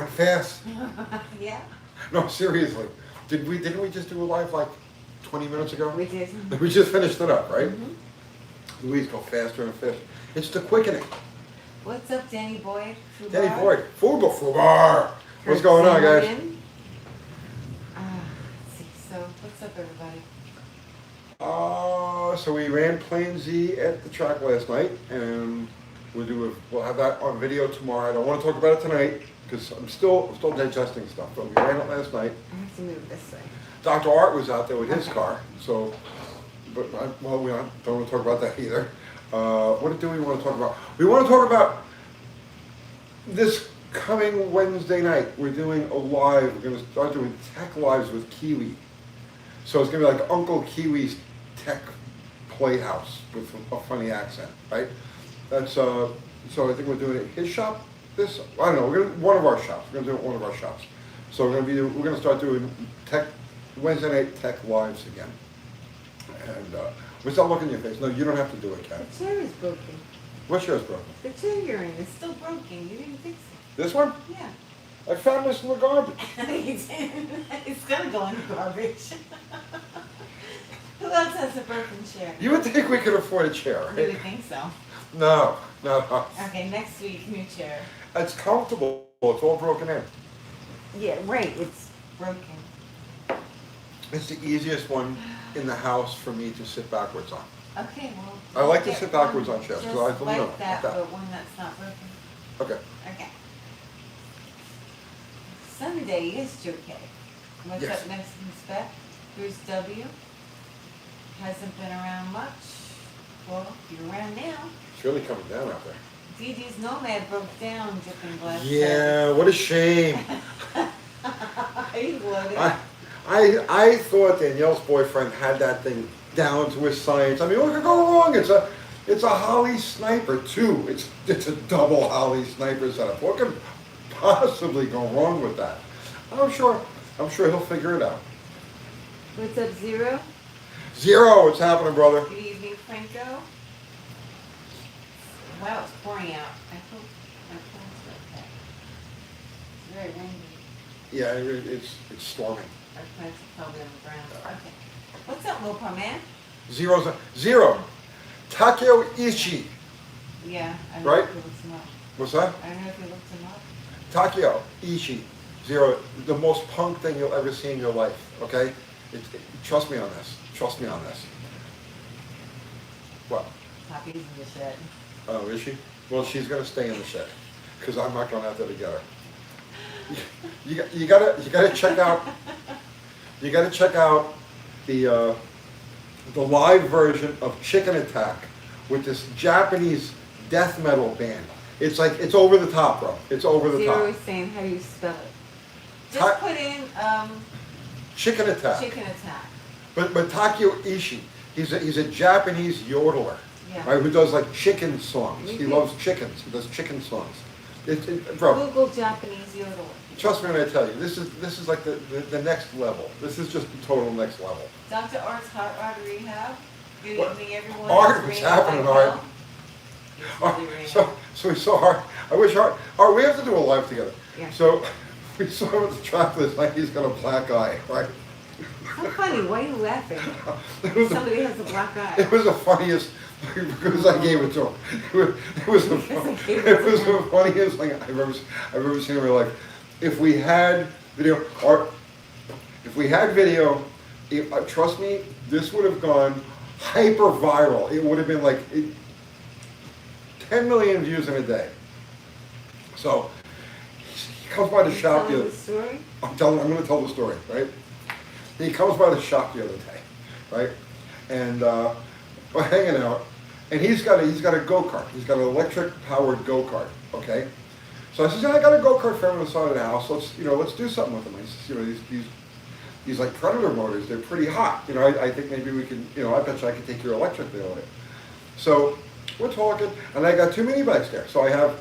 went fast. Yeah, No, seriously. Didn't we just do a live like 20 minutes ago? we did. We just finished it up, right? Mhm. Louise go faster and faster. It's the quickening. What's up, Danny Boyd? Danny Boyd, Fubar. What's going on, guys? Let's see. So, what's up, everybody? So we ran Plan Z at the track last night, and we'll have that on video tomorrow. I don't want to talk about it tonight because I'm still digesting stuff. But we ran it last night. I have to move this way. Dr. Art was out there with his car, so. But we don't want to talk about that either. What do we want to talk about? We want to talk about this coming Wednesday night. We're doing a live. We're going to start doing tech lives with Kiwi. So it's going to be like Uncle Kiwi's Tech Playhouse with a funny accent, right? That's so I think we're doing it at his shop. I don't know. We're going to one of our shops. We're going to do it at one of our shops. So we're going to start doing Wednesday night tech lives again. And what's that look in your face? No, you don't have to do it, Kat. The chair is broken. What's yours broken? The chair you're in is still broken. You didn't fix it. This one? Yeah. I found this in the garbage. You didn't. It's gonna go in the garbage. Who else has a broken chair? You would think we could afford a chair, You right? would think so. No. Okay, next week, new chair. It's comfortable. It's all broken in. Yeah, right. It's broken. It's the easiest one in the house for me to sit backwards on. Okay, well. I like to get sit backwards one on chairs, just so I like don't know, that, like that. but one that's not broken. Okay. Okay. Sunday is Joe K. What's Yes. up next in spec? Bruce W. Hasn't been around much. Well, you're around now. It's really coming down out there. Dee Dee's Nomad broke down, dripping glass. Yeah, what a shame. He loaded. I thought Danielle's boyfriend had that thing down to a science. I mean, what could go wrong? It's a Holly sniper too. It's a double Holly sniper setup. What could possibly go wrong with that? I'm sure he'll figure it out. What's up, Zero? Zero, what's happening, brother? Good evening, Franco. Wow, it's pouring out. I hope my plants are okay. It's very windy. Yeah, it's storming. Our plants are probably on the ground. Okay. What's up, Mopar man? Zero. Takeo Ishii. Yeah, I don't Right? know if you looked him up. What's that? I don't know if you looked him up. Takeo Ishii. Zero. The most punk thing you'll ever see in your life. Okay? Trust me on this. Trust me on this. What? Poppy's in the shed. Oh, is she? Well, she's gonna stay in the shed, because I'm not going out there to get her. You gotta check out. You gotta check out the live version of Chicken Attack with this Japanese death metal band. It's like it's over the top, bro. It's over the Zero top. is saying, how do you spell it? Just Ta- put in Chicken Attack. chicken attack. But Takeo Ishii, he's a Japanese yodeler, Yeah. right? Who does like chicken songs. He Mhm. loves chickens. He does chicken songs. Bro, Google Japanese yodel. trust me when I tell you, this is like the next level. This is just the total next level. Dr. Art's Hot Rod Rehab. Good What? evening, everyone. Art, It's what's raining happening, like Art? hell. It's Art, really raining. so we saw Art. I wish Art, we have to do a live together. Yeah. So we saw him at the track last night. He's got a black eye, right? How funny, why are you laughing? It was the- Somebody has a black eye. It was the funniest, because I gave it to him. It was the funniest thing I've ever seen in my life. If we had video, trust me, this would have gone hyper viral. It would have been like 10 million views in a day. So he comes by the shop. Telling the story? I'm going to tell the story, right? He comes by the shop the other day, right? And we're hanging out, and he's got a go-kart. He's got an electric-powered go-kart, okay? So I said, I got a go-kart for him on the side of the house. Let's do something with them. He says, these like Predator motors, they're pretty hot. I think maybe we can, I bet you I could take your electric there with it. So we're talking, and I got two mini bikes there. So I have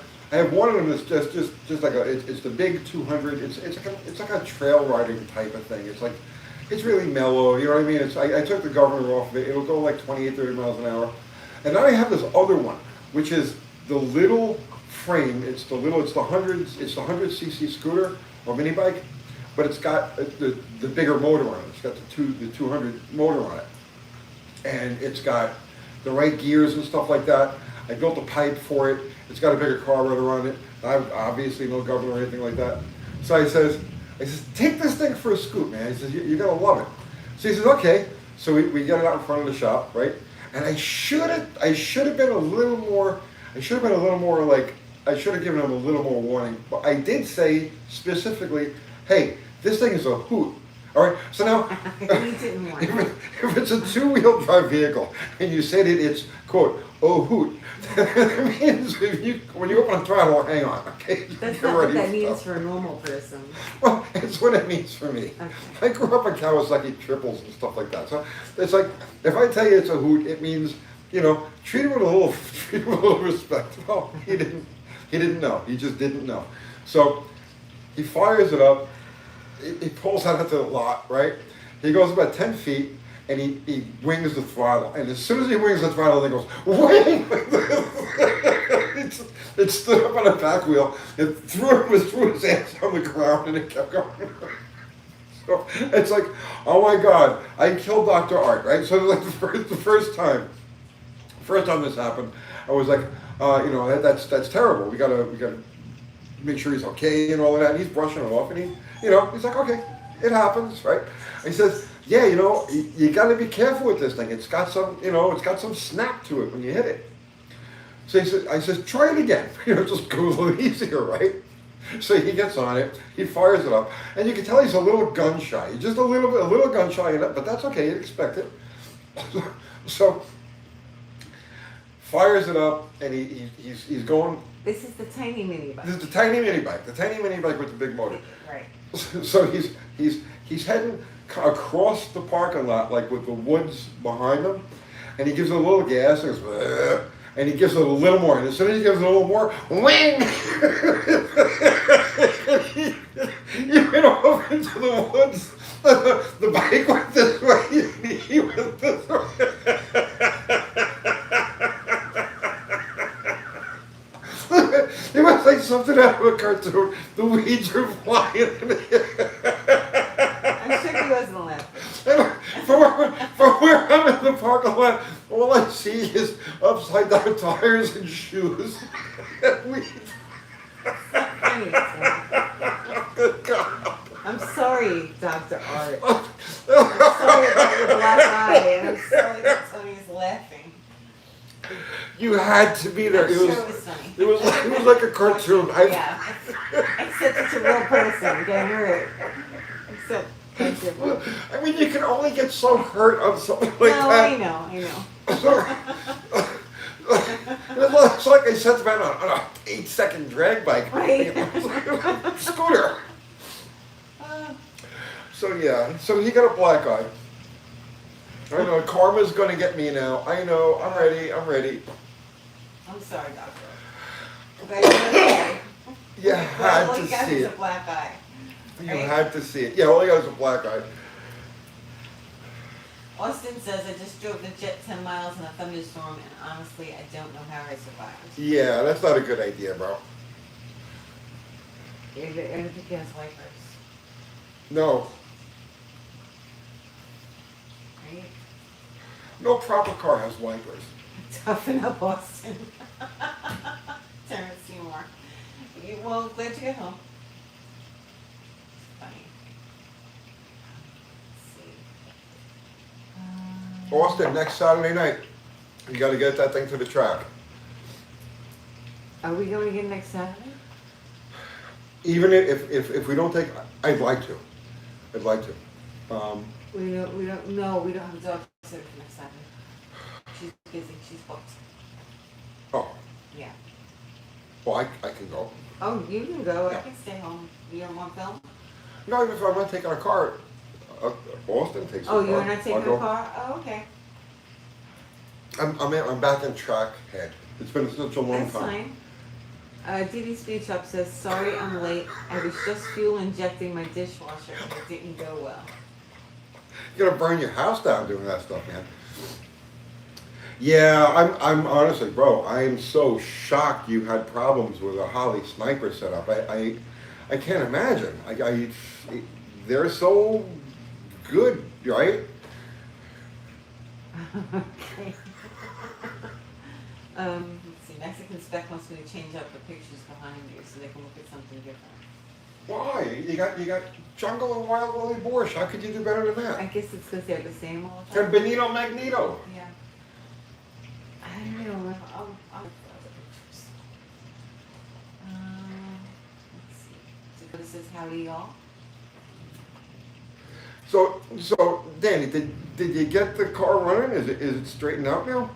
one of them that's just like it's the big 200. It's like a trail riding type of thing. It's really mellow, you know what I mean? I took the governor off of it. It'll go like 28, 30 miles an hour. And then I have this other one, which is the little frame. It's the 100cc scooter or mini bike, but it's got the bigger motor on it. It's got the 200 motor on it, and it's got the right gears and stuff like that. I built a pipe for it. It's got a bigger carburetor on it. I've obviously no governor or anything like that. So I says, take this thing for a scoot, man. He says, you're gonna love it. So he says, okay. So we get it out in front of the shop, right? And I should have been a little more like, I should have given him a little more warning. But I did say specifically, hey, this thing is a hoot. All right, so now, if it's a two-wheel drive vehicle and you say that it's, quote, oh hoot, that means when you open a throttle, hang on, okay? That's not what that means for a normal person. Well, it's what it means for me. Okay. I grew up in Kawasaki triples and stuff like that. So it's like, if I tell you it's a hoot, it means, treat him with a little respect. Well, he didn't know. He just didn't know. So he fires it up. He pulls out into the lot, right? He goes about 10 feet and he wings the throttle. And as soon as he wings the throttle, he goes, wing! It stood up on the back wheel, it threw his ass on the ground, and it kept going. So it's like, oh my God, I killed Dr. Art, right? So like the first time this happened, I was like, that's terrible. We gotta make sure he's okay and all of that. And he's brushing it off, and he's like, okay, it happens, right? And he says, yeah, you got to be careful with this thing. It's got some snap to it when you hit it. So I says, try it again. Just go a little easier, right? So he gets on it, he fires it up, and you can tell he's a little gun shy. He's just a little gun shy, but that's okay. You'd expect it. So fires it up, and he's going. This is the tiny mini bike. This is the tiny mini bike with the big motor. Right. So he's heading across the parking lot, like with the woods behind him, and he gives it a little gas, and, and he gives it a little more, and as soon as he gives it a little more, wing! He went off into the woods. The bike went this way, and he went this way. It was like something out of a cartoon. The weeds are flying. I'm sure he wasn't laughing. From where I'm in the parking lot, all I see is upside down tires and shoes. And weeds. Good God. I'm sorry, Dr. Art. I'm sorry about your black eye, and I'm sorry that Tony's laughing. You had to be there. I'm sure it was funny. It was like a cartoon. Yeah. Except it's a real person getting hurt. Except that's different. I mean, you can only get so hurt on something like No, that. I know. It's like I said about on an 8-second drag bike. Right. Scooter. So he got a black eye. I know, karma's gonna get me now. I know, I'm ready. I'm sorry, Doctor. But you're okay. You had All to you got see is a it. black eye. You Right? had to see it. Yeah, all I got is a black eye. Austin says, I just drove the jet 10 miles in a thunderstorm, and honestly, I don't know how I survived. Yeah, that's not a good idea, bro. I don't think he has wipers. No. Right? No proper car has wipers. Toughen up, Austin. Terrence Seymour. Well, glad to get home. Funny. Let's see. Austin, next Saturday night, you gotta get that thing to the track. Are we going again next Saturday? Even if we don't take, I'd like to. We don't have dog sitter for next Saturday. She's busy, she's booked. Oh, Yeah. well, I can go. Oh, you can go, Yeah. I can stay home. You don't want film? No, even if I'm not taking a car, Austin takes a car. Oh, you're not taking I'll a go. car? Oh, okay. I'm back in track head. It's been such a long That's time. fine. Dee Dee Speed Shop says, sorry I'm late. I was just fuel injecting my dishwasher and it didn't go well. You're gonna burn your house down doing that stuff, man. Yeah, I'm honestly, bro, I am so shocked you had problems with a Holly sniper setup. I can't imagine. They're so good, right? Okay. Let's see, Mexican Spec wants me to change up the pictures behind you so they can look at something different. Why? You got Jungle and Wild Willie Borscht. How could you do better than I that? guess it's because they're the same all the And time. Benito Magneto. Yeah. I don't know. I'll look for other pictures. Let's see. So this is howdy y'all. So Danny, did you get the car running? Is it straightened out now?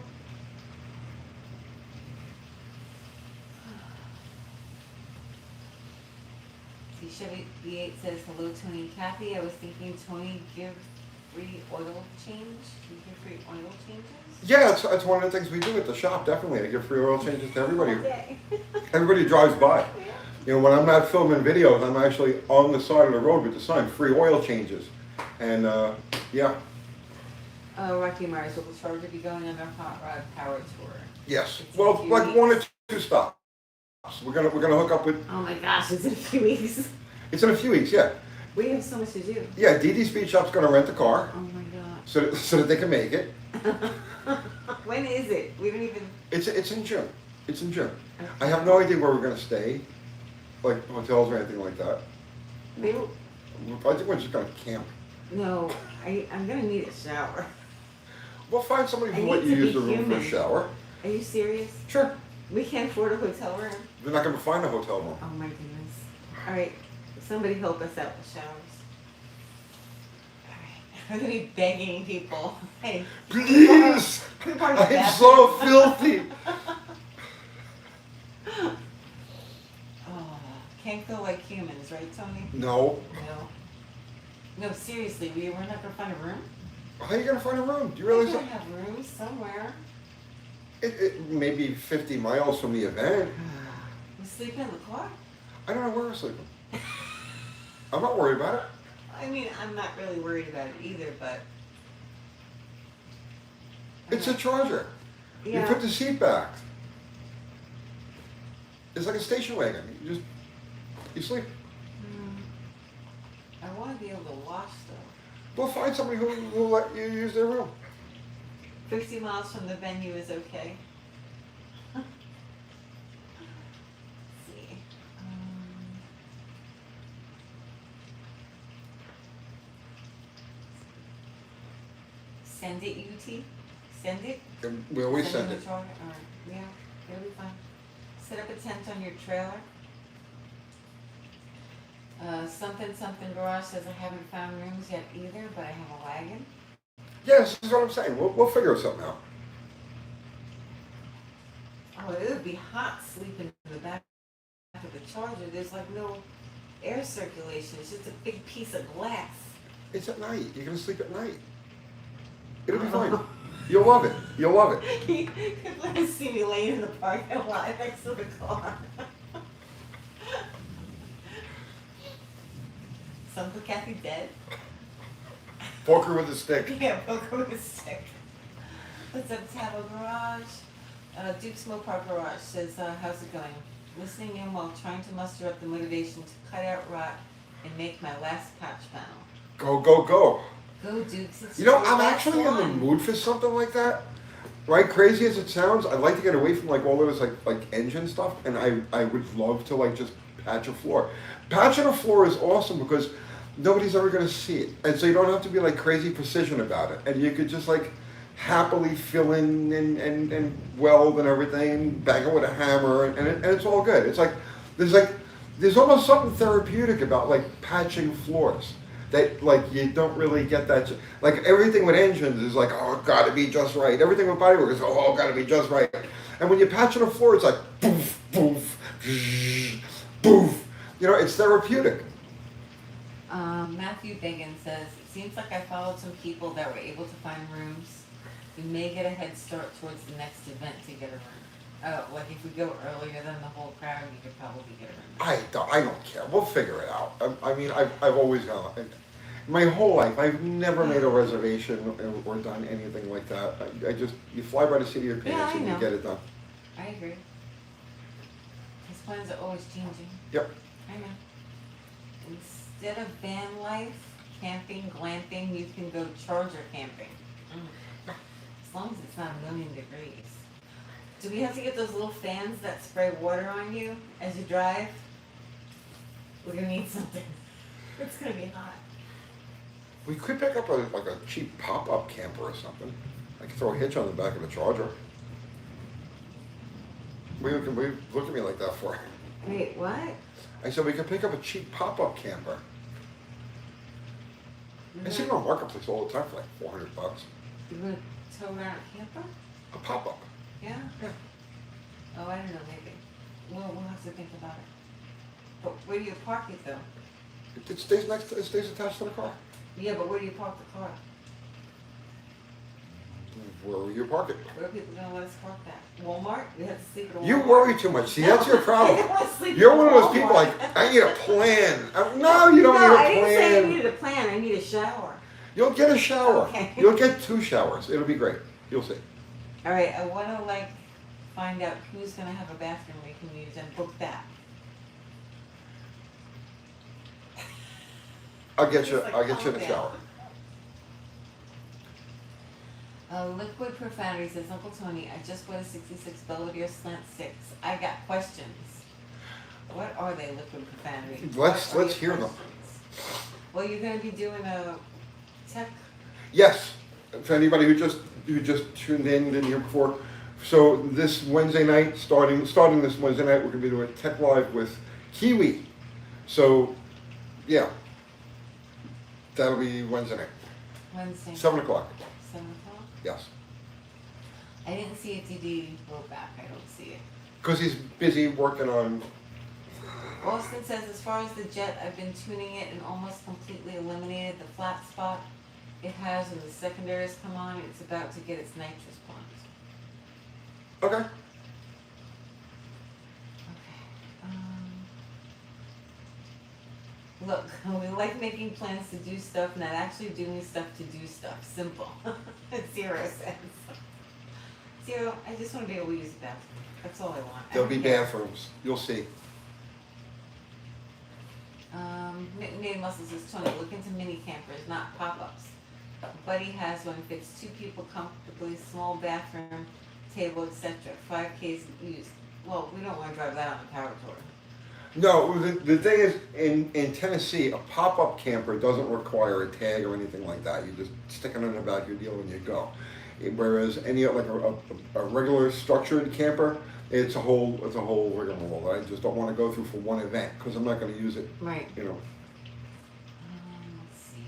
See, Chevy B8 says, hello, Tony and Kathy. I was thinking, Tony, give free oil change. Do you give free oil changes? Yeah, it's one of the things we do at the shop. Definitely, I give free oil changes to everybody. All day. Everybody drives by. Yeah. You know, when I'm not filming videos, I'm actually on the side of the road with the sign, free oil changes. And yeah, Rocky Myers, will the Charger be going on their hot rod power tour? yes. It's Well, in a few like one or weeks. two stops. We're gonna hook up with. Oh my gosh, it's in a few weeks. It's in a few weeks, yeah. We have so much to do. Yeah, Dee Dee Speed Shop's gonna rent the car Oh my god. so that they can make it. When is it? We don't even. It's in June. It's in June. I have no idea where we're gonna stay, like hotels or anything like that. Maybe. I think we're just gonna camp. No, I'm gonna need a shower. We'll find somebody I who need will let to you be use the room for a human. shower. Are you serious? Sure. We can't afford a hotel room? They're not gonna find a hotel room. Oh my goodness. Alright, somebody help us out with showers. Alright, I'm gonna be begging people. Hey, Please! can we borrow the I'm so bathroom? filthy. Oh, can't go like humans, right, Tony? No. No. No, seriously, we're not gonna find a room? How are you gonna find a room? Do you We're realize gonna that? have rooms somewhere. It may be 50 miles from the event. We sleep in the car? I don't know where we're sleeping. I'm not worried about it. I mean, I'm not really worried about it either, but. It's a Charger. Yeah. You put the seat back. It's like a station wagon. You sleep. I wanna be able to wash though. We'll find somebody who will let you use their room. 50 miles from the venue is okay. Let's see. Send it, UT? Send it? And we always send the it. trolley? Alright, yeah, it'll be fine. Set up a tent on your trailer. Something garage says I haven't found rooms yet either, but I have a wagon. Yes, this is what I'm saying. We'll figure something out. Oh, it would be hot sleeping in the back of the Charger. There's like no air circulation. It's just a big piece of glass. It's at night. You're gonna sleep at night. It'll be fine. You'll love it. You'll love it. You could let us see me laying in the parking lot next to the car. Some for Kathy dead. Poker with a stick. Yeah, poker with a stick. What's up, Tabo Garage? Duke's Mopar Garage says, how's it going? Listening in while trying to muster up the motivation to cut out rot and make my last patch panel. Go, go, go. Go, Dukes. It's You know, your I'm last actually in the one. mood for something like that. Right? Crazy as it sounds, I'd like to get away from like all those like engine stuff, and I would love to like just patch a floor. Patching a floor is awesome because nobody's ever gonna see it, and so you don't have to be like crazy precision about it, and you could just like happily fill in and weld and everything, and bang it with a hammer, and it's all good. It's like there's almost something therapeutic about like patching floors. That like you don't really get that, like everything with engines is like, oh, gotta be just right. Everything with bodywork is, oh, gotta be just right. And when you patch on a floor, it's like poof, poof, zzzz, poof. You know, it's therapeutic. Matthew Biggin says, it seems like I followed some people that were able to find rooms. We may get a head start towards the next event to get a room. Oh, like if we go earlier than the whole crowd, you could probably get a room. I don't care. We'll figure it out. I mean, I've always gone. My whole life, I've never made a reservation or done anything like that. I just, you fly by the seat of your Yeah, pants I and you know. get it done. I agree. His plans are always changing. Yep. I know. Instead of van life, camping, glamping, you can go charger camping. As long as it's not a million degrees. Do we have to get those little fans that spray water on you as you drive? We're gonna need something. It's gonna be hot. We could pick up like a cheap pop-up camper or something. I could throw a hitch on the back of the Charger. We look at me like that for? Wait, what? I said we could pick up a cheap pop-up camper. I see them on Marketplace all the time for like $400. You gonna tow around a camper? A pop-up. Yeah? Yeah. Oh, I don't know, maybe. We'll have to think about it. But where do you park it though? It stays it stays attached to the car. Yeah, but where do you park the car? Where will you park it? Where are people gonna let us park that? Walmart? We have to sleep at a Walmart? You worry too much. See, that's your I problem. don't wanna sleep You're at one of those people Walmart. like, I need a plan. No, you don't No, I need a didn't say I plan. needed a plan, I need a shower. You'll get a shower. Okay. You'll get 2 showers. It'll be great. You'll see. Alright, I wanna find out who's gonna have a bathroom we can use and book that. I'll get you It's like, in calm the down. shower. Liquid profanity says, Uncle Tony, I just bought a 66 Belvedere Slant 6. I got questions. What are they, liquid profanity? Let's What are your hear them. questions? Well, you're gonna be doing a tech, Yes. For anybody who just tuned in, didn't hear before. So this Wednesday night, starting this Wednesday night, we're gonna be doing a Tech Live with Kiwi. So, yeah. That'll be Wednesday night. Wednesday. 7 o'clock. 7 o'clock? Yes. I didn't see if DD wrote back. I don't see it. Because he's busy working on. Austin says, as far as the jet, I've been tuning it and almost completely eliminated the flat spot it has when the secondaries come on. It's about to get its nitrous pumped. Okay. Okay. Look, we like making plans to do stuff, not actually doing stuff to do stuff. Simple. Zero says. Zero, I just want to be able to use the bathroom. That's all I want. I There'll don't be care. bathrooms. You'll see. Made Muscle says, Tony, look into mini campers, not pop-ups. Buddy has one, fits 2 people comfortably, small bathroom, table, etc. 5Ks used. Well, we don't want to drive that on the power tour. No, the thing is, in Tennessee, a pop-up camper doesn't require a tag or anything like that. You just stick it on the back of your deal and you go. Whereas any like a regular structured camper, it's a whole rigmarole that I just don't want to go through for one event because I'm not going to use it. Right. You know. Let's see.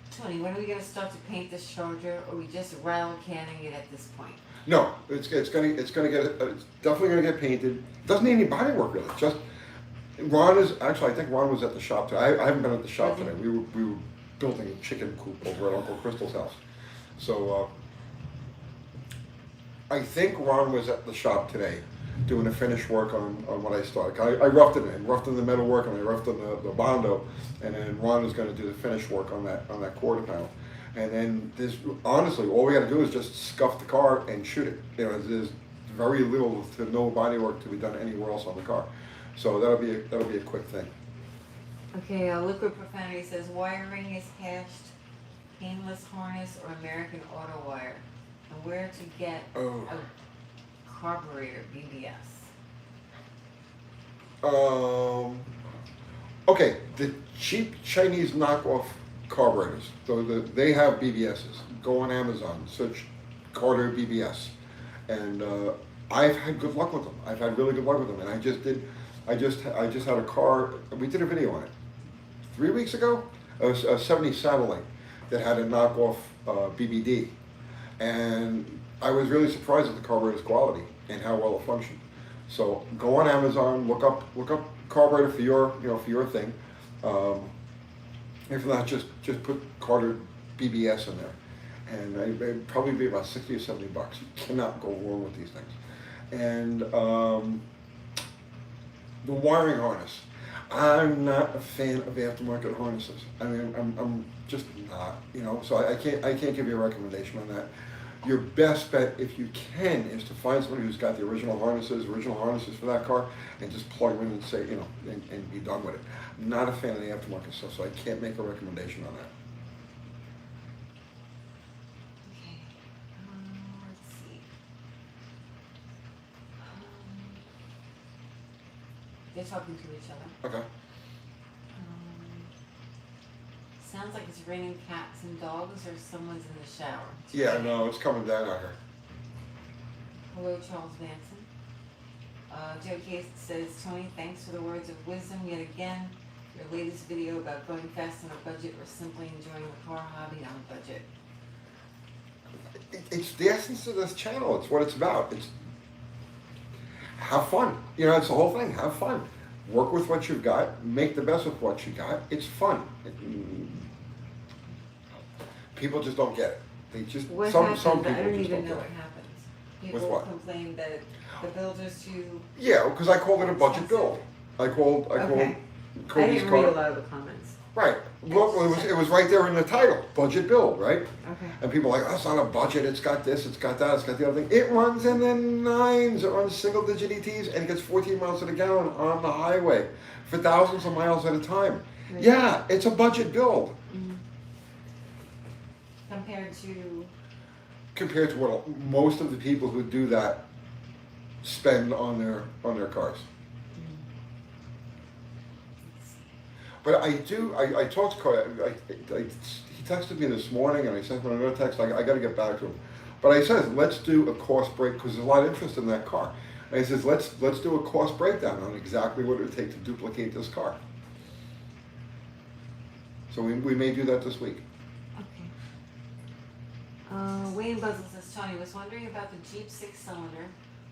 Tony, when are we going to start to paint this Charger, or are we just rattle canning it at this point? No, it's definitely gonna get painted. Doesn't need any body work really. Just Ron is actually, I think Ron was at the shop today. I haven't been at the shop today. We were building a chicken coop over at Uncle Crystal's house. So I think Ron was at the shop today doing the finish work on what I started. I roughed it in, roughed in the metal work, and I roughed in the Bondo, and then Ron is going to do the finish work on that quarter panel. And then honestly, all we got to do is just scuff the car and shoot it. You know, there's very little to no body work to be done anywhere else on the car. So that'll be a quick thing. Okay, Liquid Profanity says, wiring is hashed, painless harness, or American Auto Wire. And where to get a carburetor, BBS. Okay, the cheap Chinese knockoff carburetors. So they have BBSs. Go on Amazon, search Carter BBS, and I've had good luck with them. I've had really good luck with them, and I just had a car. We did a video on it 3 weeks ago. A 70 Satellite that had a knockoff BBD, and I was really surprised at the carburetor's quality and how well it functioned. So go on Amazon, look up carburetor for your thing. If not, just put Carter BBS in there, and it'd probably be about $60 or $70. You cannot go wrong with these things. And the wiring harness, I'm not a fan of aftermarket harnesses. I mean, I'm just not, you know, so I can't give you a recommendation on that. Your best bet, if you can, is to find somebody who's got the original harnesses for that car, and just plug them in and say, you know, and be done with it. I'm not a fan of the aftermarket stuff, so I can't make a recommendation on that. Okay, let's see. They're talking to each other. Okay. Sounds like it's raining cats and dogs, or someone's in the shower. Yeah, no, it's coming down on her. Hello, Charles Manson. Joe Case says, Tony, thanks for the words of wisdom yet again. Your latest video about going fast on a budget or simply enjoying the car hobby on a budget. It's the essence of this channel. It's what it's about. It's have fun. You know, it's the whole thing. Have fun. Work with what you've got. Make the best with what you got. It's fun. People just don't get it. They just What some happens? people I don't just even don't know get what it. happens. With People what? complain that the builders too. Yeah, because I called it a budget build. I called Okay. I Cody's didn't read a car. lot of the comments. Right. Look, it was right there in the title, budget build, right? Okay. And people are like, that's not a budget. It's got this, it's got that, it's got the other thing. It runs in the nines. It runs single-digit ETs, and it gets 14 miles to the gallon on the highway for thousands of miles at a time. Right. Yeah, it's a budget build Compared to compared to what most of the people who do that spend on their cars. But I talked to Cody. He texted me this morning, and I sent him another text. I got to get back to him. But I said, let's do a cost break, because there's a lot of interest in that car. And he says, let's do a cost breakdown on exactly what it would take to duplicate this car. So we may do that this week. okay. Wayne Buzzle says, Tony, was wondering about the Jeep 6-cylinder.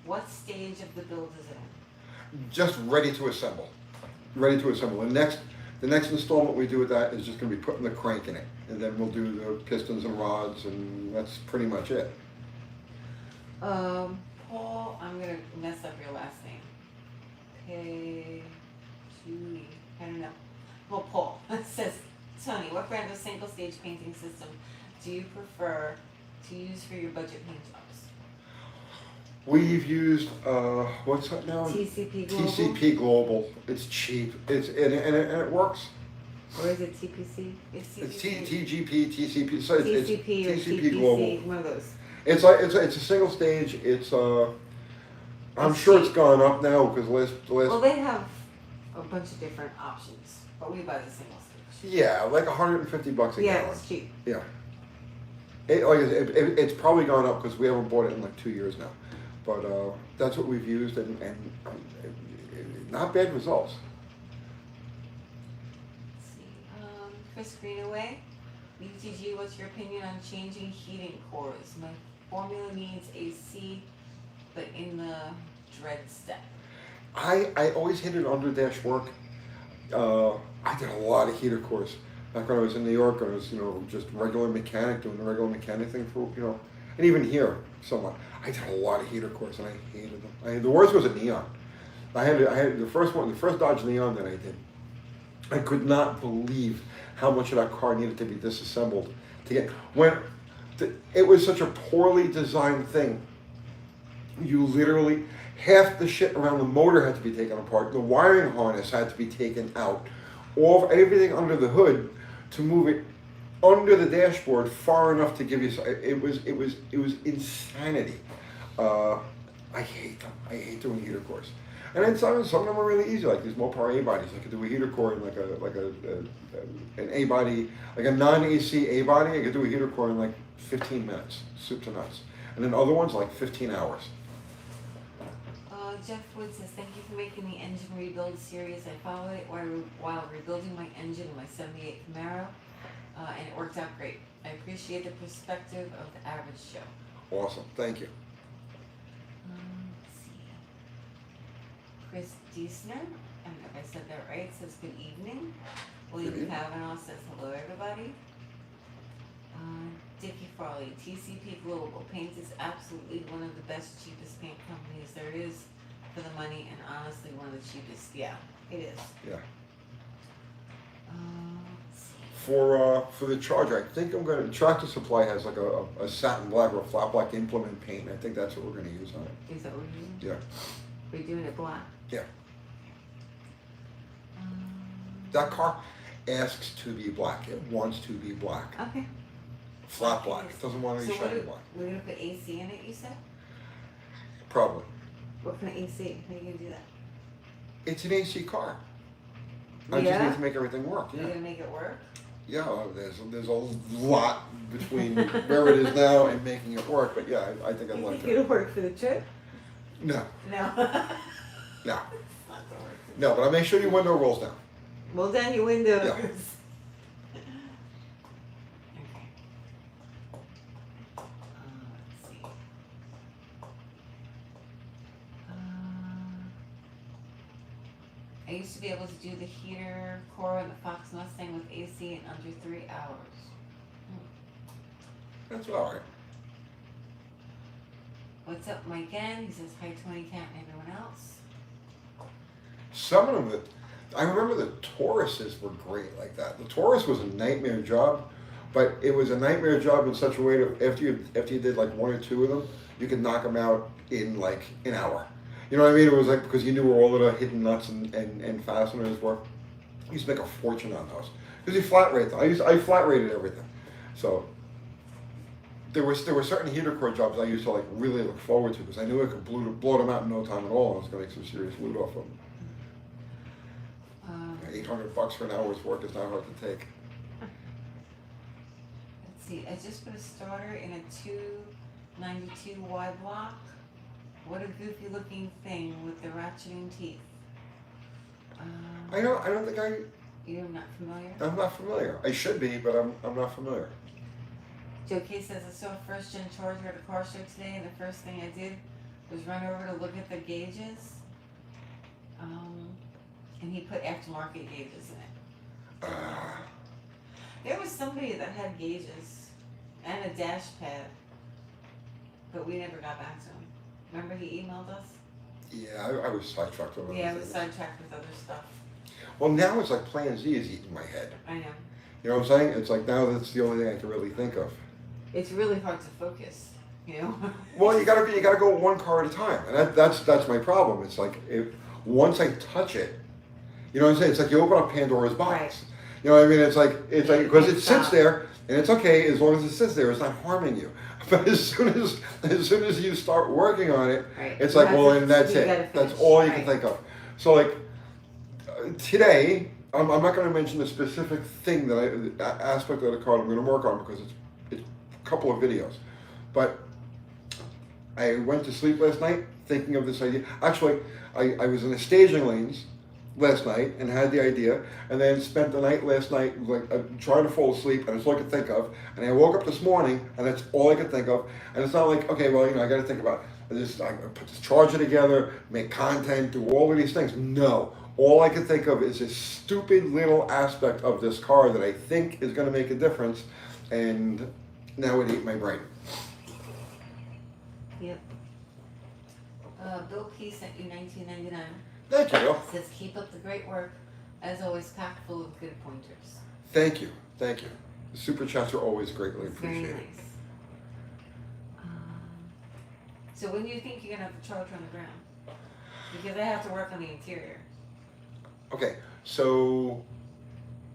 What stage of the build is it in? Just ready to assemble. Ready to assemble. The next installment we do with that is just going to be putting the crank in it, and then we'll do the pistons and rods, and that's pretty much it. Paul, I'm gonna mess up your last name. I don't know. Well, Paul says, Tony, what brand of single stage painting system do you prefer to use for your budget paint jobs? We've used what's that now? TCP Global? TCP Global. It's cheap. And it works. Or is it TPC? It's TGP, TCP. So it's TCP or TCP TPC, Global. one of those. It's a single stage. It's I'm It's sure cheap. it's gone up now because Well, last they have a bunch of different options, but we buy the single stage. yeah, like $150 a gallon. Yeah, it's cheap. Yeah. It's probably gone up because we haven't bought it in like 2 years now. But that's what we've used, and not bad results. Let's see. Chris Greenaway, UTG, what's your opinion on changing heating cores? My formula needs AC, but in the dread step. I always hated under-dash work. I did a lot of heater cores. Back when I was in New York, I was, just regular mechanic, doing the regular mechanic thing for, and even here, somewhat. I did a lot of heater cores, and I hated them. The worst was a Neon. I had the first Dodge Neon that I did. I could not believe how much of that car needed to be disassembled to get, it was such a poorly designed thing. You literally, half the shit around the motor had to be taken apart. The wiring harness had to be taken out. Everything under the hood to move it under the dashboard far enough to give you. It was insanity. I hate them. I hate doing heater cores. And then some of them are really easy, like these Mopar A bodies. I could do a heater core in an A body, like a non-AC A body. I could do a heater core in like 15 minutes, soup to nuts. And then other ones like 15 hours. Jeff Wood says, thank you for making the engine rebuild series. I followed it while rebuilding my engine in my 78 Camaro, and it worked out great. I appreciate the perspective of the average Joe. Awesome, thank you. Let's see. Chris Diesner, I don't know if I said that right, says good evening. William Good evening. Kavanaugh says hello everybody. Dickie Farley, TCP Global. Paint is absolutely one of the best, cheapest paint companies there is for the money, and honestly one of the cheapest. Yeah, it is. Yeah. For the Charger, I think I'm gonna, Tractor Supply has like a satin black or a flat black implement paint. I think that's what we're gonna use on it. Is that what we're doing? Yeah, We're doing it black. yeah. Um, That car asks to be black. It wants to be black. Okay. Flat black. It doesn't want any So shiny black. we're gonna put AC in it, you said? Probably. What kind of AC? How are you gonna do that? It's an AC car. I just Yeah? need to make everything work. Are Yeah. you gonna make it work? Yeah, there's a lot between where it is now and making it work, but yeah, I think I'd You like think it'll to. work for the trip? No, No. no, Not gonna work. no, but I'll make sure your window rolls down. Roll down your windows. Yeah. Okay. Let's see. I used to be able to do the heater core in the Fox Mustang with AC in under 3 hours. That's all right. What's up, Mike N? He says hi, Tony Cat, and everyone else. Some of them, I remember the Tauruses were great like that. The Taurus was a nightmare job, but it was a nightmare job in such a way that after you did like one or two of them, you could knock them out in like an hour. You know what I mean? It was like, because you knew where all of the hidden nuts and fasteners were. You used to make a fortune on those. Because you flat rate them. I flat rated everything. So there were certain heater core jobs I used to like really look forward to because I knew I could blow them out in no time at all, and I was gonna make some serious loot off them. $800 for an hour's work is not hard to take. Let's see, I just put a starter in a 292 Y block. What a goofy looking thing with the ratcheting teeth. I don't think You're not familiar? I'm not familiar. I should be, but I'm not familiar. Joe K says I saw a first gen Charger at a car show today, and the first thing I did was run over to look at the gauges. And he put aftermarket gauges in it. There was somebody that had gauges and a dash pad, but we never got back to him. Remember he emailed us? Yeah, I was sidetracked on Yeah, I other was things. sidetracked with other stuff. Well, now it's like Plan Z is eating my head. I know. You know what I'm saying? It's like now that's the only thing I can really think of. It's really hard to focus, you know? Well, you gotta go one car at a time, and that's my problem. It's like once I touch it, you know what I'm saying? It's like you open up Pandora's box. Right. You know what I mean? It's like because it sits Stop. there and it's okay as long as it sits there. It's not harming you. But as soon as you start working on it, Right. it's You like have well, to- and that's you it. gotta That's finish. all you Right. can think of. So like today, I'm not going to mention the specific thing that aspect of the car I'm going to work on because it's a couple of videos. But I went to sleep last night thinking of this idea. Actually, I was in the staging lanes last night and had the idea, and then spent the night last night like trying to fall asleep, and it's all I could think of. And I woke up this morning, and that's all I could think of. And it's not like, okay, well, I got to think about this. I put this Charger together, make content, do all of these things. No, all I can think of is this stupid little aspect of this car that I think is going to make a difference, and now it ate my brain. Yep. Bill P sent you $19.99. Thank you, Bill. Says keep up the great work. As always, packed full of good pointers. Thank you. Thank you. The super chats are always greatly It's very appreciated. nice. So when do you think you're gonna have the Charger on the ground? Because I have to work on the interior. Okay, so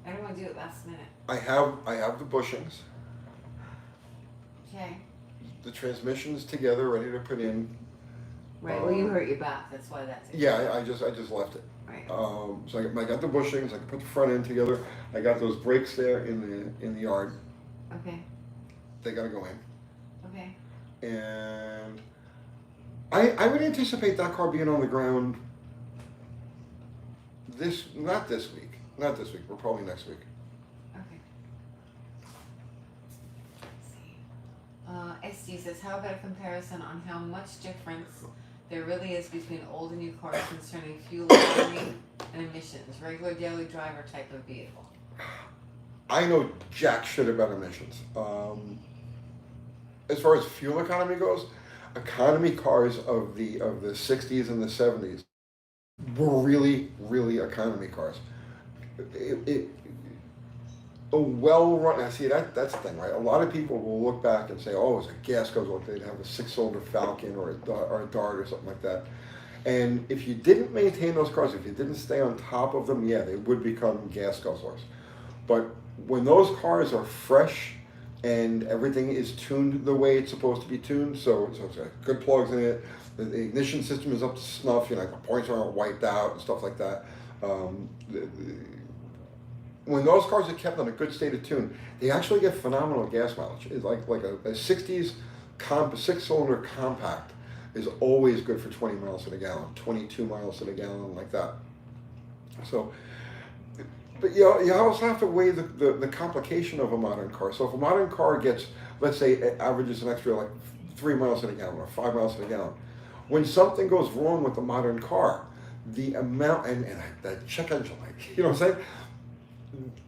I don't want to do it last minute. I have the bushings, Okay. the transmissions together, ready to put in. Right. Well, you hurt your back. That's why that's. Yeah, I just left it. Right. So I got the bushings. I can put the front end together. I got those brakes there in the yard. Okay. They gotta go in. Okay. And I would anticipate that car being on the ground not this week. We're probably next week. Okay. Let's see. SD says, how about a comparison on how much difference there really is between old and new cars concerning fuel economy and emissions, regular daily driver type of vehicle? I know jack shit about emissions. As far as fuel economy goes, economy cars of the 60s and the 70s were really, really economy cars. a well-run, now see, that's the thing, right? A lot of people will look back and say, oh, it's a gas guzzler, they'd have a 6-cylinder Falcon or a Dart or something like that. And if you didn't maintain those cars, if you didn't stay on top of them, yeah, they would become gas guzzlers. But when those cars are fresh and everything is tuned the way it's supposed to be tuned, so it's got good plugs in it, the ignition system is up to snuff, you know, like the points aren't wiped out and stuff like that. When those cars are kept in a good state of tune, they actually get phenomenal gas mileage. It's like a 60s 6-cylinder compact is always good for 20 miles to the gallon, 22 miles to the gallon, like that. So, but you also have to weigh the complication of a modern car. So if a modern car gets, let's say, it averages an extra like 3 miles to the gallon or 5 miles to the gallon, when something goes wrong with the modern car, the amount, and that check engine light, you know what I'm saying?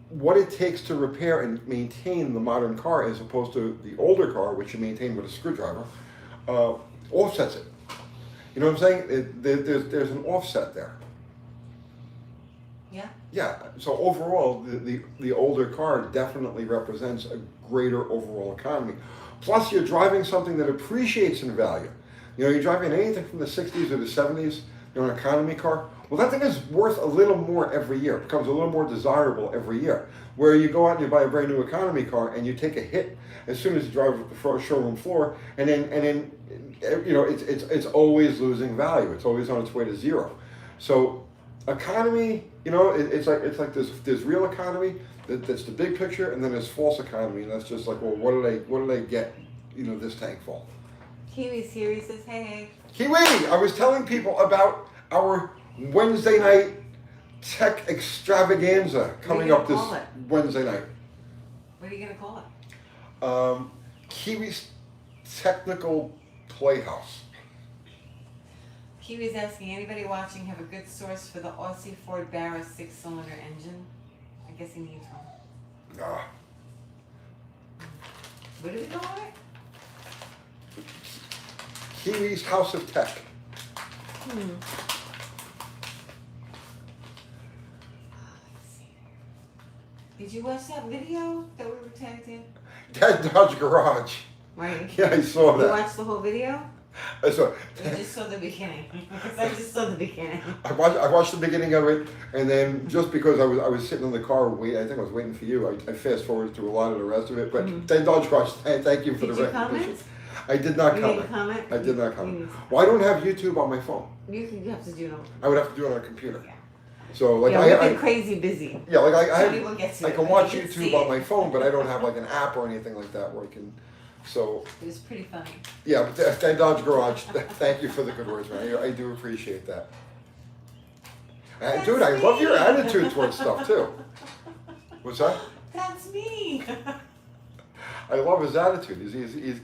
What it takes to repair and maintain the modern car as opposed to the older car, which you maintain with a screwdriver, offsets it. You know what I'm saying? There's an offset there. Yeah. Yeah. So overall, the older car definitely represents a greater overall economy. Plus, you're driving something that appreciates in value. You know, you're driving anything from the 60s or the 70s, you know, an economy car. Well, that thing is worth a little more every year. It becomes a little more desirable every year. Where you go out and you buy a brand new economy car and you take a hit as soon as you drive up the showroom floor, and then you know it's always losing value. It's always on its way to zero. So economy, you know, it's like there's real economy that's the big picture, and then there's false economy, and that's just like, well, what did I get, you know, this tank for? Kiwi's here. He says, hey. Kiwi, I was telling people about our Wednesday night tech extravaganza coming up this Wednesday night. What are you gonna call it? Kiwi's Technical Playhouse. Kiwi's asking, anybody watching have a good source for the Aussie Ford Barra 6-cylinder engine? I guess he needs one. Nah. What do we call it? Kiwi's House of Tech. Did you watch that video that we were tagged in? That Dodge Garage. Right. Yeah, I saw that. You watched the whole video? I saw. You just saw the beginning. Because I just saw the beginning. I watched the beginning of it, and then just because I was sitting in the car waiting, I think I was waiting for you. I fast forwarded through a lot of the rest of it. But then Dodge Garage. Thank you for the recognition. Comment? I did not You comment. didn't comment? I did not comment. Well, I don't have YouTube on my phone. You have to do it on. I would have to do it on a computer. Yeah. So like We've been crazy busy. Yeah, like Somebody will get to I it, can but watch you can YouTube see on it. my phone, but I don't have like an app or anything like that where I can. So It was pretty funny. yeah, but that Dodge Garage. Thank you for the good words, man. I do appreciate that. Dude, I love your attitude towards stuff too. What's that? That's me. I love his attitude.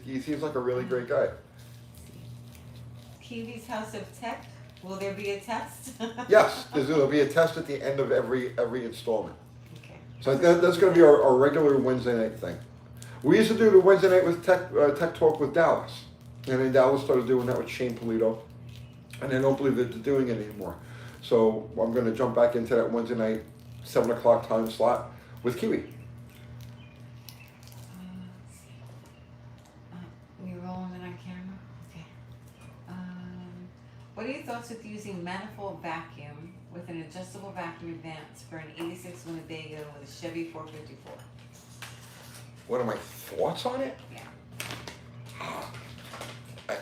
He seems like a really great guy. Kiwi's House of Tech. Will there be a test? Yes, there'll be a test at the end of every installment. Okay. So that's going to be our regular Wednesday night thing. We used to do the Wednesday night with Tech Talk with Dallas. And then Dallas started doing that with Shane Polito. And I don't believe that they're doing it anymore. So I'm going to jump back into that Wednesday night, 7 o'clock time slot with Kiwi. Let's see. You're rolling it on camera? Okay. What are your thoughts with using manifold vacuum with an adjustable vacuum advance for an 86 Winnebago with a Chevy 454? What are my thoughts on it? Yeah.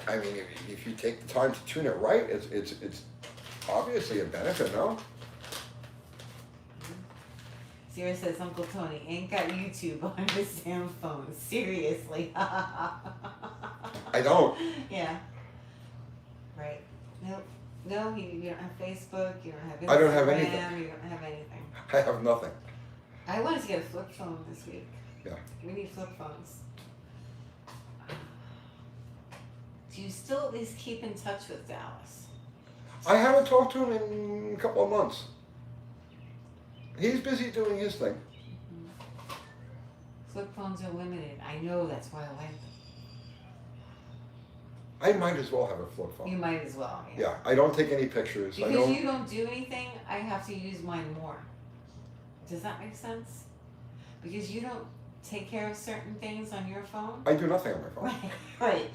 I mean, if you take the time to tune it right, it's obviously a benefit, no? Sierra says, Uncle Tony ain't got YouTube on his damn phone. Seriously. I don't. Yeah. Right. Nope. No, you don't have Facebook, you don't have Instagram, I don't have anything. You don't have anything. I have nothing. I wanted to get a flip phone this week. Yeah. We need flip phones. Do you still at least keep in touch with Dallas? I haven't talked to him in a couple of months. He's busy doing his thing. Mm-hmm. Flip phones are limited. I know, that's why I like them. I might as well have a flip phone. You might as well. Yeah, I don't take any pictures. Because you don't do anything, I have to use mine more. Does that make sense? because you don't take care of certain things on your phone. I do nothing on my phone. Right, right.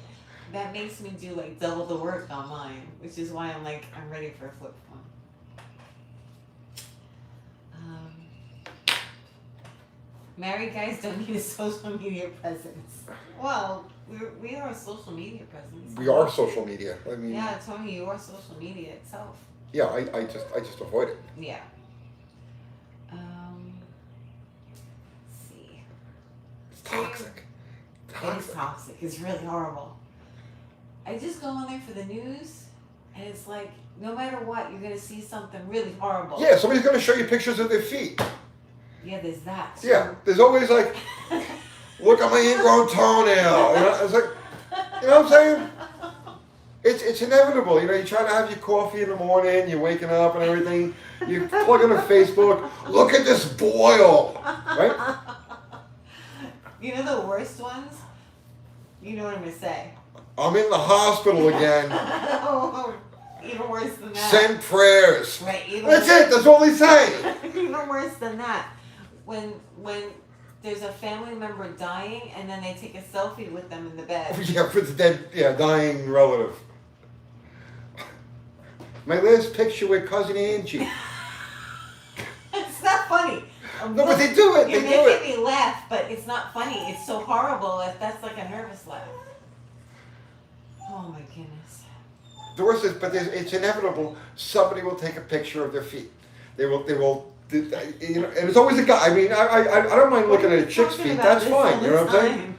That makes me do like double the work on mine, which is why I'm like, I'm ready for a flip phone. Married guys don't need a social media presence. Well, we are a social media presence. We are social media. I mean, Yeah, Tony, you are social media itself. yeah, I just avoid it. Yeah. Let's see. It's toxic. It is toxic. It's really horrible. I just go on there for the news, and it's like, no matter what, you're gonna see something really horrible. Yeah, somebody's gonna show you pictures of their feet. Yeah, there's that. Too. Yeah, there's always like, look at my ingrown toenail. You know, it's like, you know what I'm saying? It's inevitable. You know, you try to have your coffee in the morning, you're waking up and everything. You plug into Facebook, look at this boil, right? You know the worst ones? You know what I'm gonna say. I'm in the hospital again. Oh, even worse than that. Send prayers. Right. That's it. That's all they say. Even worse than that. When there's a family member dying and then they take a selfie with them in the bed. Yeah, for the dead, dying relative. My last picture with cousin Angie. It's not funny. No, but they do it. You're They do it. making me laugh, but it's not funny. It's so horrible that that's like a nervous laugh. Oh my goodness. The worst is, but it's inevitable. Somebody will take a picture of their feet. They will, you know, and it's always a guy. I mean, I don't mind looking at a chick's feet. That's fine. You know what I'm saying?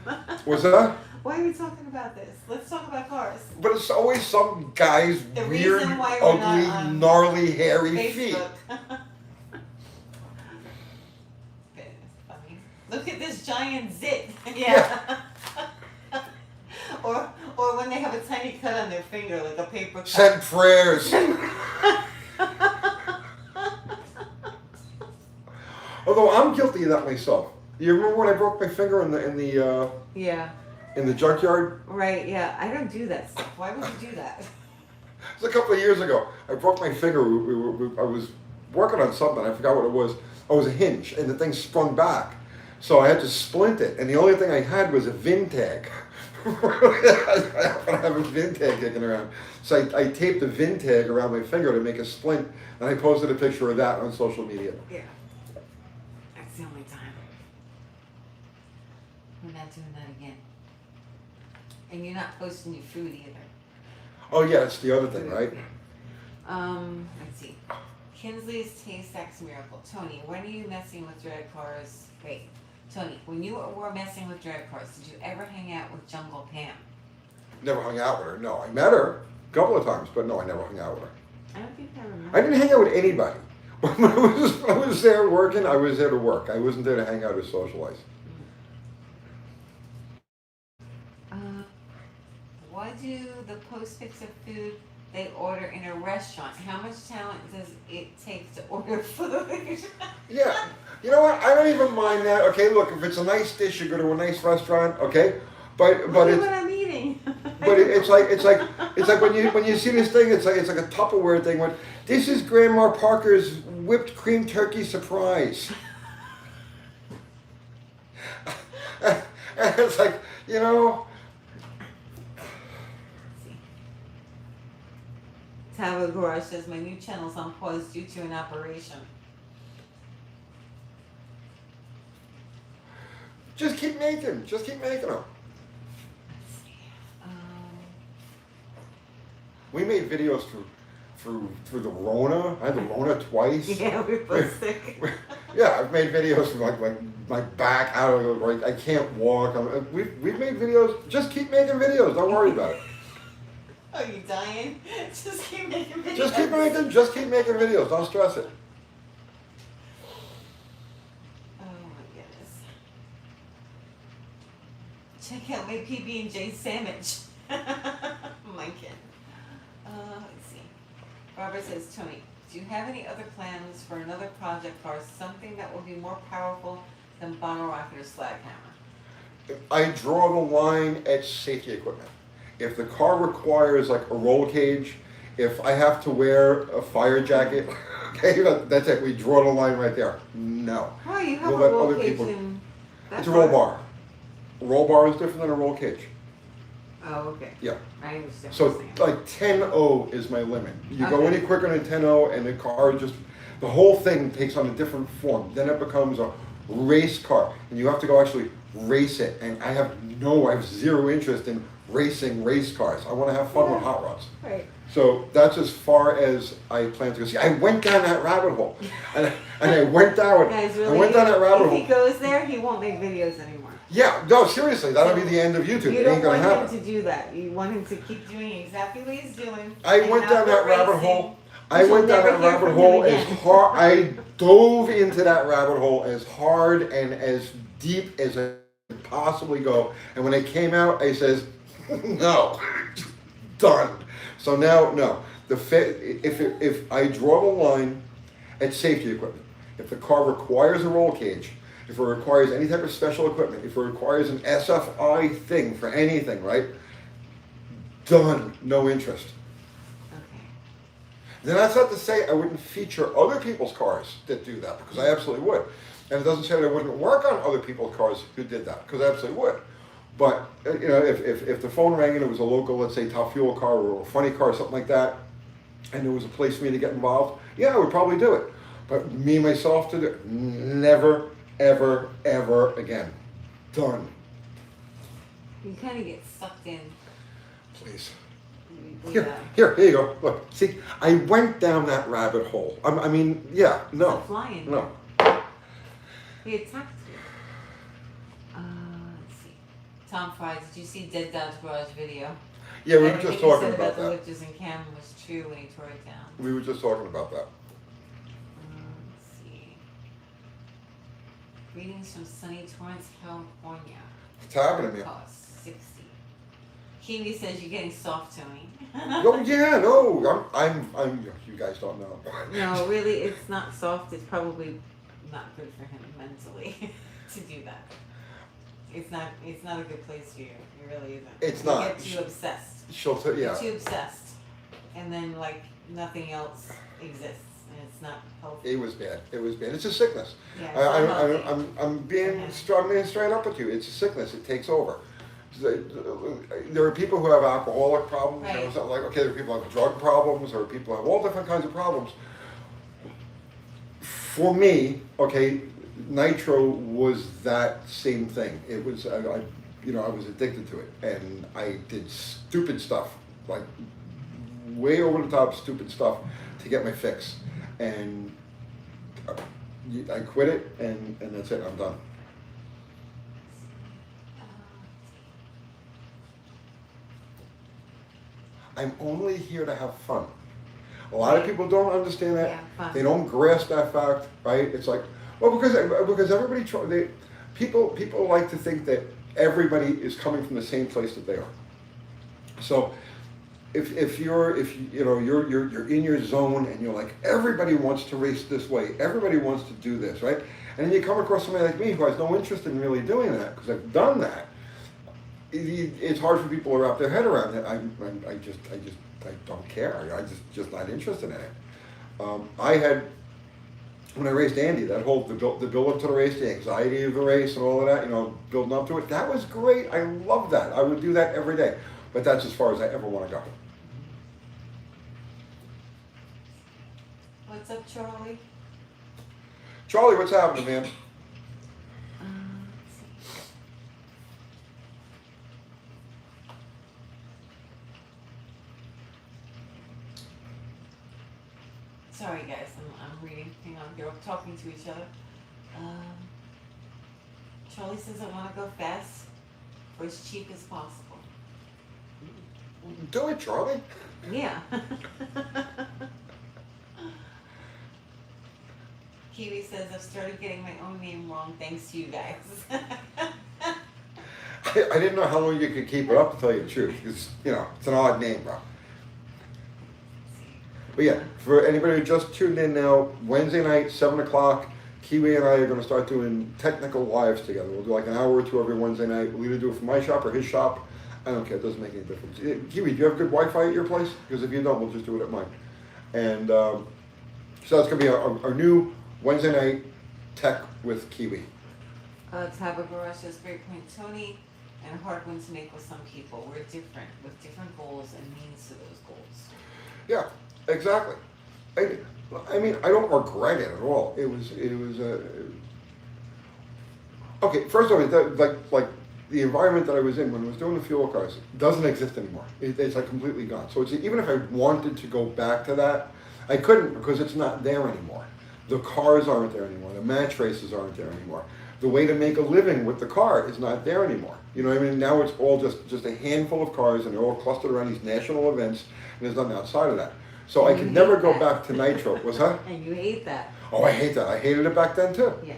What's that? Why are we talking about this? Let's talk about cars. But it's always some guy's The weird, reason why we're not ugly, on gnarly, hairy feet. Facebook. Funny. Look at this giant zit. Yeah. Or when they have a tiny cut on their finger, like a paper cut. Send prayers. Although I'm guilty of that myself. You remember when I broke my finger Yeah. in the junkyard? Right. Yeah. I don't do that stuff. Why would you do that? It was a couple of years ago. I broke my finger. I was working on something. I forgot what it was. Oh, it was a hinge, and the thing sprung back. So I had to splint it, and the only thing I had was a VIN tag. I have a VIN tag kicking around. So I taped the VIN tag around my finger to make a splint, and I posted a picture of that on social media. Yeah. That's the only time. We're not doing that again. And you're not posting your food either. Oh yeah, that's the other thing, right? Let's see. Kinsley's Taste X Miracle. Tony, when are you messing with drag cars? Wait, Tony, when you were messing with drag cars, did you ever hang out with Jungle Pam? Never hung out with her. No, I met her a couple of times, but no, I never hung out with her. I don't think I remember. I didn't hang out with anybody. When I was there working, I was there to work. I wasn't there to hang out or socialize. Why do the post pics of food they order in a restaurant? How much talent does it take to order food? Yeah, you know what? I don't even mind that. Okay, look, if it's a nice dish, you go to a nice restaurant. Okay, but Look at it's what I'm eating. but it's like when you see this thing, it's like a Tupperware thing. When this is Grandma Parker's whipped cream turkey surprise. And it's like, you know. Tava Garage says my new channel's on pause due to an operation. Just keep making them. Let's see. We made videos through the Rona. I had the Rona twice. Yeah, we're both sick. Yeah, I've made videos from like my back out of it. Like I can't walk. We've made videos. Just keep making videos. Don't worry about it. Are you dying? Just keep making videos. Just keep making videos. Don't stress it. Oh my goodness. Check out my PB&J sandwich. My kid. Let's see. Robert says, Tony, do you have any other plans for another project or something that will be more powerful than bottle rocket or slag hammer? I draw the line at safety equipment. If the car requires like a roll cage, if I have to wear a fire jacket, okay, that's it. We draw the line right there. No. Oh, you have We'll a let roll other cage people- in It's a roll bar. A roll bar is different than a roll cage. Oh, okay. Yeah. I understand. So what you're saying. like 10-0 is my limit. You go Okay. any quicker than 10-0 and the car just, the whole thing takes on a different form. Then it becomes a race car and you have to go actually race it. And I have zero interest in racing race cars. I want to have fun with hot rods. Right. So that's as far as I plan to go. See, I went down that rabbit hole, and I went down. Guys, I really, went down that rabbit if he hole. goes there, he won't make videos anymore. Yeah, no, seriously, that'll be the end of YouTube. You It don't ain't gonna want happen. him to do that. You want him to keep doing exactly what he's doing. I and went not down that go rabbit racing. hole. I You'll went down never that hear rabbit from hole him as again. hard. I dove into that rabbit hole as hard and as deep as I could possibly go. And when I came out, I says, no, done. So now, no. If I draw the line at safety equipment, if the car requires a roll cage, if it requires any type of special equipment, if it requires an SFI thing for anything, right? Done. No interest. Okay. Then that's not to say I wouldn't feature other people's cars that do that, because I absolutely would. And it doesn't say that I wouldn't work on other people's cars who did that, because I absolutely would. But, you know, if the phone rang and it was a local, let's say, top fuel car or a funny car or something like that, and there was a place for me to get involved, yeah, I would probably do it. But me, myself, to do it, never, ever, ever again. Done. You kind of get sucked in. Please. with Here, that. here you go. Look, see, I went down that rabbit hole. I mean, yeah, no. Stop flying. No. He attacked you. Let's see. Tom Fry, did you see Dead Dad's Garage video? Yeah, we were Everything just he talking said about the that. lifters and Cam was true when he tore it down. We were just talking about that. Let's see. Greetings from sunny Torrance, California. What's happening to me? Cost 60. Kiwi says you're getting soft, Tony. Oh yeah, no, I'm. You guys don't know. No, really, it's not soft. It's probably not good for him mentally to do that. It's not a good place for you. It really isn't. It's You not. get too obsessed. She'll tell, yeah. You're too obsessed, and then like nothing else exists, and it's not healthy. It was bad. It was bad. It's a sickness. Yeah, it's not healthy. I'm being straight up with you. It's a sickness. It takes over. There are people who have alcoholic problems. You know, Right. something like, okay, there are people who have drug problems, or people who have all different kinds of problems. For me, okay, nitro was that same thing. It was, I was addicted to it, and I did stupid stuff, like way over the top stupid stuff to get my fix, and I quit it, and that's it. I'm done. I'm only here to have fun. A lot of people don't understand that. Yeah, fun. They don't grasp that fact, right? It's like, well, because everybody people like to think that everybody is coming from the same place that they are. So if you're in your zone and you're like, everybody wants to race this way, everybody wants to do this, right? And then you come across somebody like me who has no interest in really doing that, because I've done that. It's hard for people to wrap their head around it. I don't care. I just not interested in it. I had, when I raced Andy, that whole the build up to the race, the anxiety of the race, and all of that, building up to it. That was great. I love that. I would do that every day. But that's as far as I ever want to go. What's up, Charlie? Charlie, what's happening, man? Let's see. Sorry, guys, I'm reading. Hang on, they're talking to each other. Charlie says I want to go fast for as cheap as possible. Do it, Charlie. Yeah. Kiwi says I've started getting my own name wrong thanks to you guys. I didn't know how long you could keep it up, to tell you the truth, because it's an odd name, bro. But yeah, for anybody who just tuned in now, Wednesday night, 7 o'clock, Kiwi and I are going to start doing technical lives together. We'll do like an hour or two every Wednesday night. We'll either do it from my shop or his shop. I don't care, it doesn't make any difference. Kiwi, do you have good Wi-Fi at your place? Because if you don't, we'll just do it at mine. And so that's going to be our new Wednesday night tech with Kiwi. Taba Garage says great point, Tony, and a hard one to make with some people. We're different, with different goals and means to those goals. Yeah, exactly. I mean, I don't regret it at all. It was okay. First of all, like the environment that I was in when I was doing the fuel cars doesn't exist anymore. It's like completely gone. So it's, even if I wanted to go back to that, I couldn't because it's not there anymore. The cars aren't there anymore. The match races aren't there anymore. The way to make a living with the car is not there anymore. You know what I mean? Now it's all just a handful of cars, and they're all clustered around these national events, and there's nothing outside of that. So I could never go back to nitro. Was that? And you hate that. Oh, I hate that. I hated it back then too. Yeah.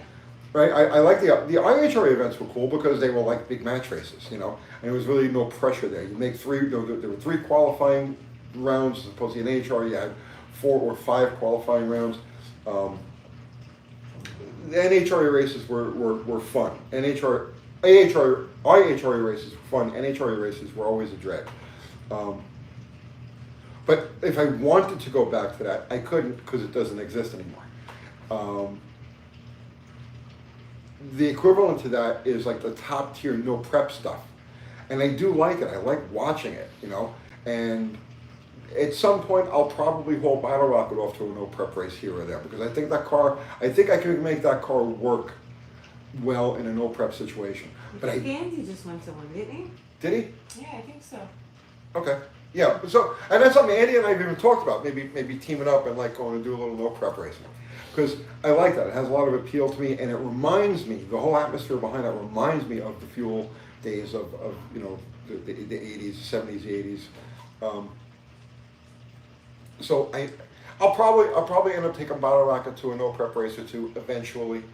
Right? I like the IHRA events were cool because they were like big match races, you know, and there was really no pressure there. You make three. There were 3 qualifying rounds as opposed to an AHRA. You had 4 or 5 qualifying rounds. The NHRA races were fun. IHRA races were fun. NHRA races were always a drag. But if I wanted to go back to that, I couldn't because it doesn't exist anymore. The equivalent to that is like the top tier no prep stuff. And I do like it. I like watching it, you know. And at some point, I'll probably haul Battle Rocket off to a no prep race here or there because I think I can make that car work well in a no prep situation. But Andy just went to one, didn't he? Did he? Yeah, I think so. Okay. Yeah. So, and that's something Andy and I have even talked about. Maybe teaming up and like going to do a little no prep racing. Because I like that. It has a lot of appeal to me, and it reminds me, the whole atmosphere behind that reminds me of the fuel days of you know, the 80s, 70s, 80s. So I'll probably end up taking Battle Rocket to a no prep race or two eventually.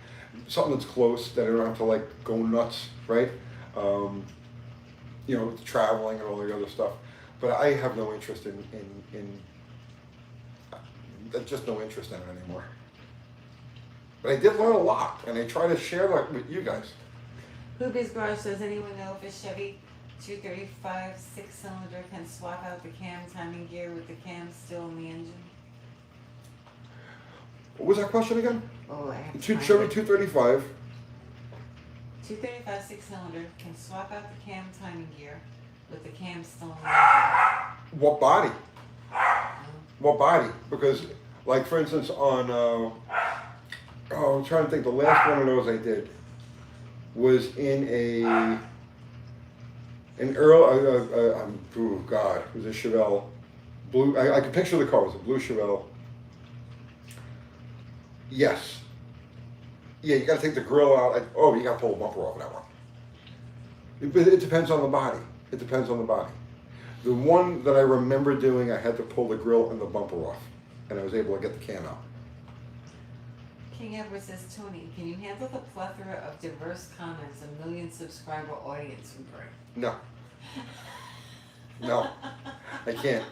Something that's close that I don't have to like go nuts, right? You know, with traveling and all the other stuff. But I have no interest in just no interest in it anymore. But I did learn a lot, and I try to share that with you guys. Hoobie's Garage, does anyone know if a Chevy 235 6-cylinder can swap out the cam timing gear with the cam still in the engine? What was that question again? Oh, I have to Chevy find it. 235. 235 6-cylinder can swap out the cam timing gear with the cam still in the engine. What body? Oh. What body? Because, like for instance, on I'm trying to think. The last one of those I did was in an Earl. Oh God, it was a Chevelle blue. I could picture the car. It was a blue Chevelle. Yes. Yeah, you got to take the grill out. You got to pull the bumper off of that one. It depends on the body. It depends on the body. The one that I remember doing, I had to pull the grill and the bumper off, and I was able to get the cam out. King Edward says, Tony, can you handle the plethora of diverse comments a million subscriber audience would bring? No. No, I can't.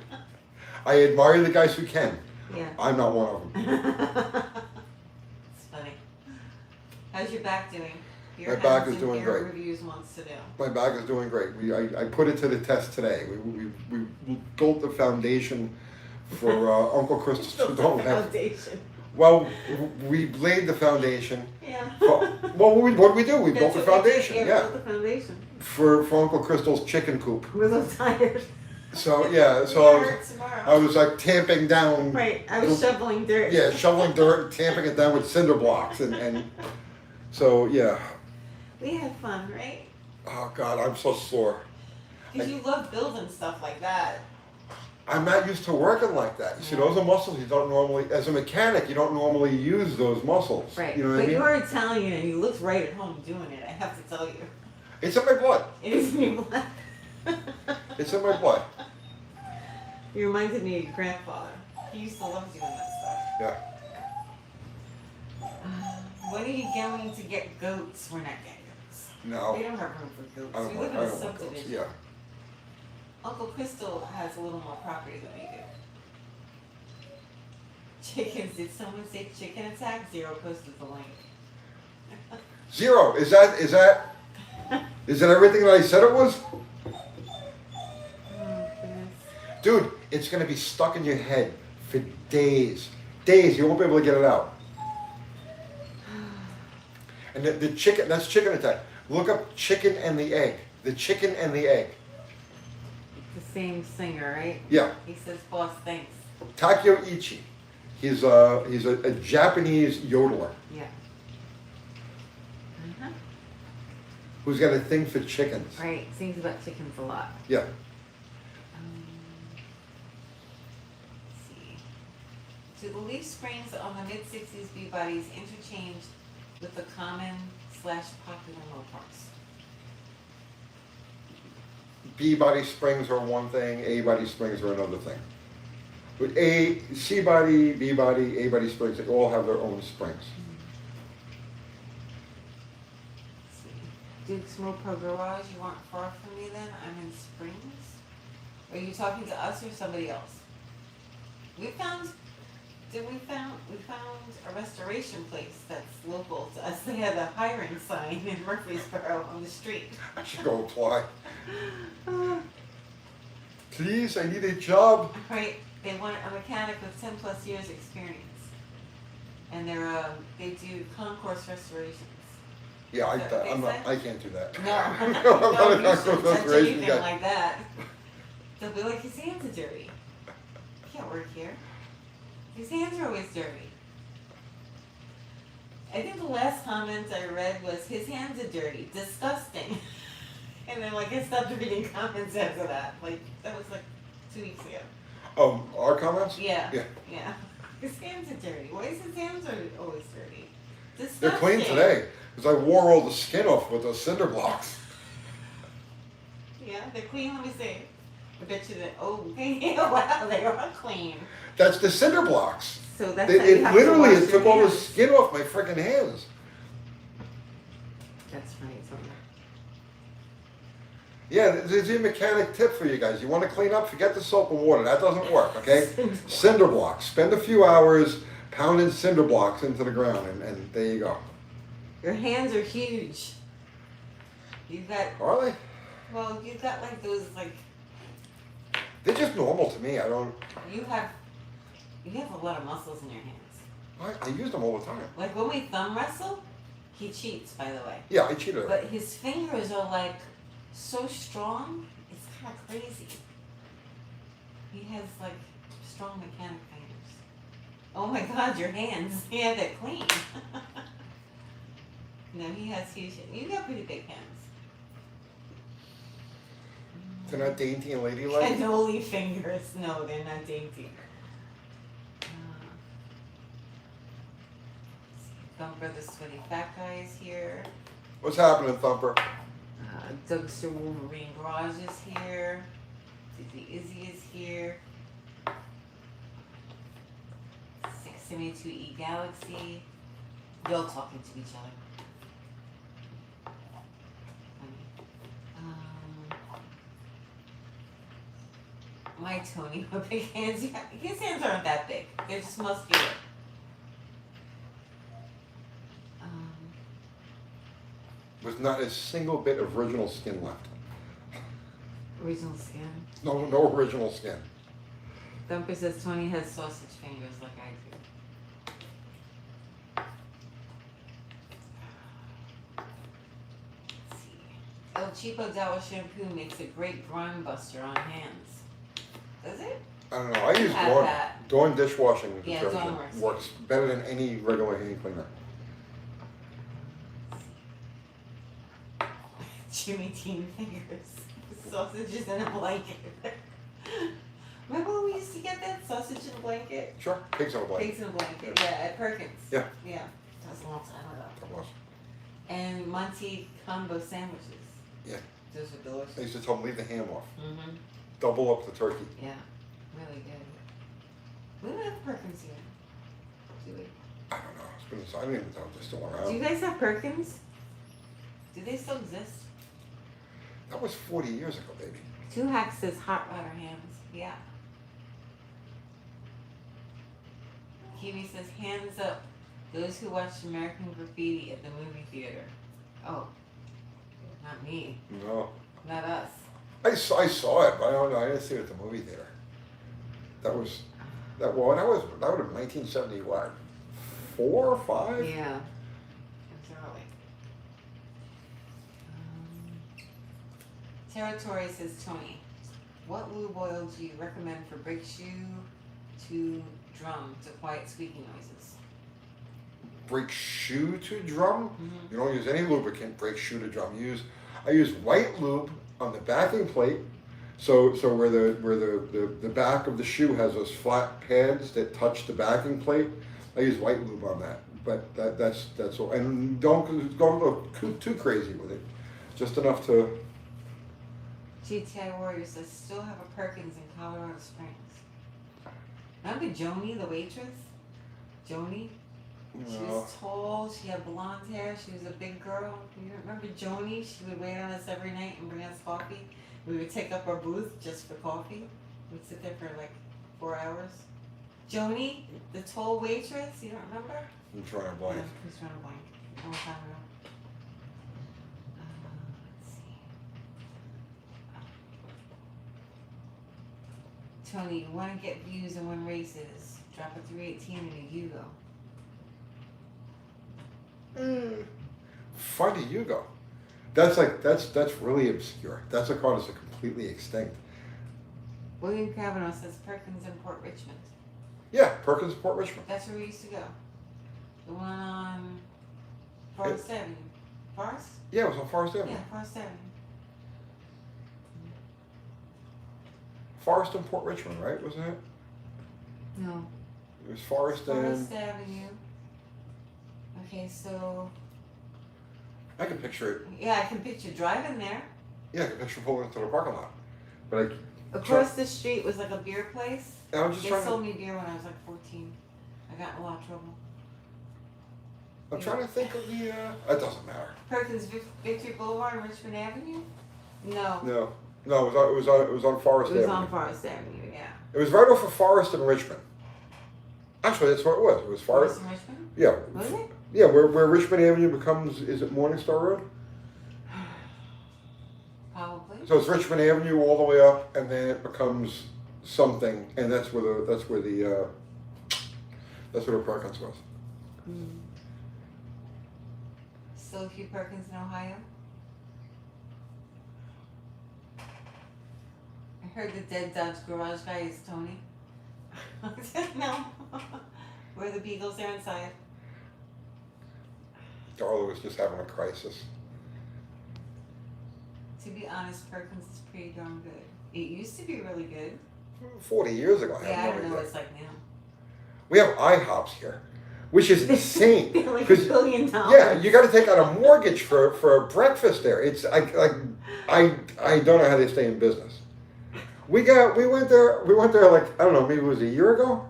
I admire the guys who can. Yeah. I'm not one of them. It's funny. How's your back doing? My back is doing great. Reviews wants to do. My back is doing great. I put it to the test today. We built the foundation for Uncle Christmas. Foundation. Well, we laid the foundation. Yeah. What did we do? We built the foundation. Yeah. Built the foundation. For Uncle Crystal's chicken coop. We're so tired. So yeah, I was like tamping down. Right, I was shoveling dirt. Yeah, shoveling dirt, tamping it down with cinder blocks, and so yeah. We had fun, right? Oh God, I'm so sore. Because you love building stuff like that. I'm not used to working like that. You see, those are muscles you don't normally, as a mechanic, you don't normally use those muscles. Right, You know what but I mean? you're Italian and you looked right at home doing it, I have to tell you. It's in my blood. It is in your blood. It's in my blood. You reminded me of your grandfather. He used to love doing that stuff. Yeah. When are you going to get goats? We're not getting goats. No. We don't have room for goats. I don't We want, live I in a don't want those. subdivision. Yeah. Uncle Crystal has a little more property than we do. Chickens. Did someone say chicken attack? Zero posted the link. 0. Is that everything that I said it was? Oh, goodness. Dude, it's gonna be stuck in your head for days. Days. You won't be able to get it out. And the chicken, that's chicken attack. Look up chicken and the egg. The chicken and the egg. The same singer, right? Yeah. He says, boss, thanks. Takeo Ichi. He's a Japanese yodeler Yeah. Uh-huh. who's got a thing for chickens. Right, sings about chickens a lot. Yeah. Let's see. Do the leaf springs on the mid-60s B-bodies interchange with the common/popular Mopars? B-body springs are one thing, A-body springs are another thing. But C-body, B-body, A-body springs, they all have their own springs. Let's see. Duke's Mopar Garage, you aren't far from me then? I'm in Springs? Are you talking to us or somebody else? We found a restoration place that's local to us. They had a hiring sign in Murfreesboro on the street. I should go apply. Please, I need a job. Right, they want a mechanic with 10 plus years experience. And they do concourse restorations. Yeah, Is that what they say? I can't do that. No, I'm not no, a you concourse shouldn't touch restoration anything guy. like that. They'll be like, his hands are dirty. You can't work here. His hands are always dirty. I think the last comment I read was, his hands are dirty, disgusting. And then I stopped reading comments after that. That was 2 weeks ago. Our comments? Yeah. Yeah. Yeah. His hands are dirty. Why is his hands always dirty? Disgusting. They're clean today, because I wore all the skin off with those cinder blocks. Yeah, they're clean. Let me see. I bet you that. Oh, yeah, wow, they are clean. That's the cinder blocks. So that's how you It have literally, to wash it your took all the hands. skin off my freaking hands. That's funny. It's not Yeah, there's a mechanic tip for you guys. You want to clean up, forget the soap and water. That doesn't work, okay? Cinder blocks. Spend a few hours pounding cinder blocks into the ground, and there you go. Your hands are huge. You've got, Are they? well, you've got those, They're just normal to me. I don't. you have a lot of muscles in your hands. I use them all the time. When we thumb wrestle, he cheats, by the way. Yeah, I cheated. But his fingers are so strong, it's kind of crazy. He has strong mechanic fingers. Oh my God, your hands! Yeah, they're clean. No, he has huge. You got pretty big hands. They're not dainty and ladylike. Cannoli fingers. No, they're not dainty. Thumper, the sweaty fat guy is here. What's happening, Thumper? Dougster Wolverine Garage is here. Dizzy Izzy is here. 672E Galaxy. They're all talking to each other. My Tony with big hands. His hands aren't that big. They're just muscular. There's not a single bit of original skin left. Original skin. No original skin. Thumper says Tony has sausage fingers like I do. Let's see. El Cheapo Dawa shampoo makes a great grime buster on hands. Does it? I don't know. I use Have Dawn. that. Dawn dishwashing Yeah, detergent Dawn works. works better than any regular hand cleaner. Jimmy Dean fingers. Sausages in a blanket. Remember when we used to get that sausage in a blanket? Sure, pigs on a blanket. Pigs in a blanket, yeah, at Perkins. Yeah. Yeah, that was a long time ago. That was. And Monty combo sandwiches. Yeah. Those are delicious. I used to tell them leave the ham off. Mm-hmm. Double up the turkey. Yeah, really good. We don't have Perkins here, do we? I don't know. It's been, I don't even know if they're still around. Do you guys have Perkins? Do they still exist? That was 40 years ago, baby. Two Hacks says hot rodder hands. Yeah. Kiwi says hands up. Those who watched American Graffiti at the movie theater. Oh, not me. No. Not us. I saw it, but I don't know. I didn't see it at the movie theater. That would have been 1970 what? 4 or 5? Yeah. It's early. Territory says Tony. What lube oil do you recommend for brake shoe to drum to quiet squeaky noises? Brake shoe to drum? Mm-hmm. You don't use any lubricant, brake shoe to drum. I use white lube on the backing plate. So where the back of the shoe has those flat pads that touch the backing plate, I use white lube on that. But that's all. And don't go too crazy with it. Just enough to. GTI Warrior says still have a Perkins in Colorado Springs. Remember Joni, the waitress? Joni? She No. was tall, she had blonde hair, she was a big girl. You remember Joni? She would wait on us every night and bring us coffee. We would take up our booth just for coffee. We'd sit there for like 4 hours. Joni, the tall waitress, you don't remember? I'm trying to blank. Who's trying to blank? A long time ago. Let's see. Tony, you want to get views and win races. Drop a 318 in a Yugo. Find a Yugo. That's really obscure. That's a car that's completely extinct. William Cavanaugh says Perkins in Port Richmond. Yeah, Perkins Port Richmond. That's where we used to go. The one on Forest Avenue. Forest? Yeah, it was on Forest Avenue. Yeah, Forest Avenue. Forest and Port Richmond, right? Wasn't it? No. It was Forest and. Forest Avenue. Okay, so I can picture it. yeah, I can picture driving there. Yeah, I can picture pulling into the parking lot. But Across the street was like a beer place. I'm just They trying sold to. me beer when I was like 14. I got in a lot of trouble. I'm trying to think of the. It doesn't matter. Perkins Victory Boulevard and Richmond Avenue? No. No, it was on Forest It was Avenue. on Forest Avenue, yeah. It was right off of Forest and Richmond. Actually, that's what it was. It was Forest. Forest and Richmond? Yeah. Was it? Yeah, where Richmond Avenue becomes, is it Morningstar Road? Probably. So it's Richmond Avenue all the way up, and then it becomes something, and that's where the Perkins was. Still a few Perkins in Ohio? I heard the dead Dodge garage guy is Tony. No. Where the Beagles are inside. Darla was just having a crisis. To be honest, Perkins is pretty darn good. It used to be really good. 40 years ago, I Yeah, I have no don't know what idea. it's like now. We have IHOPs here, which is insane. They're like $1 'Cause, billion. yeah, you got to take out a mortgage for a breakfast there. It's I don't know how they stay in business. We went there like, I don't know, maybe it was a year ago.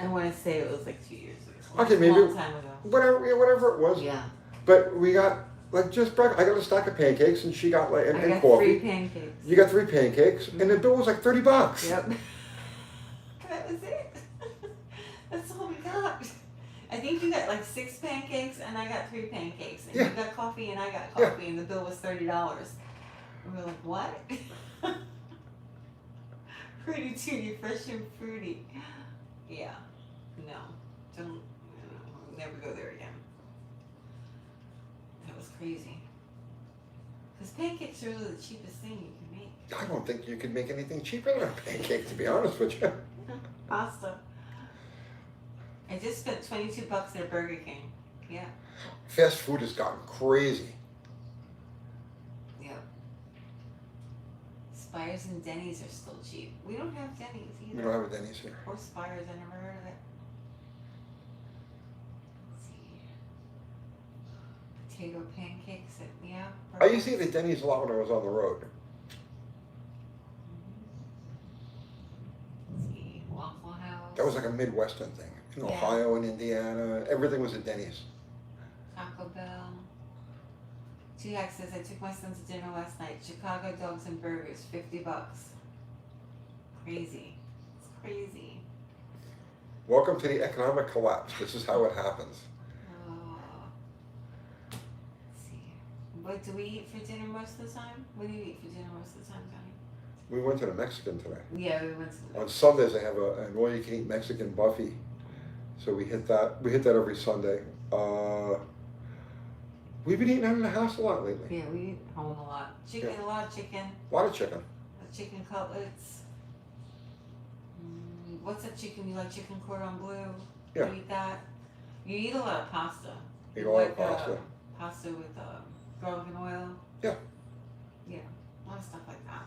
I want to say it was like 2 years ago. Okay, A maybe long time ago. whatever it was. Yeah. But we got like just breakfast. I got a stack of pancakes, and she got like I and got coffee. 3 pancakes. You got 3 pancakes, and the bill was like $30. Yep. That was it. That's all we got. I think you got like 6 pancakes, and I got 3 pancakes, and Yeah. you got coffee, and I got Yeah. coffee, and the bill was $30. And we're like, what? Fruity Tooty, fresh and fruity. Yeah. No. Don't. I'll never go there again. That was crazy. Because pancakes are really the cheapest thing you can make. I don't think you could make anything cheaper than a pancake, to be honest with you. Pasta. I just spent $22 at a Burger King. Yeah. Fast food has gotten crazy. Yep. Spires and Denny's are still cheap. We don't have Denny's either. We don't have a Denny's here. Or Spires, I never heard of it. Let's see. Potato pancakes at, yeah. I used to eat at Denny's a lot when I was on the road. Let's see. Waffle House. That was like a Midwestern thing. In Yeah. Ohio and Indiana, everything was at Denny's. Taco Bell. T-Hack says, I took my son to dinner last night. Chicago dogs and burgers, $50. Crazy. It's crazy. Welcome to the economic collapse. This is how it happens. Let's see. What do we eat for dinner most of the time? What do you eat for dinner most of the time, Johnny? We went to the Mexican today. Yeah, we went to the On Sundays, they have an all-you-can-eat Mexican buffet. So we hit that. We hit that every Sunday. We've been eating out of the house a lot lately. Yeah, we eat home a lot. Chicken, Yeah. a lot of chicken. A lot of chicken. Chicken cutlets. What's that chicken? You like chicken cordon bleu? Yeah. You eat that? You eat a lot of pasta. Eat You a lot of like, pasta. Pasta with garlic and oil. Yeah. Yeah, a lot of stuff like that.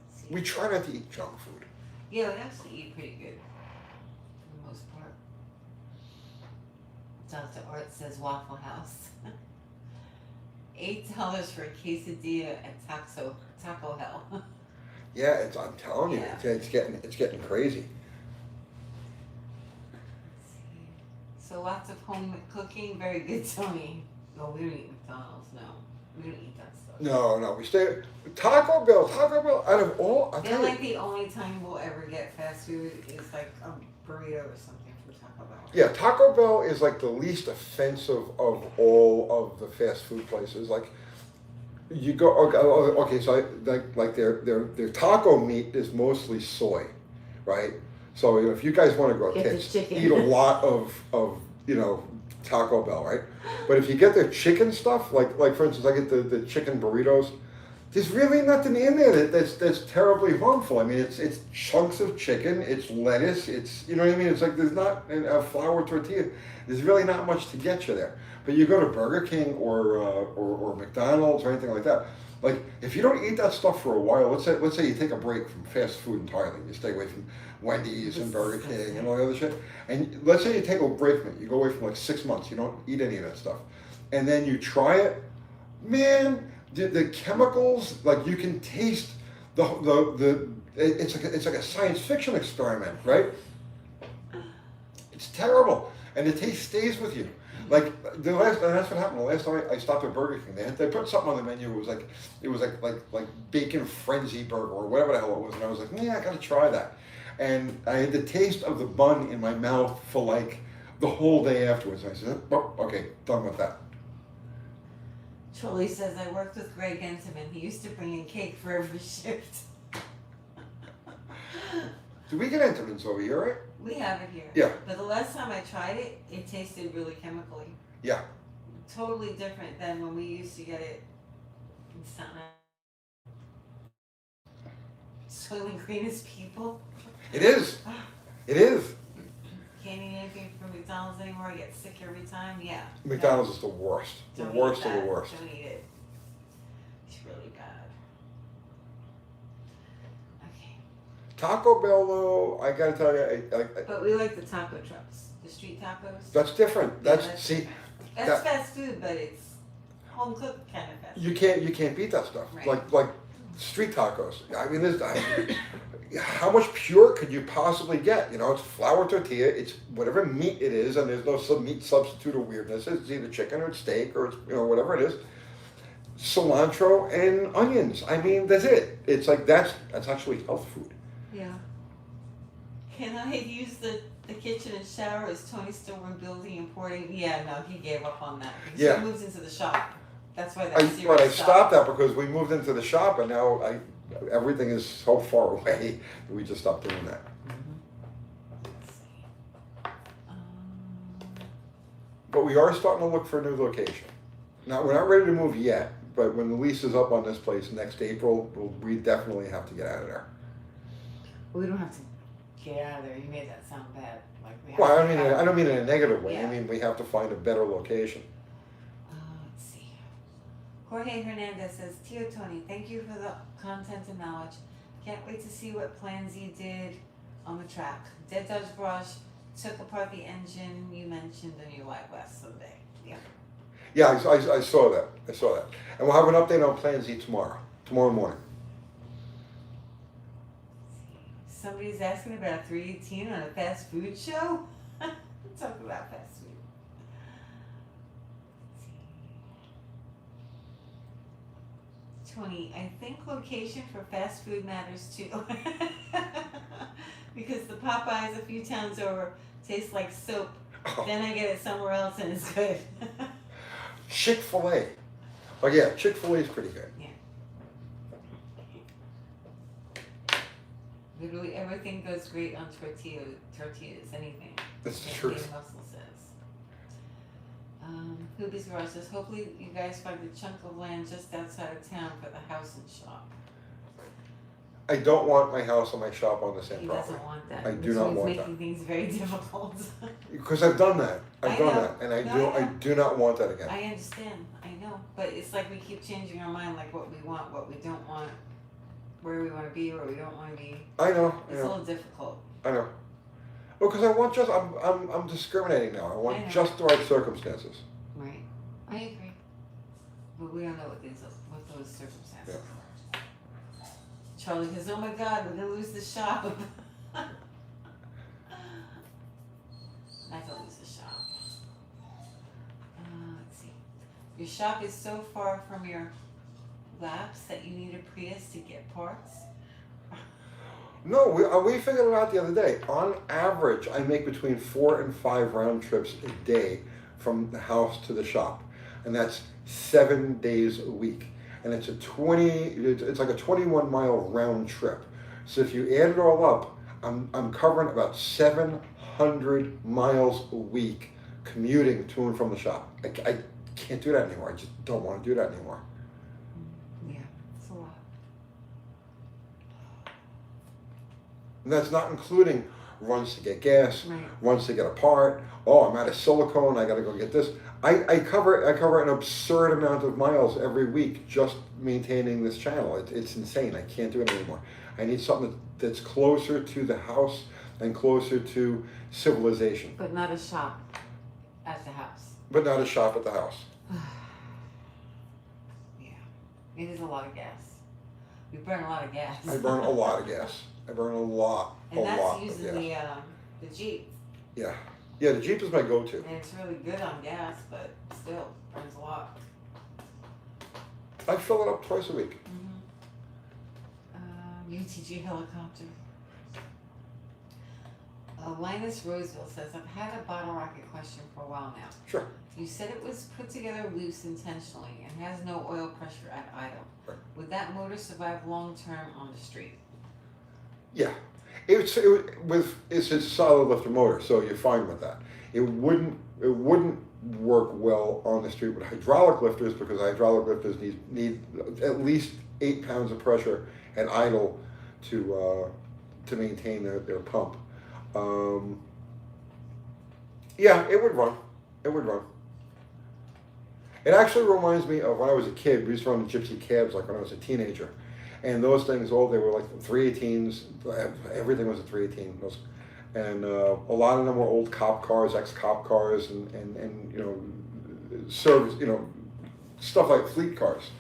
Let's see. We try not to eat junk food. Yeah, we actually eat pretty good for the most part. Dr. Art says Waffle House. $8 for a quesadilla at Taco Hell. Yeah, I'm telling you, Yeah. it's getting crazy. Let's see. So lots of home cooking, very good, Tony. No, we don't eat McDonald's. No, we don't eat that stuff. No, we stay Taco Bell. Out of all, I I feel tell you, like the only time we'll ever get fast food is like a burrito or something from Taco Bell. yeah, Taco Bell is like the least offensive of all of the fast food places. Like, you go okay, so like their taco meat is mostly soy, right? So if you guys want to go Get the kids, chicken. eat a lot of Taco Bell, right? But if you get their chicken stuff, like for instance, I get the chicken burritos. There's really nothing in there that's terribly harmful. I mean, it's chunks of chicken, it's lettuce, it's, you know what I mean? It's like there's not a flour tortilla. There's really not much to get you there. But you go to Burger King or McDonald's or anything like that. Like, if you don't eat that stuff for a while, let's say you take a break from fast food entirely, you stay away from Wendy's and Burger King and all the other shit, and let's say you take a break from it, you go away for like 6 months, you don't eat any of that stuff, and then you try it, man, the chemicals, like you can taste it's like a science fiction experiment, right? It's terrible, and the taste stays with you. Like and that's what happened. The last time I stopped at Burger King, they put something on the menu. It was like bacon frenzy burger or whatever the hell it was, and I was like, yeah, I gotta try that. And I had the taste of the bun in my mouth for like the whole day afterwards. And I said, oh, okay, done with that. Trolley says, I worked with Greg Entenman. He used to bring in cake for every shift. Do we get Entenmann's over here, right? We have it here. Yeah. But the last time I tried it, it tasted really chemically. Yeah. Totally different than when we used to get it in Staten Island. Soylent Green is people. It is. It is. Can't eat anything from McDonald's anymore. I get sick every time. Yeah. McDonald's is the worst. The Don't worst eat of the that. worst. Don't eat it. It's really bad. Okay. Taco Bell, though, I gotta tell you, But we like the taco trucks. The street tacos. that's different. Yeah, That's see, That's that- fast food, but it's home cooked kind of fast food. you can't beat that stuff. Right. Like street tacos. I mean, how much pure could you possibly get? You know, it's flour tortilla, it's whatever meat it is, and there's no meat substitute or weirdness. It's either chicken or it's steak or it's, whatever it is. Cilantro and onions. I mean, that's it. It's like that's actually health food. Yeah. Can I use the kitchen and shower? Is Tony still rebuilding and porting? Yeah, no, he gave up on that. Because Yeah. he moves into the shop. That's why that I series stopped that because we moved into the shop, and now everything is so far away that we just stopped doing that. Let's see. But we are starting to look for a new location. Now, we're not ready to move yet, but when the lease is up on this place next April, we definitely have to get out of there. We don't have to get out of there. You made that sound bad. Like we have Well, to I mean, get out. I don't mean in a negative way. I Yeah. mean, we have to find a better location. Let's see. Jorge Hernandez says, Tio Tony, thank you for the content and knowledge. Can't wait to see what plans you did on the track. Dead Dodge Garage took apart the engine you mentioned in your Live West someday. Yeah. Yeah, I saw that. And we'll have an update on Plan Z tomorrow morning. Somebody's asking about 318 on a fast food show? Talk about fast food. Tony, I think location for fast food matters too. Because the Popeyes a few towns over tastes like soap. Then I get it somewhere else and it's good. Chick-fil-A. Oh yeah, Chick-fil-A is pretty good. Yeah. Literally everything goes great on tortillas, anything. That's the Dave truth. Russell says. Hoobie's Garage says, hopefully you guys find a chunk of land just outside of town for the house and shop. I don't want my house and my shop on the same He property. doesn't want that. I do not want Which that. means making things very difficult. Because I've done that. I I've done know. that, and I No, I know. do not want that again. I understand, I know, but it's like we keep changing our mind, like what we want, what we don't want, where we wanna be, where we don't wanna be. I know. It's a little difficult. I know. Well, because I want just I'm discriminating now. I want I know. just the right circumstances. Right. I agree. But we don't know what those circumstances are. Charlie says, oh my God, we're gonna lose the shop. Not gonna lose the shop. Let's see. Your shop is so far from your labs that you need a Prius to get parts? No, we figured it out the other day. On average, I make between 4 and 5 round trips a day from the house to the shop, and that's 7 days a week. And it's it's like a 21-mile round trip. So if you add it all up, I'm covering about 700 miles a week commuting to and from the shop. I can't do that anymore. I just don't want to do that anymore. Yeah, it's a lot. And that's not including runs to get gas, Right. runs to get a part. Oh, I'm out of silicone. I got to go get this. I cover an absurd amount of miles every week just maintaining this channel. It's insane. I can't do it anymore. I need something that's closer to the house and closer to civilization, But not a shop at the house. but not a shop at the house. Yeah, it is a lot of gas. We burn a lot of gas. I burn a lot of gas. I burn a lot And of that's using gas. the Jeep. Yeah, the Jeep is my go-to. And it's really good on gas, but still burns a lot. I fill it up twice a week. UTG helicopter. Linus Roseville says, I've had a bottle rocket question for a while now. Sure. You said it was put together loose intentionally and has no oil pressure at idle. Right. Would that motor survive long term on the street? Yeah, it's a solid lifter motor, so you're fine with that. It wouldn't work well on the street with hydraulic lifters because hydraulic lifters need at least 8 pounds of pressure at idle to maintain their pump. Yeah, it would run. It would run. It actually reminds me of when I was a kid. We used to run the gypsy cabs like when I was a teenager. And those things, they were like 318s. Everything was a 318. And a lot of them were old cop cars, ex-cop cars, and service, stuff like fleet cars.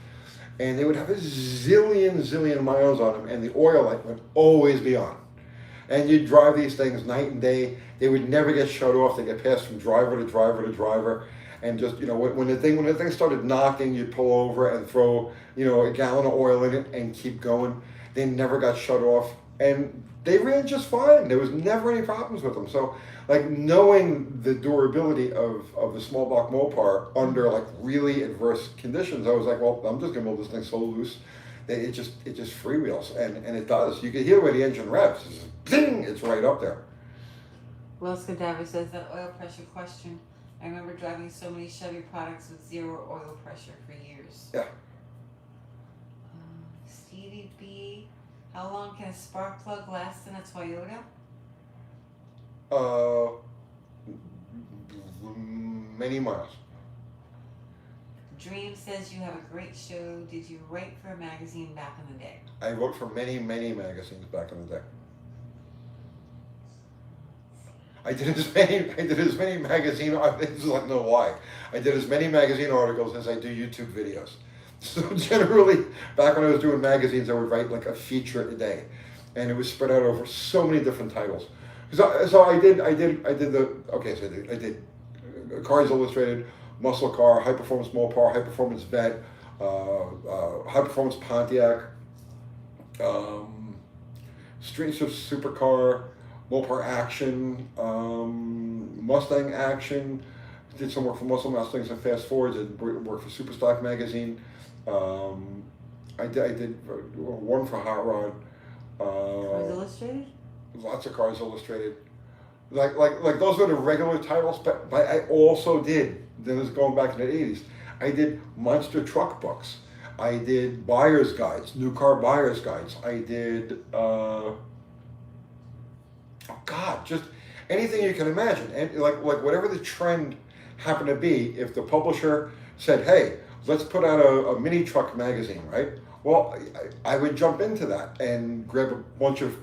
And they would have a zillion miles on them, and the oil light would always be on. And you'd drive these things night and day. They would never get shut off. They get passed from driver to driver to driver. And just, when the thing started knocking, you'd pull over and throw, a gallon of oil in it and keep going. They never got shut off. And they ran just fine. There was never any problems with them. So, knowing the durability of the small block Mopar under, really adverse conditions, I was like, well, I'm just going to build this thing so loose that it just freewheels. And it does. You can hear where the engine revs. It's just, ding! It's right up there. Wells Cadaver says that oil pressure question. I remember driving so many Chevy products with 0 oil pressure for years. Yeah. Stevie B, how long can a spark plug last in a Toyota? Many miles. Dream says you have a great show. Did you write for a magazine back in the day? I wrote for many magazines back in the day. I did as many magazine. This is no lie. I did as many magazine articles as I do YouTube videos. So generally, back when I was doing magazines, I would write a feature a day, and it was spread out over so many different titles. So I did Cars Illustrated, Muscle Car, High Performance Mopar, High Performance Vet, High Performance Pontiac, Street Supercar, Mopar Action, Mustang Action. Did some work for Muscle Mustangs and Fast Forwards. Did work for Superstock magazine. I did one for Hot Rod. Cars Illustrated? Lots of Cars Illustrated. Like those were the regular titles, but I also did Then it's going back in the 80s. I did monster truck books. I did buyer's guides, new car buyer's guides. I did, oh God, just anything you can imagine. And like whatever the trend happened to be, if the publisher said, hey, let's put out a mini truck magazine, right? Well, I would jump into that and grab a bunch of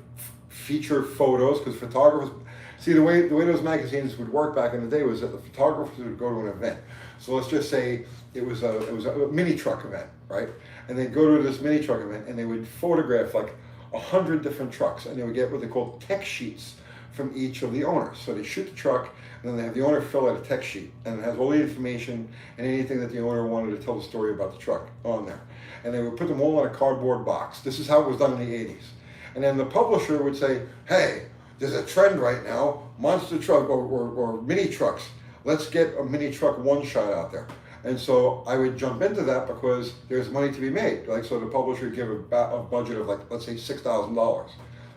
feature photos, because photographers, see the way those magazines would work back in the day was that the photographers would go to an event. So let's just say it was a mini truck event, right? And they'd go to this mini truck event and they would photograph like 100 different trucks, and they would get what they call tech sheets from each of the owners. So they shoot the truck, and then they have the owner fill out a tech sheet, and it has all the information and anything that the owner wanted to tell the story about the truck on there. And they would put them all in a cardboard box. This is how it was done in the 80s. And then the publisher would say, hey, there's a trend right now, monster truck or mini trucks. Let's get a mini truck one shot out there. And so I would jump into that because there's money to be made. Like, so the publisher would give a budget of, like, let's say $6,000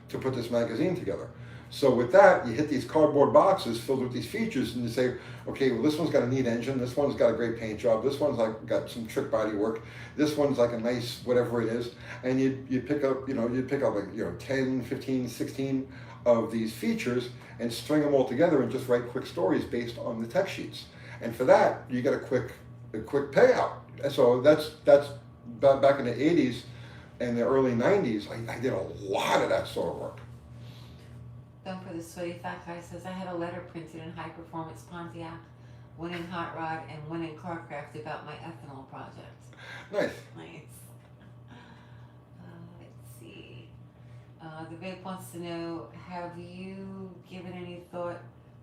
to put this magazine together. So with that, you hit these cardboard boxes filled with these features, and you say, okay, well, this one's got a neat engine, this one's got a great paint job, this one's like got some trick body work, this one's like a nice whatever it is, and you pick up, like, 10, 15, 16 of these features and string them all together and just write quick stories based on the tech sheets. And for that, you get a quick payout. So that's back in the 80s and the early 90s. I did a lot of that sort of work. Don't for the sweaty fat guy says, I had a letter printed in high performance Pontiac, one in hot rod and one in carcraft about my ethanol project. Nice. Nice. Let's see. The Vic wants to know, have you given any thought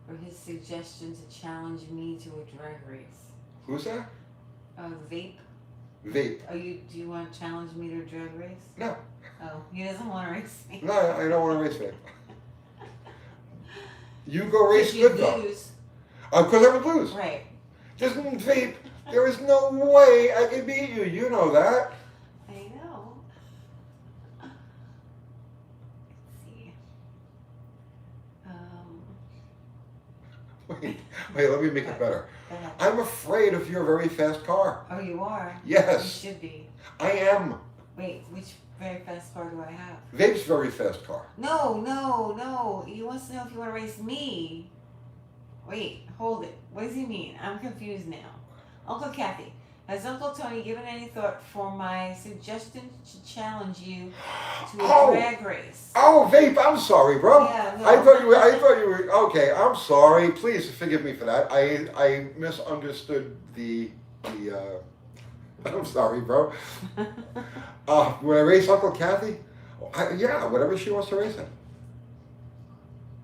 for his suggestion to challenge me to a drag race? Who's that? Vape. Vape. Do you want to challenge me to a drag race? No. Oh, he doesn't want to race me. No, I don't want to race vape. You go race good though. Lose. Because I would lose. Right. Just vape. There is no way I could beat you. You know that. I know. Let's see. Wait, let me make it better. Go ahead. I'm afraid of your very fast car. Oh, you are? Yes. You should be. I am. Wait, which very fast car do I have? Vape's very fast car. No. He wants to know if you want to race me. Wait, hold it. What does he mean? I'm confused now. Uncle Kathy, has Uncle Tony given any thought for my suggestion to challenge you to a drag race? Oh, Vape, I'm sorry, bro. Yeah, no. I thought you were, okay, I'm sorry. Please forgive me for that. I misunderstood the I'm sorry, bro. When I race Uncle Kathy? Yeah, whatever she wants to race in.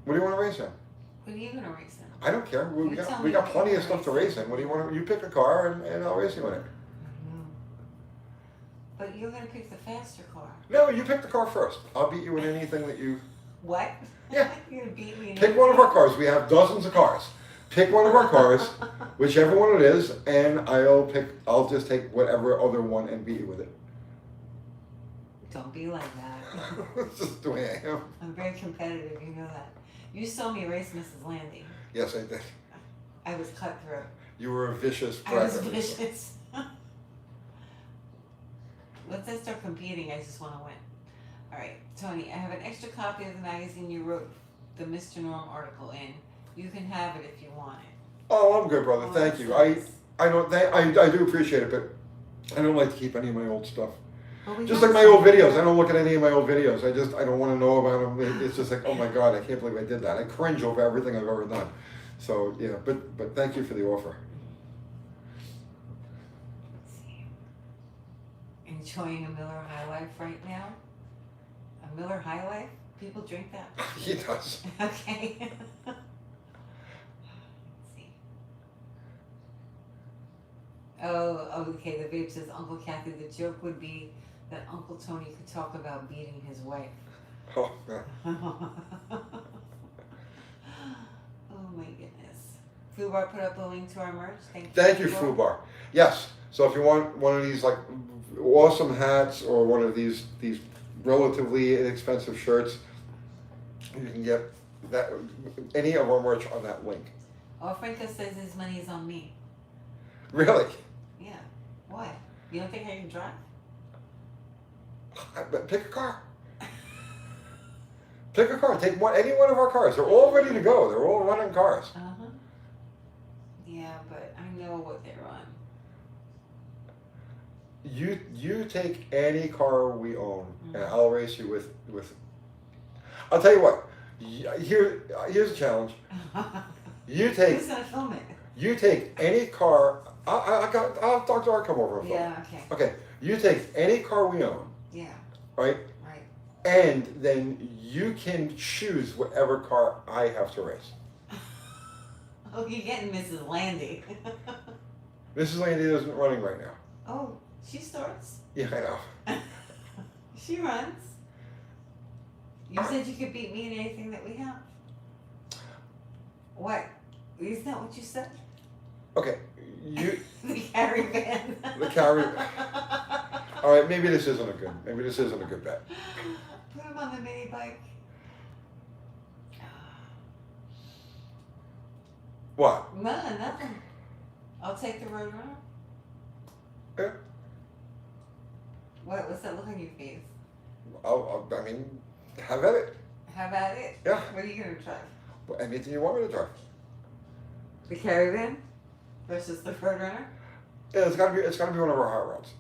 What do you want to race in? What are you going to race in? I don't care. We tell got me what plenty you of stuff to race race in. What do you want? You pick a car and I'll race you in it. But you're going to pick the faster car. No, you pick the car first. I'll beat you in anything that you. What? Yeah. You're going to beat me in Pick one of our cars. We have dozens of cars. Pick one of our cars, whichever one it is, and I'll just take whatever other one and beat you with it. Don't be like that. That's just the way I am. I'm very competitive, you know that. You saw me race Mrs. Landy. Yes, I did. I was cutthroat. You were a vicious I was bragger. vicious. Once I start competing, I just want to win. All right, Tony, I have an extra copy of the magazine you wrote the Mr. Norm article in. You can have it if you want it. Oh, I'm good, brother. Oh, Thank you. that's nice. I do appreciate it, but I don't like to keep any of my old stuff. Well, we Just have like my old some- videos. I don't look at any of my old videos. I don't want to know about them. It's just like, oh my God, I can't believe I did that. I cringe over everything I've ever done. So yeah, but thank you for the offer. Let's see. Enjoying a Miller High Life right now? A Miller High Life? People drink that? He does. Okay. Let's see. Oh, okay. The vape says, Uncle Kathy, the joke would be that Uncle Tony could talk about beating his wife. Oh, yeah. Oh my goodness. Fubar put up a link to our merch. Thank you, Fubar. Yes. So if you want one of these like awesome hats or one of these relatively inexpensive shirts, you can get that any of our merch on that link. Oh, Franco says his money is on me. Really? Yeah. Why? You don't think I can drive? But pick a car. Pick a car. Take any one of our cars. They're all ready to go. They're all running cars. Uh-huh. Yeah, but I know what they're on. You take any car we own, and I'll race you with. I'll tell you what. Here's a challenge. You take. Who's gonna film it? You take any car. I'll have Dr. Art come over and film. Yeah, okay. Okay. You take any car we own, Yeah, right? right. And then you can choose whatever car I have to race. Oh, you're getting Mrs. Landy. Mrs. Landy isn't running right now. Oh, she starts. Yeah, I know. She runs. You said you could beat me in anything that we have. What? Isn't that what you said? Okay. The caravan. The caravan. All right. Maybe this isn't a good bet. Put him on the mini bike. What? No, nothing. I'll take the road runner. Yeah. What's that look on your face? I mean, have at it. How about it? Yeah. What are you gonna drive? Anything you want me to drive. The caravan versus the road runner? Yeah, it's gotta be one of our hot rods.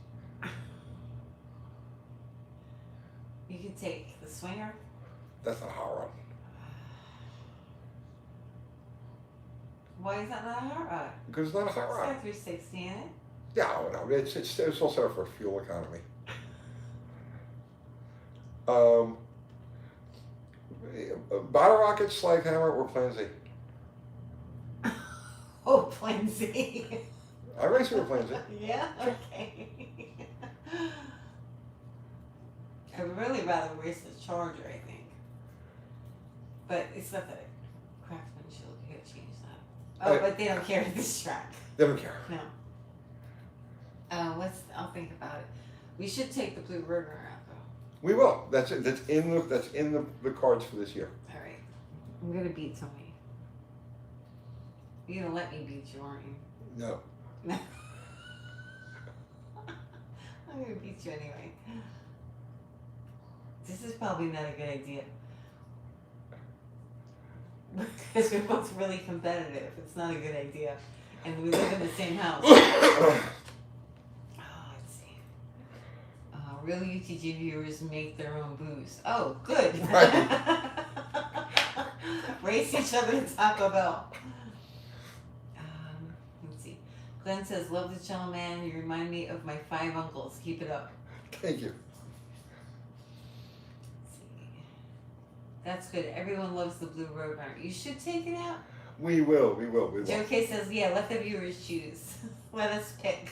You can take the swinger. That's not a hot rod. Why is that not a hot rod? Because it's not a hot It's rod. got 360 in it. Yeah, no, it's all set up for fuel economy. Bottle rockets, slag hammer, or Plan Z. Oh, Plan Z. I race you with Plan Z. Yeah, okay. I'd really rather race the Charger, I think. But it's not that craftsmanship. You gotta change that. Oh, but they don't care at this track. They don't care. No. I'll think about it. We should take the blue burger out though. We will. That's it. That's in the cards for this year. All right. I'm gonna beat Tony. You're gonna let me beat you, aren't you? No. No. I'm gonna beat you anyway. This is probably not a good idea. Because we're both really competitive. It's not a good idea. And we live in the same house. Oh, let's see. Real UTG viewers make their own booze. Oh, good. Right. Race each other to Taco Bell. Let's see. Glenn says, love the gentleman. You remind me of my 5 uncles. Keep it up. Thank you. Let's see. That's good. Everyone loves the blue roadrunner. You should take it out. We will. Joe K says, yeah, let the viewers choose. Let us pick.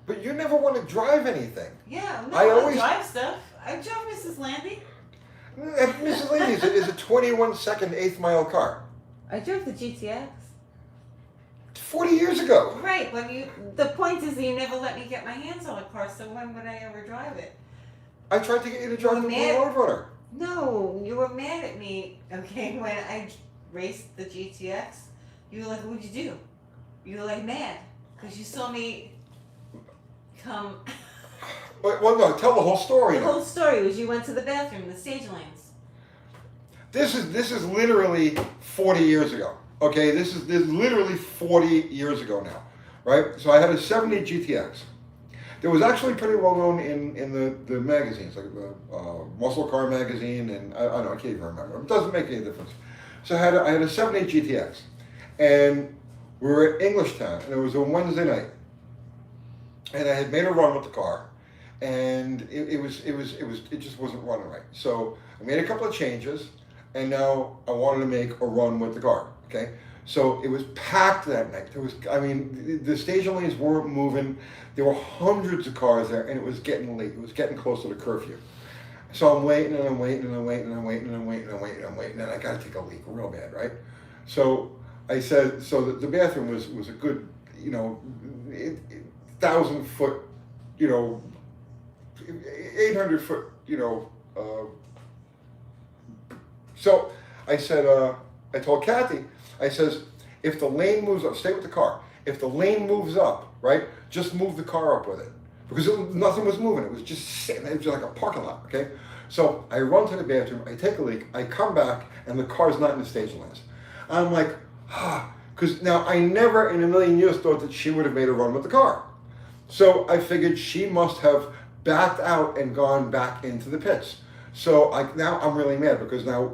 But you never want to drive anything. Yeah, no, I I always- drive stuff. I drove Mrs. Landy. Mrs. Lady is a 21-second 8th mile car. I drove the GTX. 40 years ago. Right, the point is that you never let me get my hands on a car, so when would I ever drive it? I tried to get you to drive the blue roadrunner. No, you were mad at me, okay, when I raced the GTX. You were like, what'd you do? You were like mad, because you saw me come. Well, no, tell the whole story. The whole story was you went to the bathroom, the stage lanes. This is literally 40 years ago. Okay, this is literally 40 years ago now, right? So I had a 70 GTX. That was actually pretty well known in the magazines, like the Muscle Car magazine, and I don't know, I can't even remember. It doesn't make any difference. So I had a 70 GTX, and we were at Englishtown, and it was a Wednesday night, and I had made a run with the car, and it just wasn't running right. So I made a couple of changes, and now I wanted to make a run with the car. Okay, so it was packed that night. The stage lanes weren't moving. There were hundreds of cars there, and it was getting late. It was getting closer to curfew. So I'm waiting, and I'm waiting, and I'm waiting, and I'm waiting, and I'm waiting, and I'm waiting, and I'm waiting, and I got to take a leak real bad, right? So I said, the bathroom was a good, 1,000-foot, 800-foot, so I said, I told Kathy, I says, if the lane moves up, stay with the car. If the lane moves up, right, just move the car up with it. Because nothing was moving. It was just sitting. It was like a parking lot, okay? So I run to the bathroom, I take a leak, I come back, and the car's not in the staging lanes. I'm like, because now I never in a million years thought that she would have made a run with the car. So I figured she must have backed out and gone back into the pits. So now I'm really mad because now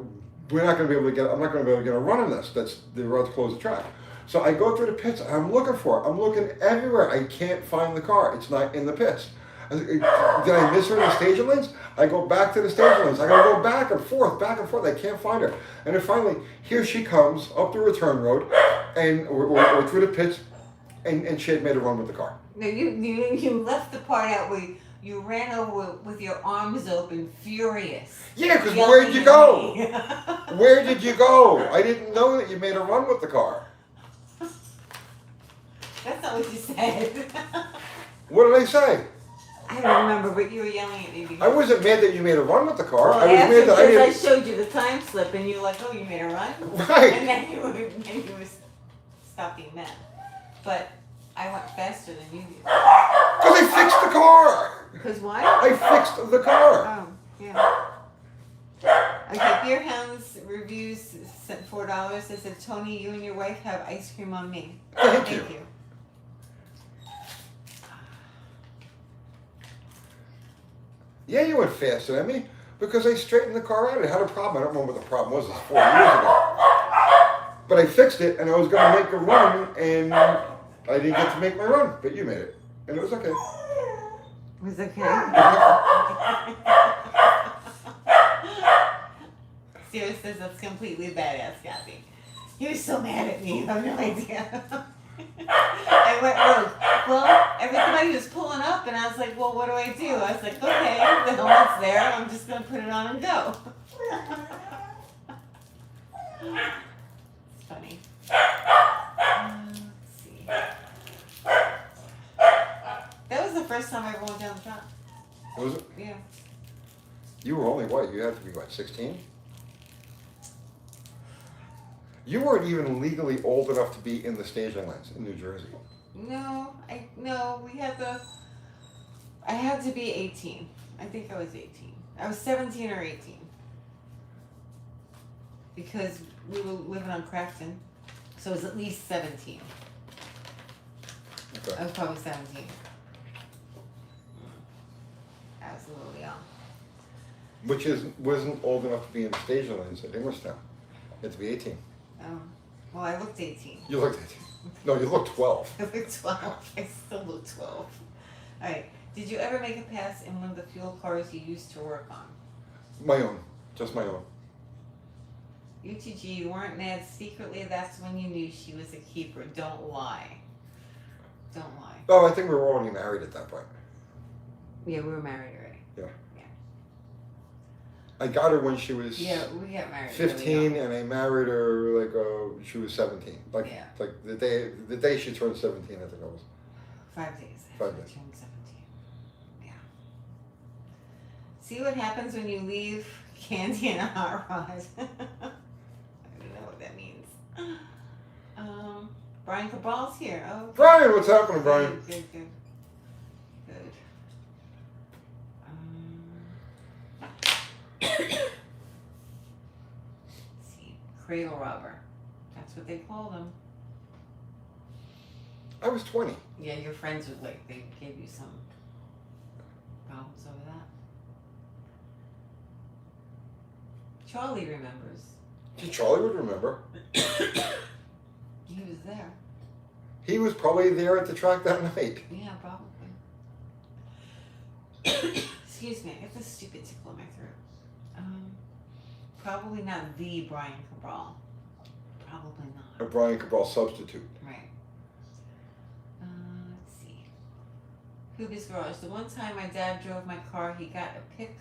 we're not going to be able to get. I'm not going to be able to get a run on this. They're about to close the track. So I go through the pits. And I'm looking for it. I'm looking everywhere. I can't find the car. It's not in the pits. Did I miss her in the staging lanes? I go back to the staging lanes. I gotta go back and forth. I can't find her. And then finally, here she comes up the return road, and we're through the pits, and she had made a run with the car. No, you left the part out where you ran over with your arms open, furious. Yeah, because yelling where'd you at go? me. Where did you go? I didn't know that you made a run with the car. That's not what you said. What did I say? I don't remember, but you were yelling at me. I wasn't mad that you made a run with the car. Well, I was mad that I because I didn't. showed you the time slip, and you were like, "Oh, you made a run," Right. and then you were stopping mad. But I went faster than you did. Because I fixed the car. Because why? I fixed the car. Oh, yeah. Okay, Beer Hounds reviews sent $4. They said, Tony, you and your wife have ice cream on me. Thank you. Yeah, you went faster than me because I straightened the car out. I had a problem. I don't remember what the problem was. It was 4 years ago. But I fixed it, and I was going to make a run, and I didn't get to make my run. But you made it, and it was okay. It was okay. Sarah says that's completely badass, Kathy. He was so mad at me, you have no idea. I went rogue. Well, everybody was pulling up, and I was like, well, what do I do? I was like, okay, the helmet's there, I'm just going to put it on and go. It's funny. Let's see. That was the first time I ever went down the track. Was it? Yeah. You were only what? You had to be what, 16? You weren't even legally old enough to be in the staging lanes in New Jersey. No, I had to be 18. I think I was 18. I was 17 or 18. Because we were living on Crafton. So it was at least 17. Okay. I was probably 17. I was a little young. Which wasn't old enough to be in the staging lanes at Englishtown. You had to be 18. Well, I looked 18. You looked 18. No, you looked 12. I looked 12. I still look 12. Alright. Did you ever make a pass in one of the fuel cars you used to work on? My own. Just my own. UTG, you weren't mad secretly. That's when you knew she was a keeper. Don't lie. Don't lie. Oh, I think we were already married at that point. Yeah, we were married already. I got her when she was Yeah, we got married. 15, and I married her like she was 17. Like the day she turned 17, I think it was. 5 days. 5 days. She turned 17. Yeah. See what happens when you leave candy in a hot rod. I don't know what that means. Brian Cabal's here. Oh. Brian, what's happening, Brian? Good. Let's see, cradle robber. That's what they called him. I was 20. Yeah, your friends would they gave you some problems over that. Charlie remembers. Gee, Charlie would remember. He was there. He was probably there at the track that night. Yeah, probably. Excuse me, I got this stupid tickle in my throat. Probably not the Brian Cabral. Probably A not. Brian Cabral substitute. Right. Let's see. Kubi's Garage. The one time my dad drove my car, he got a pic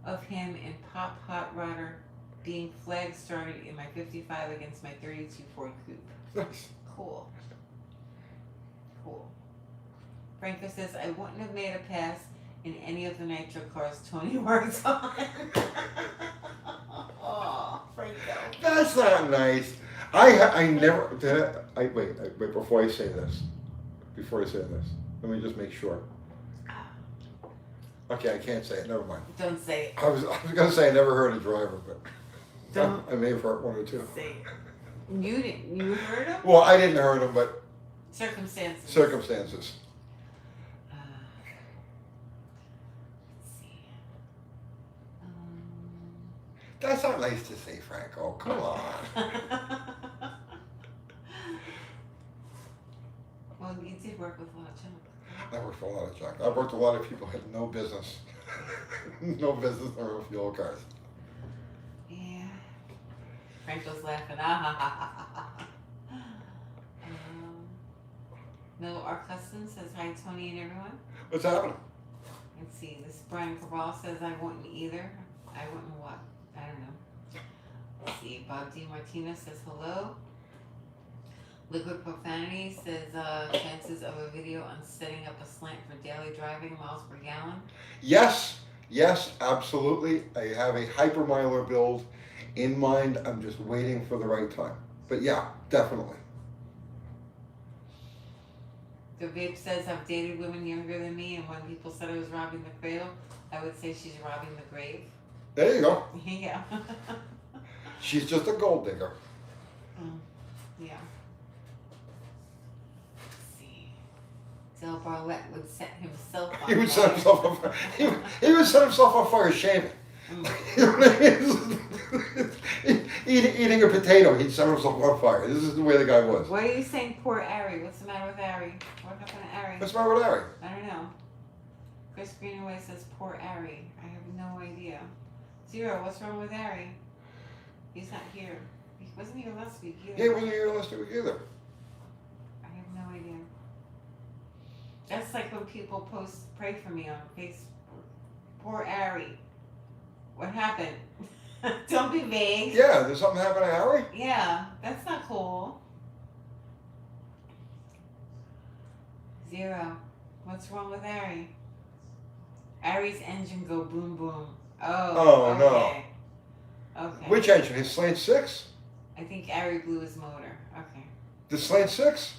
of him in Pop Hot Rodder being flag started in my 55 against my 32 Ford Coupe. Nice. Cool. Franco says, I wouldn't have made a pass in any of the nitro cars Tony works on. Oh, Franco. That's not nice. I never did wait before I say this. Let me just make sure. Okay, I can't say it. Never mind. Don't say it. I was gonna say I never hurt a driver, but Don't I may have hurt one or two. say it. You didn't. You heard him? Well, I didn't hurt him, but Circumstances. circumstances. Let's see. That's not nice to say, Franco. Come on. Well, you did work with a lot of junk. I worked for a lot of junk. I worked with a lot of people who had no business, no business around fuel cars. Yeah. Franco's laughing. Ah ha ha ha ha. No, our cousin says hi, Tony and everyone. What's happening? Let's see. This Brian Cabral says I wouldn't either. I wouldn't what? I don't know. Let's see. Bob D. Martinez says hello. Liquid Profanity says chances of a video on setting up a slant for daily driving miles per gallon. Yes, absolutely. I have a hypermiler build in mind. I'm just waiting for the right time. But yeah, definitely. The vape says I've dated women younger than me, and when people said I was robbing the cradle, I would say she's robbing the grave. There you go. Yeah. She's just a gold digger. Yeah. Let's see. Del Barlett would set himself on He would fire. set himself on fire. He would set himself on fire shaving. You know what I mean? Eating a potato, he'd set himself on fire. This is the way the guy was. Why are you saying poor Ari? What's the matter with Ari? What happened to Ari? What's the matter with Harry? I don't know. Chris Greenaway says poor Ari. I have no idea. Zero, what's wrong with Ari? He's not here. He wasn't here last week either. Yeah, he wasn't here last week either. I have no idea. That's like when people post pray for me on Facebook. Poor Ari. What happened? Don't be vague. Yeah, did something happen to Harry? Yeah, that's not cool. Zero. What's wrong with Ari? Ari's engine go boom boom. Oh, no. okay. Okay. Which engine? His Slant 6? I think Ari blew his motor. Okay. The Slant 6?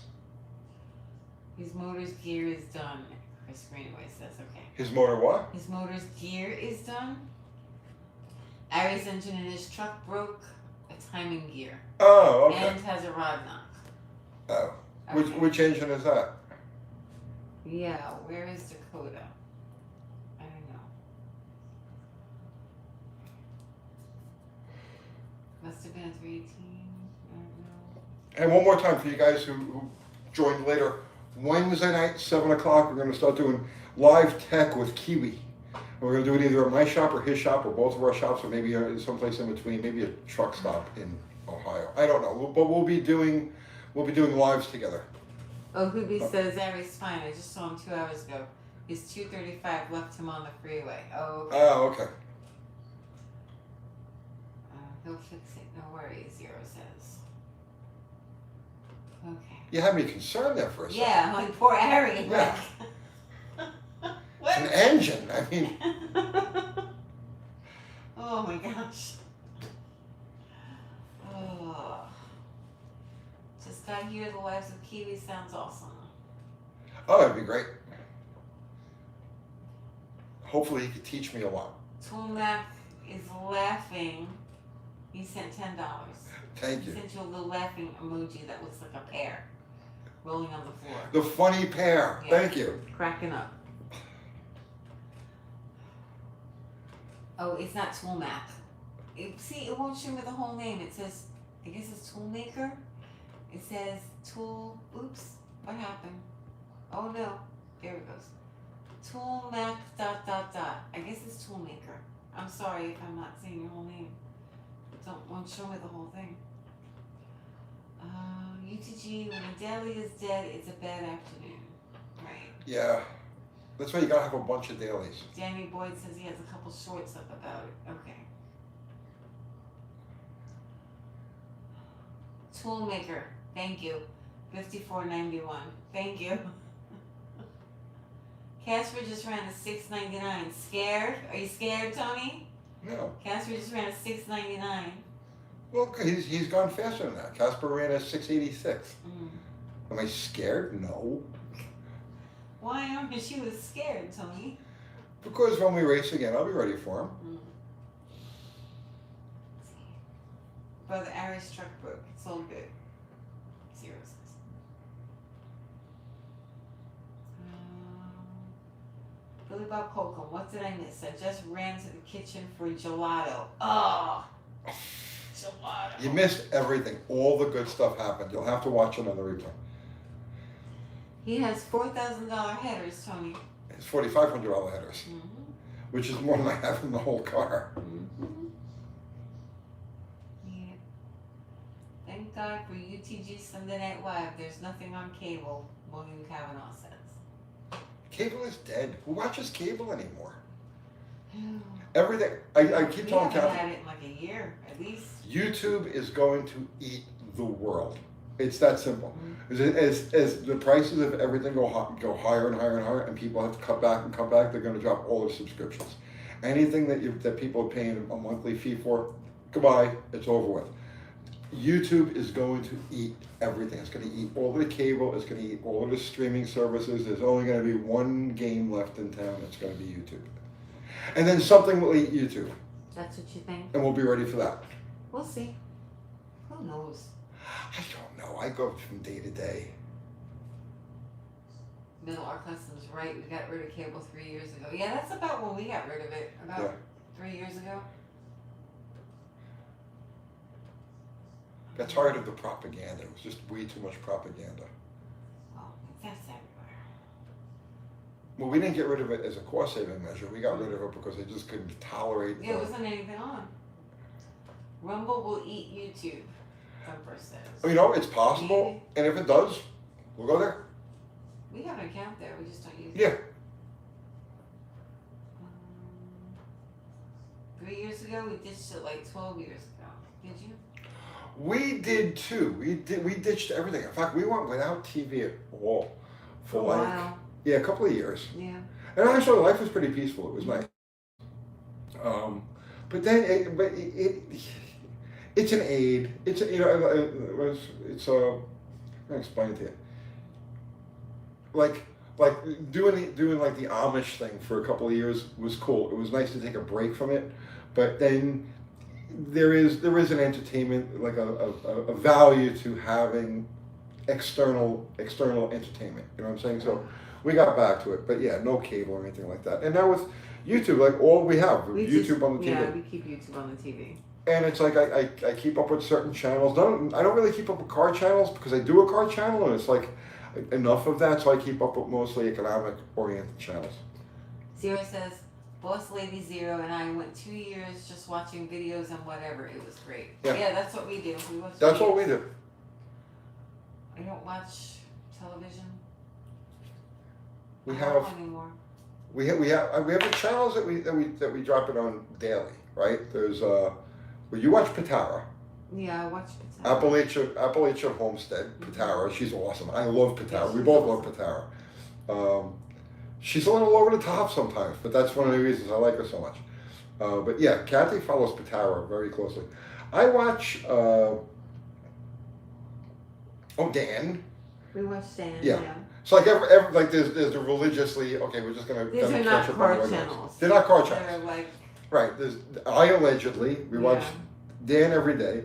His motor's gear is done. Chris Greenaway says okay. His motor what? His motor's gear is done. Ari's engine in his truck broke a timing gear Oh, okay. and has a rod knock. Oh. Okay. Which engine is that? Yeah, where is Dakota? I don't know. Must have been a 318. I don't know. And one more time for you guys who joined later. Wednesday night, 7 o'clock, we're going to start doing live tech with Kiwi. We're going to do it either at my shop or his shop or both of our shops or maybe someplace in between, maybe a truck stop in Ohio. I don't know, but we'll be doing lives together. Oh, Hoobie says Ari's fine. I just saw him 2 hours ago. His 235 left him on the freeway. Oh, okay. Oh, okay. He'll fix it. No worries, Zero says. Okay. You had me concerned there for a second. Yeah, like poor Ari. Yeah. What? An engine. I mean, Oh my gosh. Oh. Just got here. The Lives of Kiwi sounds awesome. oh, that'd be great. Hopefully, he could teach me a lot. Toolmac is laughing. He sent $10. Thank He you. sent you a little laughing emoji that looks like a pear rolling on the floor. The funny pair. Yeah. Thank you. Cracking up. Oh, it's not Toolmac. See, it won't show me the whole name. It says, I guess it's Toolmaker. It says Tool, oops, what happened? Oh no, there it goes. Toolmac ... I guess it's Toolmaker. I'm sorry if I'm not saying your whole name. Won't show me the whole thing. UTG, when a daily is dead, it's a bad afternoon. Right. Yeah. That's why you gotta have a bunch of dailies. Danny Boyd says he has a couple shorts up about it. Okay. Toolmaker, thank you. 54.91. Thank you. Casper just ran a $6.99. Scared? Are you scared, Tony? No. Casper just ran a $6.99. Well, he's gone faster than that. Casper ran at 686. Mm. Am I scared? No. Why aren't you? She was scared, Tony. Because when we race again, I'll be ready for him. Mm. Brother Ari's truck broke. It's all good. 0 says. Billy Bob Holcomb, what did I miss? I just ran to the kitchen for gelato. Oh, gelato. You missed everything. All the good stuff happened. You'll have to watch another replay. He has $4,000 headers, Tony. It's $4,500 headers, which is more than I have in the whole car. Mm-hmm. Yeah. Thank God for UTG Sunday Night Live. There's nothing on cable, William Kavanaugh says. Cable is dead. Who watches cable anymore? Everything. I keep telling We haven't Kathy, had it in like a year, at least. YouTube is going to eat the world. It's that simple. As the prices of everything go higher and higher and higher, and people have to cut back and cut back, they're going to drop all their subscriptions. Anything that people are paying a monthly fee for, goodbye. It's over with. YouTube is going to eat everything. It's going to eat all of the cable. It's going to eat all of the streaming services. There's only going to be one game left in town. It's going to be YouTube. And then something will eat YouTube. That's what you think? And we'll be ready for that. We'll see. Who knows? I don't know. I go from day to day. Middle R Customs, right? We got rid of cable 3 years ago. Yeah, that's about when we got rid of it. About 3 years ago. Got tired of the propaganda. It was just way too much propaganda. Well, that's everywhere. Well, we didn't get rid of it as a cost-saving measure. We got rid of it because they just couldn't tolerate. There wasn't anything on. Rumble will eat YouTube, Thumper says. You know, it's possible, and if it does, we'll go there. We have an account there, we just don't use it. Yeah. 3 years ago, we ditched it like 12 years ago. Did you? We did too. We ditched everything. In fact, we went without TV at all for a while. a couple of years. Yeah. And actually, life was pretty peaceful. It was nice. But then, it's an aid. It's a, I'm gonna explain it to you. Like doing like the Amish thing for a couple of years was cool. It was nice to take a break from it, but then there is an entertainment, like a value to having external entertainment. You know what I'm saying? So we got back to it, but yeah, no cable or anything like that. And now with YouTube, like all we have YouTube on the TV. Yeah, we keep YouTube on the TV. And it's like I keep up with certain channels. I don't really keep up with car channels because I do a car channel, and it's like enough of that, so I keep up with mostly economic-oriented channels. Zero says, Boss Lady Zero and I went 2 years just watching videos and whatever. It was great. Yeah, that's what we do. We watch That's videos. what we do. I don't watch television. We I have don't anymore. we have the channels that we drop it on daily, right? There's well, you watch Patara. Yeah, I watch Patara. Appalachia Homestead, Patara. She's awesome. I love Patara. Yeah, We both love Patara. She's a little over the top sometimes, but that's one of the reasons I like her so much. But yeah, Kathy follows Patara very closely. I watch. Dan. We watch Dan. Yeah. So like every like there's the religiously we're just gonna. These are not car channels. They're not car channels. They're like. Right. I allegedly we watch Dan every day.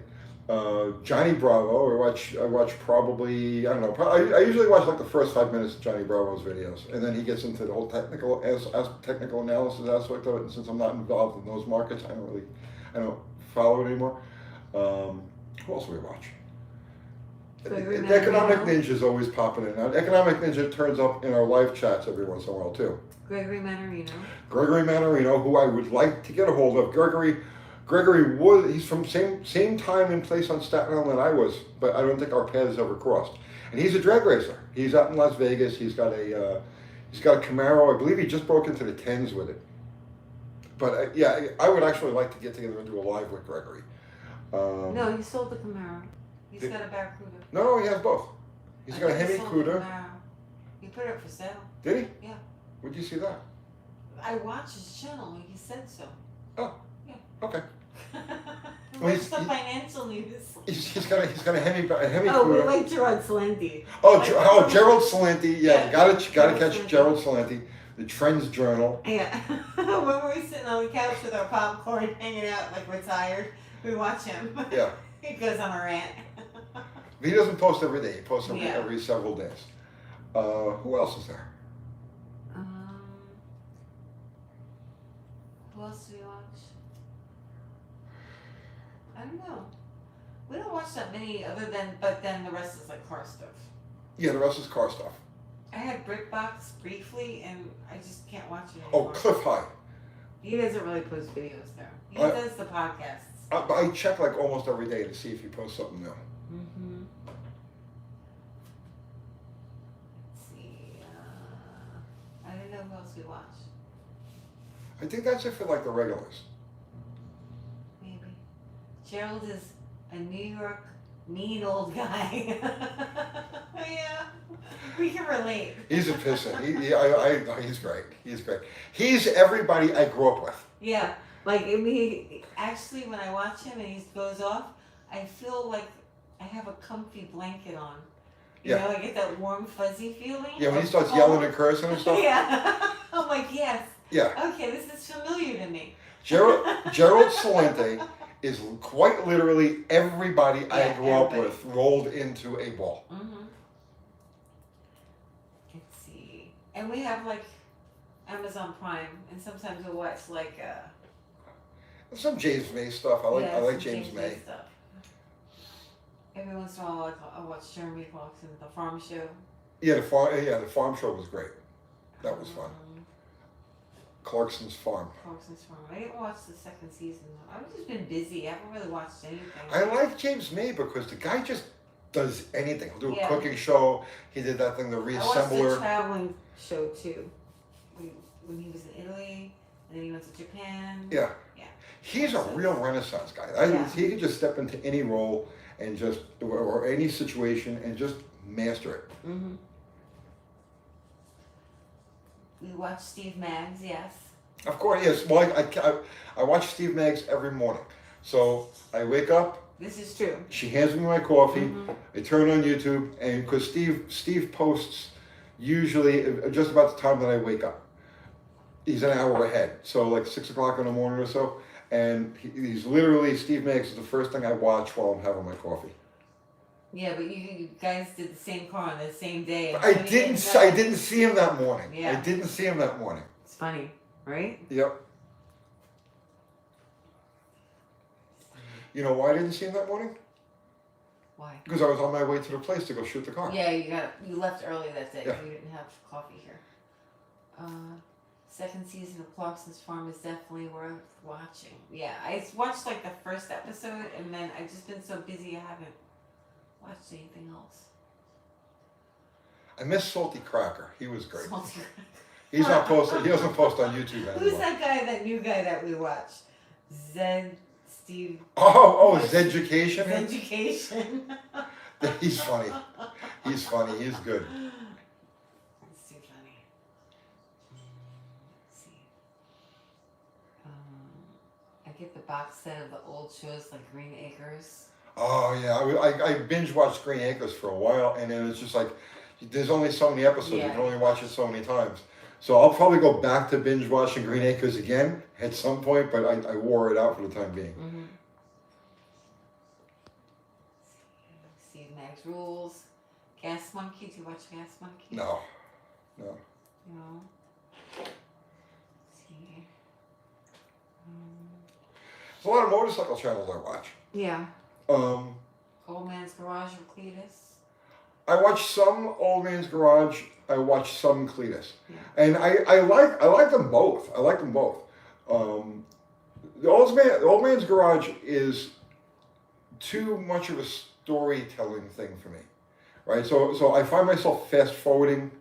Johnny Bravo. I watch probably I don't know. I usually watch like the first 5 minutes of Johnny Bravo's videos, and then he gets into the whole technical analysis aspect of it. And since I'm not involved in those markets, I don't follow it anymore. Who else do we watch? The Economic Ninja is always popping in. Now, Economic Ninja turns up in our live chats every once in a while too. Gregory Manarino, who I would like to get a hold of. Gregory he's from same time and place on Staten Island I was, but I don't think our paths ever crossed. And he's a drag racer. He's out in Las Vegas. He's got a Camaro. I believe he just broke into the 10s with it. But I would actually like to get together and do a live with Gregory. No, he sold the Camaro. He's got a Barracuda. No, he has both. He's got a Hemi Cuda. He put it up for sale. Did he? Yeah. Where'd you see that? I watched his channel and he said so. Oh. Yeah. Okay. What's the financial news? He's got a Hemi Oh, we cooler. like Gerard Salenti. Gerald Salenti. Yeah, you gotta catch Salenti. Gerald Salenti. The Trends Journal. Yeah. When we're sitting on the couch with our popcorn, hanging out like we're tired, we watch him. Yeah. He goes on a rant. He doesn't post every day. He posts Yeah. every several days. Who else is there? Who else do we watch? I don't know. We don't watch that many but then the rest is like car stuff. Yeah, the rest is car stuff. I had BrickBox briefly and I just can't watch it Oh, anymore. Cliff High. He doesn't really post videos there. He does the podcasts. I check like almost every day to see if he posts something new. Mm-hmm. Let's see. I don't know who else we watch. I think that's it for like the regulars. Maybe. Gerald is a New York mean old guy. Yeah. We can relate. He's a pisser. He's great. He's great. He's everybody I grew up with. Yeah. Like, actually, when I watch him and he goes off, I feel like I have a comfy blanket on. You know, I get that warm, fuzzy feeling. Yeah, when he starts yelling and cursing and stuff. Yeah. I'm like, yes. Yeah. Okay, this is familiar to me. Gerald Salente is quite literally everybody I grew up with rolled into a ball. Mm-hmm. Let's see. And we have like Amazon Prime, and sometimes we'll watch like Some James May stuff. I like James May. Stuff. Every once in a while, I'll watch Jeremy Clarkson, the Farm Show. Yeah, the farm show was great. That was fun. Clarkson's Farm. Clarkson's Farm. I didn't watch the second season though. I've just been busy. I haven't really watched anything. I like James May because the guy just does anything. He'll do a cooking show. He did that thing, the Reassembler. I watched the traveling show too. When he was in Italy, and then he went to Japan. Yeah. Yeah. He's a real Renaissance guy. He can just step into any role and just, or any situation and just master it. Mm-hmm. We watch Steve Maggs, yes. Of course, yes. Well, I watch Steve Maggs every morning. So I wake up. This is true. She hands me my coffee. Mm-hmm. I turn on YouTube, and because Steve posts usually just about the time that I wake up. He's an hour ahead, so like 6 o'clock in the morning or so. And he's literally, Steve Maggs is the first thing I watch while I'm having my coffee. Yeah, but you guys did the same car on the same day. I didn't see him that morning. Yeah. I didn't see him that morning. It's funny, right? Yep. You know why I didn't see him that morning? Why? Because I was on my way to the place to go shoot the car. Yeah, you left early that day. Yeah. You didn't have coffee here. Second season of Clarkson's Farm is definitely worth watching. Yeah, I watched like the first episode, and then I've just been so busy I haven't watched anything else. I miss Salty Cracker. He was great. Salty. He's not posting. He doesn't post on YouTube anymore. Who's that new guy that we watch? Steve. Zeducation. Zeducation. He's funny. He's funny. He's good. It's too funny. Let's see. I get the box set of the old shows like Green Acres. Oh yeah, I binge watched Green Acres for a while, and then it's just like there's only so many episodes. You can only watch it so many times. So I'll probably go back to binge watching Green Acres again at some point, but I wore it out for the time being. Mm-hmm. Steve Maggs Rules. Gas Monkey. Do you watch Gas Monkey? No. No. Let's see. There's a lot of motorcycle channels I watch. Yeah. Old Man's Garage or Cletus. I watch some Old Man's Garage. I watch some Cletus, Yeah. and I like them both. I like them both. The Old Man's Garage is too much of a storytelling thing for me, right? So I find myself fast forwarding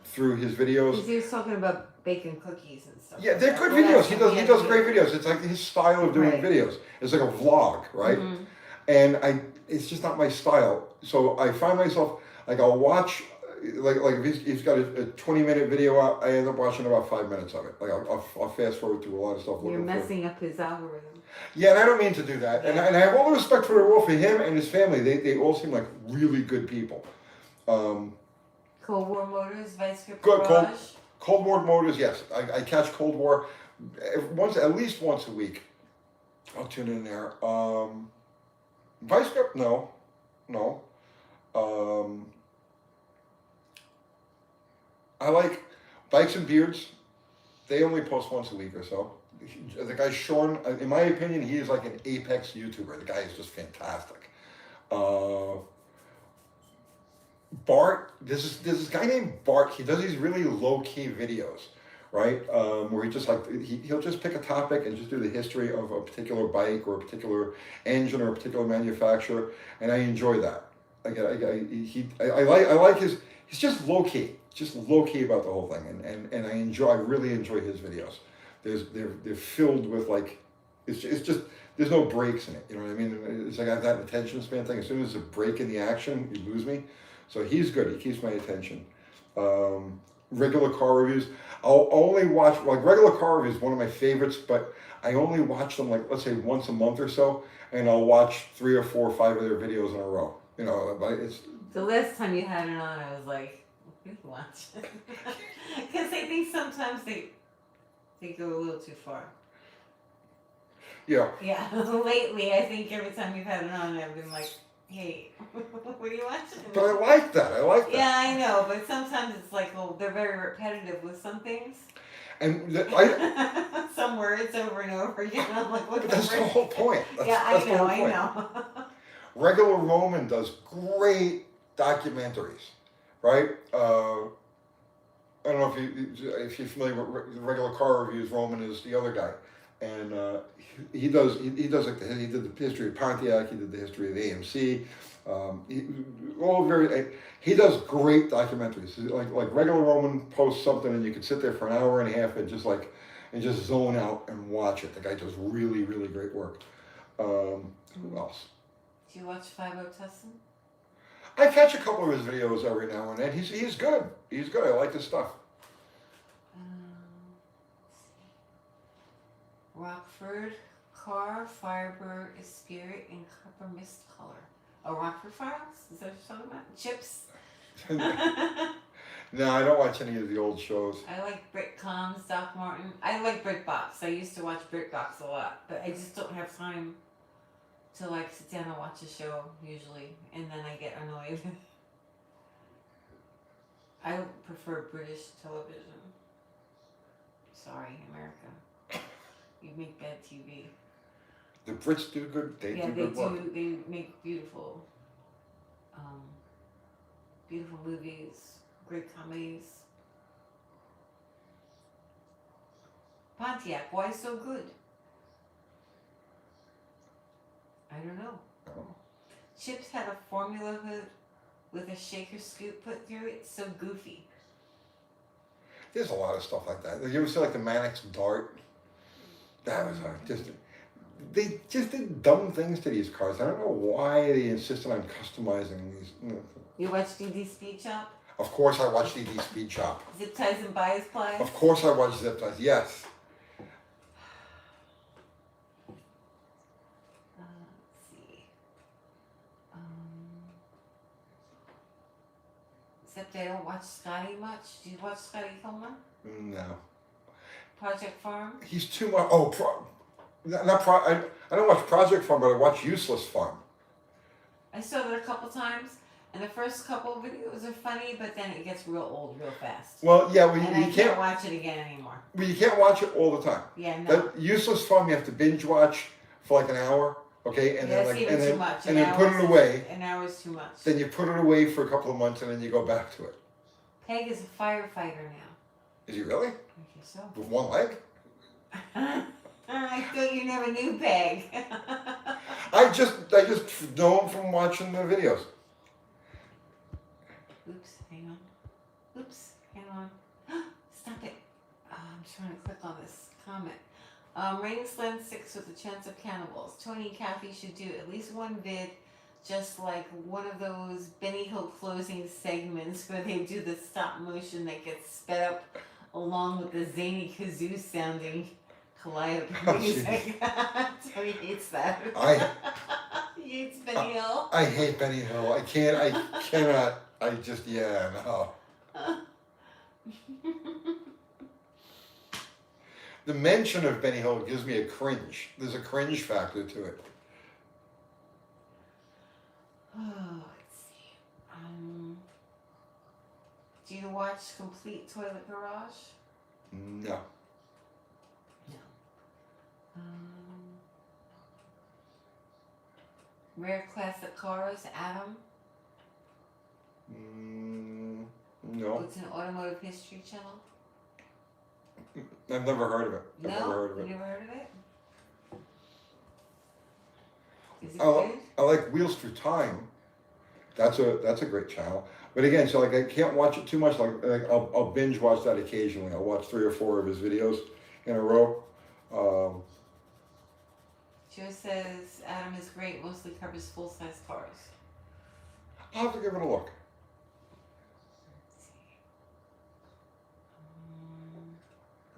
through his videos. Because he was talking about baking cookies and stuff. Yeah, they're good videos. He does great videos. It's like his style of doing videos. It's like a vlog, right? Mm-hmm. And it's just not my style. So I find myself like I'll watch like if he's got a 20-minute video out, I end up watching about 5 minutes of it. Like I'll fast forward through a lot of stuff. You're looking for- messing up his algorithm. Yeah, and I don't mean to do that. Yeah. And I have all the respect for the world for him and his family. They all seem like really good people. Cold War Motors, Vice Grip Good, Garage. Cold War Motors, yes. I catch Cold War at least once a week. I'll tune in there. Vice Grip, no. I like Bikes and Beards. They only post once a week or so. The guy Sean, in my opinion, he is like an apex YouTuber. The guy is just fantastic. Bart, there's this guy named Bart. He does these really low key videos, right? Where he just he'll just pick a topic and just do the history of a particular bike or a particular engine or a particular manufacturer, and I enjoy that. I like his. He's just low key about the whole thing, and I really enjoy his videos. They're filled with like, it's just there's no breaks in it. You know what I mean? It's like I have that attention span thing. As soon as there's a break in the action, you lose me. So he's good. He keeps my attention. Regular car reviews. I'll only watch, like regular car reviews, one of my favorites, but I only watch them like, let's say once a month or so, and I'll watch 3 or 4 or 5 of their videos in a row. You know, but it's... The last time you had it on, I was like, who's watching? Because I think sometimes they go a little too far. Yeah. Yeah, lately I think every time you've had it on, I've been like, hey, what are you watching? But I like that. Yeah, I know, but sometimes it's like, well, they're very repetitive with some things. And some words over and over again. I'm like, what but that's the whole point. Yeah, the whole I point. know. Regular Roman does great documentaries, right? I don't know if you're familiar with regular car reviews. Roman is the other guy, and he does like he did the history of Pontiac. He did the history of the AMC. He does great documentaries. Like regular Roman posts something, and you can sit there for an hour and a half and just zone out and watch it. The guy does really great work. Who else? Do you watch 50 Tussin? I catch a couple of his videos every now and then. He's good. He's good. I like his stuff. Rockford Car, Firebird, Spirit, and Copper Mist Color. Oh, Rockford Files? Is that what you're talking about? Chips? No, I don't watch any of the old shows. I like Britcoms, Doc Martin. I like BritBox. I used to watch BritBox a lot, but I just don't have time to like sit down and watch a show usually, and then I get annoyed. I prefer British television. Sorry, America. You make bad TV. The Brits do good. They do good work. They make beautiful movies, great comedies. Pontiac, why so good? I don't know. Oh. Chips had a Formula hood with a shaker scoop put through it. So goofy. There's a lot of stuff like that. You ever see like the Mannix Dart? That was they just did dumb things to these cars. I don't know why they insisted on customizing these. You watch DD Speed Shop? Of course I watch DD Speed Shop. Zip ties and bias plies? Of course I watch Zip Ties, yes. Let's see. Except I don't watch Scotty much. Do you watch Scotty Coleman? No. Project Farm? He's too much. I don't watch Project Farm, but I watch Useless Farm. I saw that a couple times, and the first couple of videos are funny, but then it gets real old real fast. Well, yeah, and I can't watch it again anymore. Well, you can't watch it all the time. Yeah, no. That Useless Farm, you have to binge watch for like an hour, okay, and Yeah, then it's even too much. and then put it away. An hour is too much. Then you put it away for a couple of months, and then you go back to it. Peg is a firefighter now. Is he really? I guess so. With one leg? I thought you never knew Peg. I just know him from watching the videos. Oops, hang on. Oops, hang on. Stop it. I'm trying to click on this comment. Rain Slam 6 with a chance of cannibals. Tony and Kathy should do at least one vid just like one of those Benny Hill closing segments where they do the stop motion that gets sped up along with the zany kazoo sounding calliope Oh, music. Tony hates that. He hates Benny Hill. I hate Benny Hill. I cannot. I just, yeah, no. The mention of Benny Hill gives me a cringe. There's a cringe factor to it. Oh, let's see. Do you watch Complete Toilet Garage? No. No. Rare Classic Cars, Adam? No. It's an automotive history channel. I've never heard of it. I've No? never heard of it. You never heard of it? Is it I good? like Wheels Through Time. That's a great channel. But again, so like I can't watch it too much. Like I'll binge watch that occasionally. I'll watch 3 or 4 of his videos in a row. Joe says Adam is great, mostly covers full-size cars. I'll have to give it a look. Let's see.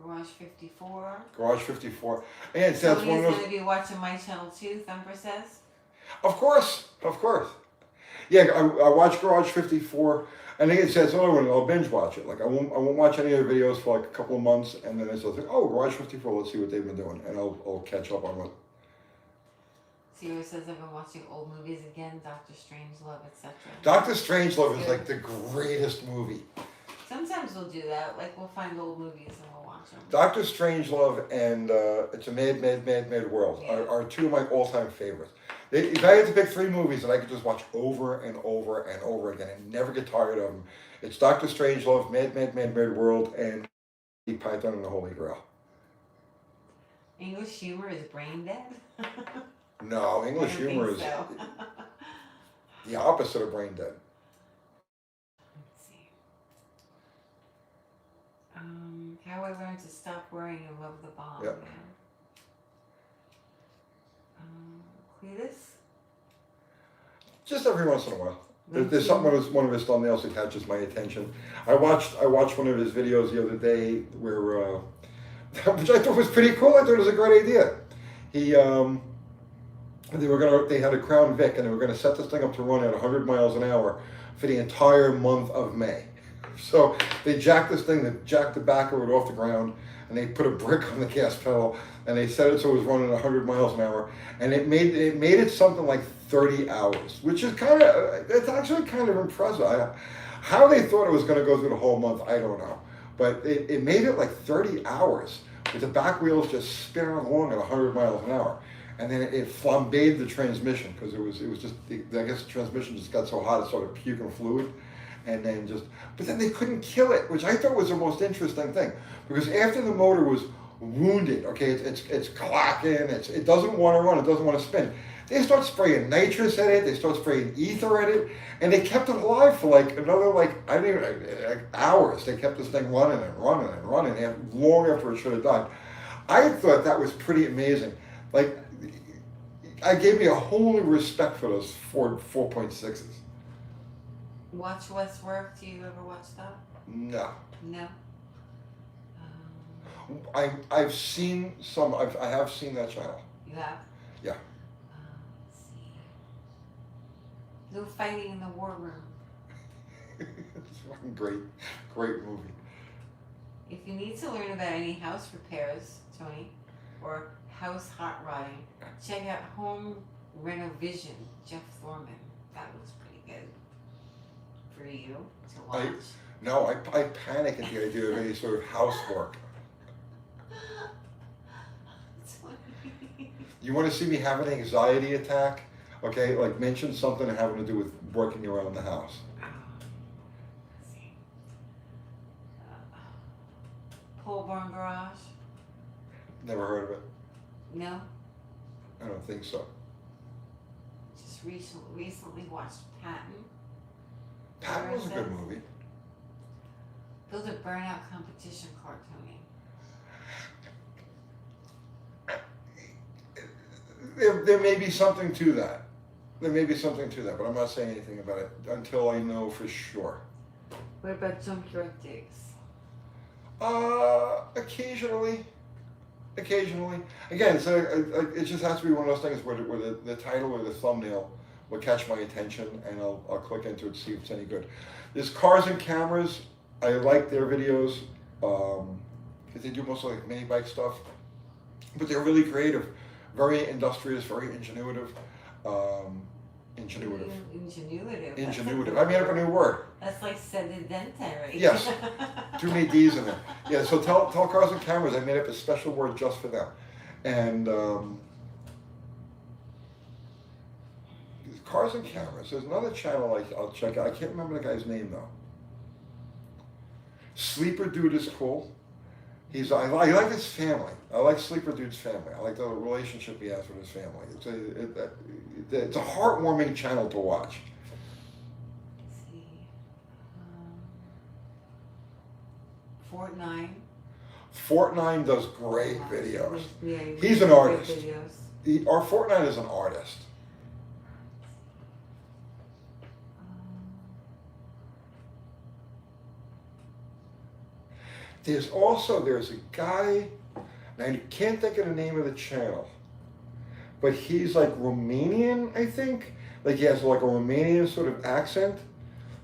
Garage 54. Garage 54. And so that's one Somebody's of those. going to be watching my channel too, Thumper says. Of course. Yeah, I watch Garage 54, and again, it's another one. I'll binge watch it. Like I won't watch any other videos for like a couple of months, and then it's like, oh, Garage 54. Let's see what they've been doing, and I'll catch up on what. Zero says I've been watching old movies again, Doctor Strangelove, etc. Doctor Strangelove is like the greatest movie. Sometimes we'll do that. Like we'll find old movies and we'll watch them. Doctor Strangelove and It's a Mad World are 2 of my all-time favorites. If I had to pick 3 movies that I could just watch over and over and over again and never get tired of them, it's Doctor Strangelove, Mad World, and Python and the Holy Grail. English humor is brain dead? No, English humor is so. the opposite of brain dead. Let's see. How I learned to stop worrying and love the bomb. Yep. Cletus? Just every once in a while. There's something with one of his thumbnails that catches my attention. I watched one of his videos the other day where, which I thought was pretty cool. I thought it was a great idea. They had a Crown Vic and they were gonna set this thing up to run at 100 miles an hour for the entire month of May. So they jacked the back of it off the ground, and they put a brick on the gas pedal, and they set it so it was running 100 miles an hour, and it made it something like 30 hours, which is it's actually kind of impressive. How they thought it was going to go through the whole month, I don't know, but it made it like 30 hours with the back wheels just spinning along at 100 miles an hour, and then it flambéed the transmission because it was just I guess the transmission just got so hot it started puking fluid. And then but then they couldn't kill it, which I thought was the most interesting thing, because after the motor was wounded, okay, it's clacking, it doesn't want to run, it doesn't want to spin. They start spraying nitrous at it, they start spraying ether at it, and they kept it alive for like another hours. They kept this thing running long after it should have died. I thought that was pretty amazing. Like, I gave me a whole new respect for those Ford 4.6s. Watch Wes Work. Do you ever watch that? No. No. I've seen some. I have seen that channel. You have? Yeah. Let's see. No fighting in the war room. It's a fucking great movie. If you need to learn about any house repairs, Tony, or house hot rodding, check out Home Renovision, Jeff Thorman. That looks pretty good for you to watch. I panic at the idea of any sort of housework. It's funny. You want to see me have an anxiety attack? Okay, like mention something having to do with working around the house. Let's see. Pole Barn Garage? Never heard of it. No? I don't think so. Just recently watched Patton. Patton was a good movie. Build a burnout competition car, Tony. There may be something to that. there may be something to that, but I'm not saying anything about it until I know for sure. What about junkyard digs? Occasionally. Again, so it just has to be one of those things where the title or the thumbnail will catch my attention, and I'll click into it to see if it's any good. There's Cars and Cameras. I like their videos because they do mostly like mini bike stuff, but they're really creative, very industrious, very ingenuitive. Ingenuitive. I made up a new word. That's like sedentary. Yes. Too many D's in there. Yeah, so tell Cars and Cameras, I made up a special word just for them. And Cars and Cameras, there's another channel I'll check out. I can't remember the guy's name though. Sleeper Dude is cool. I like his family. I like Sleeper Dude's family. I like the relationship he has with his family. It's a heartwarming channel to watch. Let's see. Fort9 does great videos. Yeah, He's an artist. Fort9 is an artist. There's a guy, and I can't think of the name of the channel, but he's like Romanian, I think. Like he has like a Romanian sort of accent,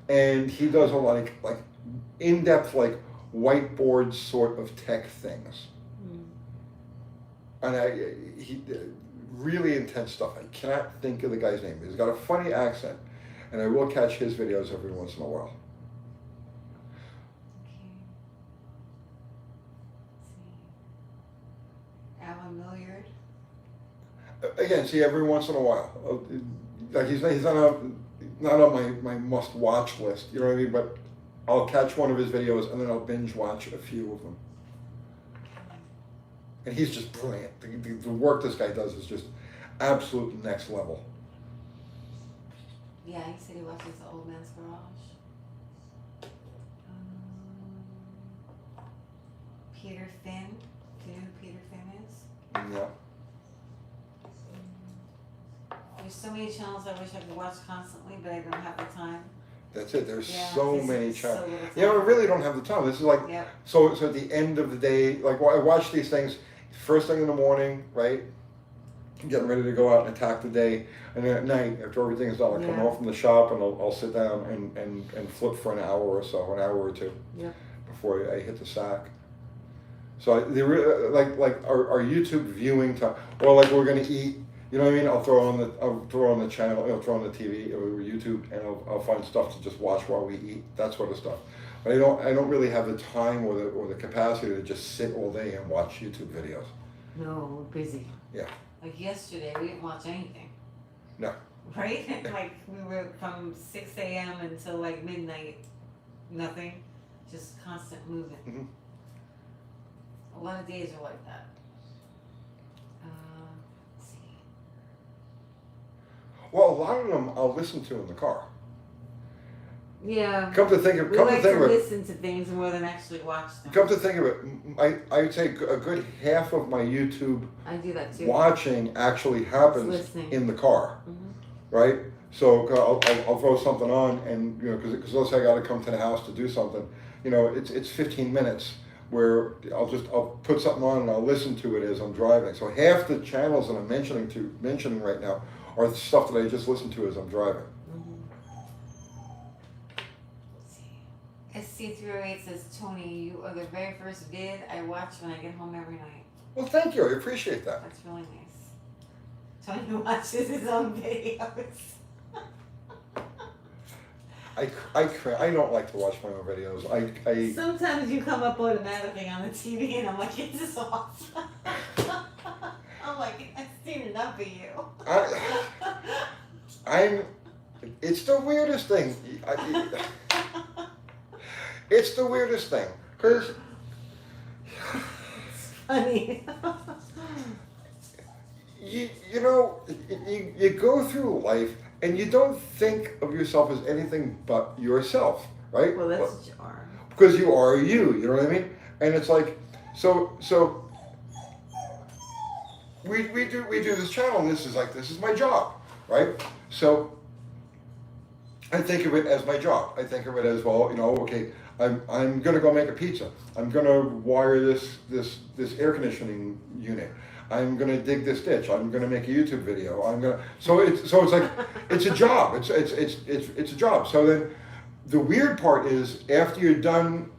and he does a lot of like in-depth like whiteboard sort of tech things. And he really intense stuff. I cannot think of the guy's name. He's got a funny accent, and I will catch his videos every once in a while. Alan Milliard. Again, see, every once in a while. Like he's not on my must watch list, you know what I mean? But I'll catch one of his videos and then I'll binge watch a few of them. And he's just brilliant. The work this guy does is just absolute next level. Yeah, he said he watches The Old Man's Garage. Peter Finn. Do you know who Peter Finn is? Yeah. There's so many channels I wish I could watch constantly, but I don't have the time. That's it. There's Yeah, so this many is so channels. little You know, I time. really don't have the time. This is like, Yep. so at the end of the day, like I watch these things first thing in the morning, right? Getting ready to go out and attack the day. And then at night, after everything is done, I'll come Yeah. home from the shop and I'll sit down and flip for an hour or so, an hour or two, Yep. before I hit the sack. So they really, like our YouTube viewing time, or like we're gonna eat, you know what I mean? I'll throw on the channel, throw on the TV or YouTube, and I'll find stuff to just watch while we eat, that sort of stuff. But I don't really have the time or the capacity to just sit all day and watch YouTube videos. No, we're busy. Yeah. Like yesterday, we didn't watch anything. No. Right? Like we were from 6 a.m. until like midnight, nothing, just constant movement. Mm-hmm. A lot of days are like that. Let's see. Well, a lot of them I'll listen to in the car. Yeah. Come to think of We like to listen to things more than actually watch them. Come to think of it, I would say a good half of my YouTube I do that too. watching actually happens Listening. in the car, Mhm. right? So I'll throw something on, and because let's say I got to come to the house to do something, it's 15 minutes where I'll put something on and I'll listen to it as I'm driving. So half the channels that I'm mentioning right now are the stuff that I just listen to as I'm driving. SC308 says, Tony, you are the very first vid I watch when I get home every night. Well, thank you. I appreciate that. That's really nice. Tony watches his own videos. I don't like to watch my own videos. I Sometimes you come up automatically on the TV and I'm like, this is awesome. I'm like, I've seen enough of you. It's the weirdest thing. It's the weirdest thing, because It's funny. you go through life and you don't think of yourself as anything but yourself, right? Well, that's what you are. Because you are you know what I mean? And it's like, so we do this channel, and this is my job. right? So I think of it as my job. I think of it as, well, okay, I'm gonna go make a pizza. I'm gonna wire this air conditioning unit. I'm gonna dig this ditch. I'm gonna make a YouTube video. So it's like it's a job. It's a job. So then the weird part is, after you're done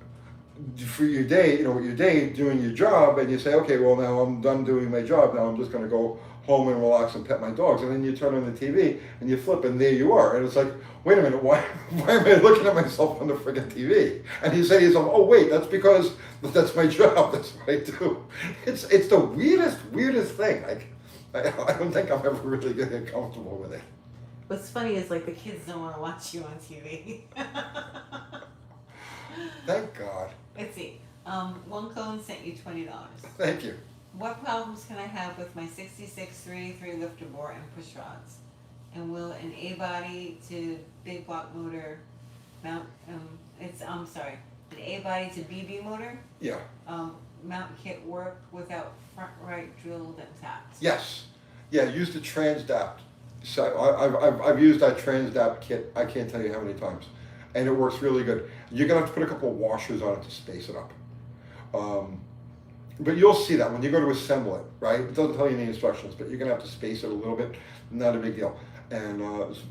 for your day, with your day doing your job, and you say, okay, well, now I'm done doing my job. Now I'm just gonna go home and relax and pet my dogs. And then you turn on the TV and you flip, and there you are. And it's like, wait a minute, why am I looking at myself on the friggin' TV? And you say to yourself, oh wait, that's because that's my job. That's what I do. It's the weirdest thing. Like, I don't think I'm ever really gonna get comfortable with it. What's funny is, like, the kids don't want to watch you on TV. Thank God. Let's see. One cone sent you $20. Thank you. What problems can I have with my 66 383 lifter bore and push rods? And will an A-body to big block motor mount, an A-body to BB motor Yeah. mount kit work without front right drilled and tapped? Yes. Yeah, use the Transdapt. So I've used that Transdapt kit, I can't tell you how many times. And it works really good. You're gonna have to put a couple of washers on it to space it up. But you'll see that when you go to assemble it, right? It doesn't tell you any instructions, but you're gonna have to space it a little bit. Not a big deal. And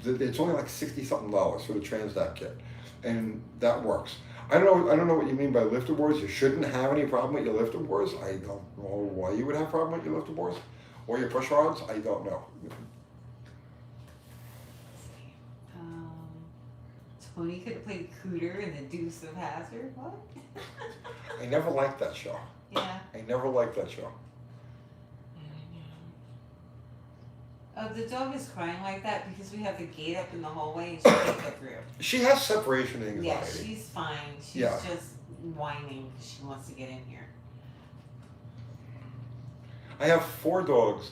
it's only like $60-something for the Transdapt kit, and that works. I don't know what you mean by lifter bores. You shouldn't have any problem with your lifter bores. I don't know why you would have a problem with your lifter bores or your push rods. I don't know. Tony could have played Cooter in the Deuce of Hazzard. What? I never liked that show. Yeah. I never liked that show. Oh, the dog is crying like that because we have the gate up in the hallway and she can't get through. She has separation anxiety. Yeah, she's fine. She's just whining because she wants to get in here. I have 4 dogs,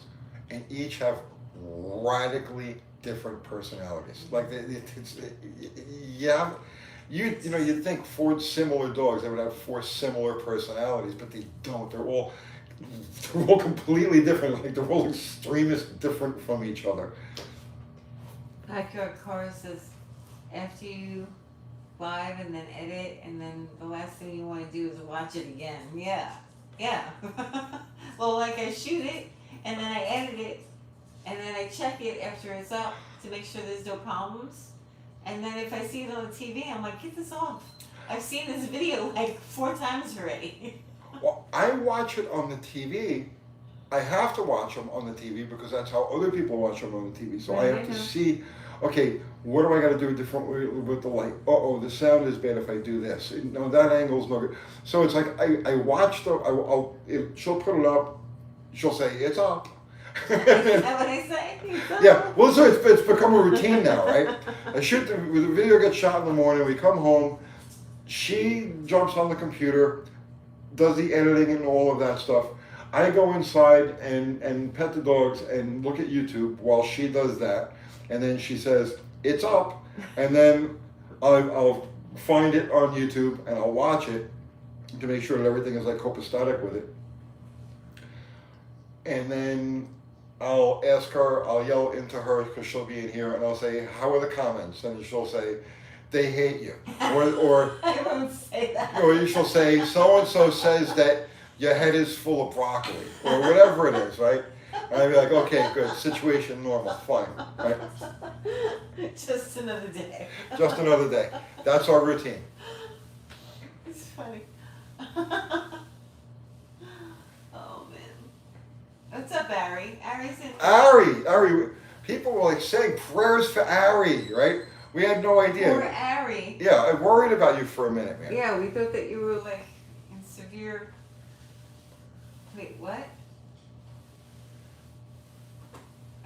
and each have radically different personalities. Like you'd think 4 similar dogs, they would have 4 similar personalities, but they don't. They're all completely different. Like, they're all extremist different from each other. Backyard Car says, after you live and then edit, and then the last thing you want to do is watch it again. Yeah. Well, like, I shoot it, and then I edit it, and then I check it after it's up to make sure there's no problems. And then if I see it on the TV, I'm like, get this off. I've seen this video like 4 times already. Well, I watch it on the TV. I have to watch them on the TV because that's how other people watch them on the TV. So I have to see, okay, what do I got to do differently with the light? Uh-oh, the sound is bad if I do this. No, that angle's no good. So it's like I watch she'll put it up. She'll say, it's up. Is that what I say? Yeah, well, so it's become a routine now, right? The video gets shot in the morning, we come home, she jumps on the computer, does the editing and all of that stuff. I go inside and pet the dogs and look at YouTube while she does that, and then she says, it's up, and then I'll find it on YouTube and I'll watch it to make sure that everything is like copacetic with it. And then I'll ask her, I'll yell into her because she'll be in here, and I'll say, how are the comments? And she'll say, they hate you. Or I won't say that. Or she'll say, so-and-so says that your head is full of broccoli, or whatever it is, right? And I'd be like, okay, good, situation normal, fine, right? Just another day. Just another day. That's our routine. It's funny. What's up, Ari? Ari, people were like saying prayers for Ari, right? We had no idea. Poor Ari. Yeah, I worried about you for a minute, man. Yeah, we thought that you were like in severe. Wait, what?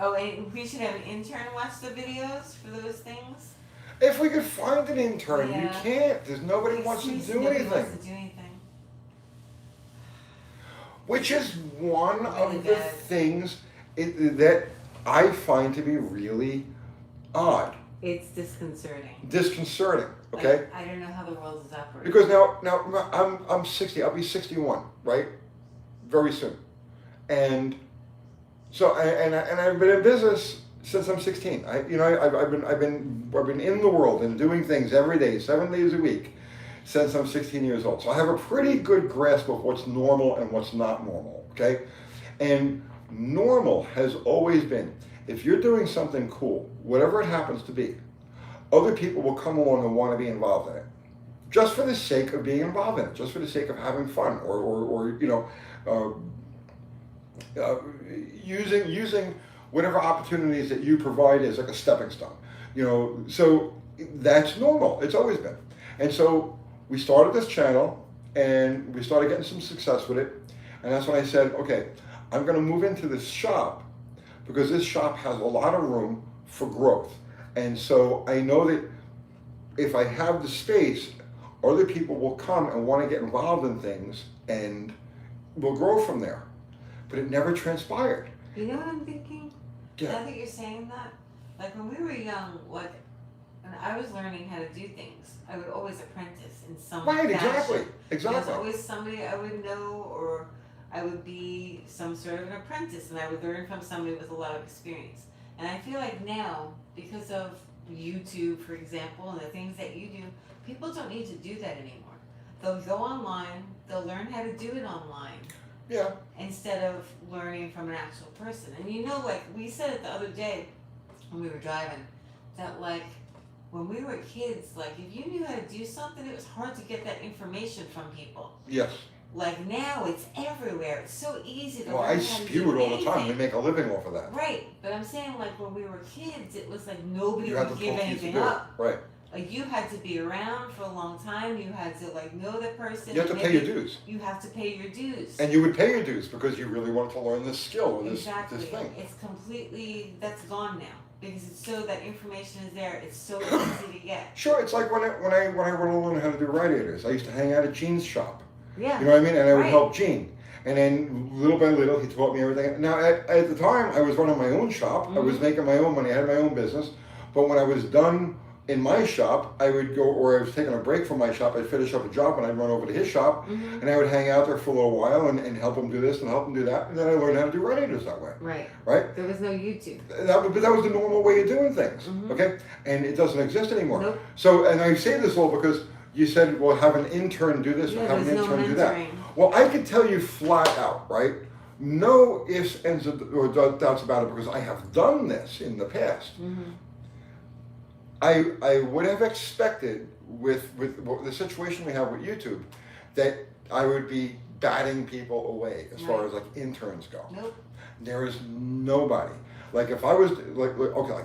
Oh, and we should have an intern watch the videos for those things? If we could find an intern, you can't. There's nobody who wants to do Nobody anything. wants to do anything. Which is one Really of the bad. things that I find to be really odd. It's disconcerting. Disconcerting, okay? I don't know how the world is operating. Because now I'm 60, I'll be 61, right? Very soon. And so, and I've been in business since I'm 16. I've been in the world and doing things every day, 7 days a week, since I'm 16 years old. So I have a pretty good grasp of what's normal and what's not normal. Okay, and normal has always been, if you're doing something cool, whatever it happens to be, other people will come along and want to be involved in it, just for the sake of being involved in it, just for the sake of having fun, or using whatever opportunities that you provide as like a stepping stone. So that's normal. It's always been. And so we started this channel and we started getting some success with it. And that's when I said, okay, I'm going to move into this shop because this shop has a lot of room for growth. And so I know that if I have the space, other people will come and want to get involved in things and we'll grow from there. But it never transpired. You know what I'm thinking? Yeah. Now that you're saying that, like when we were young, like, and I was learning how to do things, I would always apprentice in some Right, fashion. exactly. There's always somebody I would know, or I would be some sort of an apprentice, and I would learn from somebody with a lot of experience. And I feel like now, because of YouTube, for example, and the things that you do, people don't need to do that anymore. They'll go online, they'll learn how to do it online. Yeah. Instead of learning from an actual person. And like we said it the other day when we were driving, that like when we were kids, like if you knew how to do something, it was hard to get that information from people. Yes. Like now it's everywhere. It's so easy to Well, learn I how to spew do it all the time. We anything. make a living off of that. Right. But I'm saying like when we were kids, it was like nobody You had would to give pull teeth to anything do it. up. Right. Like you had to be around for a long time. You had to like know the person. You have to and pay your maybe dues. You have to pay your dues. And you would pay your dues because you really wanted to learn this skill or this Exactly. thing. It's completely, that's gone now. Because it's so that information is there, it's so easy to get. Sure, it's like when I want to learn how to do radiators. I used to hang out at Gene's shop. Yeah. You know what I mean? And I would Right. help Gene. And then little by little, he taught me everything. Now, at the time, I was running my own shop. I was making my own money. I had my own business. But when I was done in my shop, I would go, or I was taking a break from my shop, I'd finish up a job and I'd run over to his shop and I would hang out there for a little while and help him do this and help him do that. And then I learned how to do radiators that way. Right. Right? There was no YouTube. But that was the normal way of doing things. Okay? And it doesn't exist anymore. Nope. So, and I say this all because you said, well, have an intern do this or Yeah, have an there's no intern do that. mentoring. Well, I can tell you flat out, right? No ifs, ands, or doubts about it because I have done this in the past. I would have expected with the situation we have with YouTube that I would be batting people away as far as like interns go. Nope. There is nobody. Like if I was like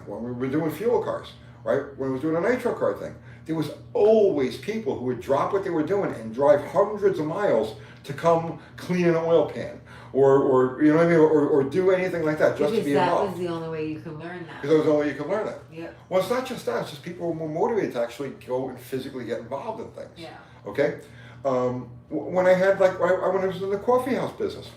when we were doing fuel cars, right? When I was doing a nitro car thing, there was always people who would drop what they were doing and drive hundreds of miles to come clean an oil pan or you know what I mean, or do anything like that just Because to be that involved. was the only way you could learn that. Because that was the only way you could learn it. Yeah. Well, it's not just that. It's just people were more motivated to actually go and physically get involved in things. Yeah. Okay? When I had when I was in the coffee house business,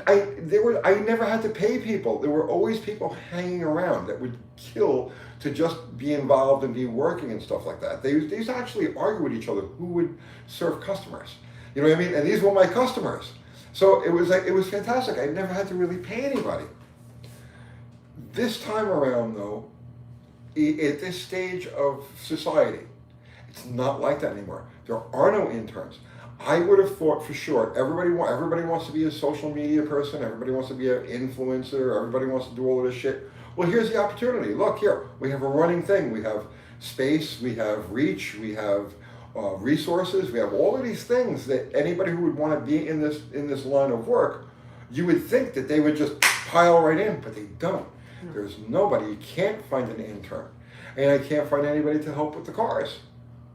I never had to pay people. There were always people hanging around that would kill to just be involved and be working and stuff like that. They used to actually argue with each other who would serve customers. You know what I mean? And these were my customers. So it was fantastic. I never had to really pay anybody. This time around, though, at this stage of society, it's not like that anymore. There are no interns. I would have thought for sure everybody wants to be a social media person. Everybody wants to be an influencer. Everybody wants to do all of this shit. Well, here's the opportunity. Look here, we have a running thing. We have space. We have reach. We have resources. We have all of these things that anybody who would want to be in this line of work, you would think that they would just pile right in, but they don't. There's nobody. You can't find an intern, and I can't find anybody to help with the cars.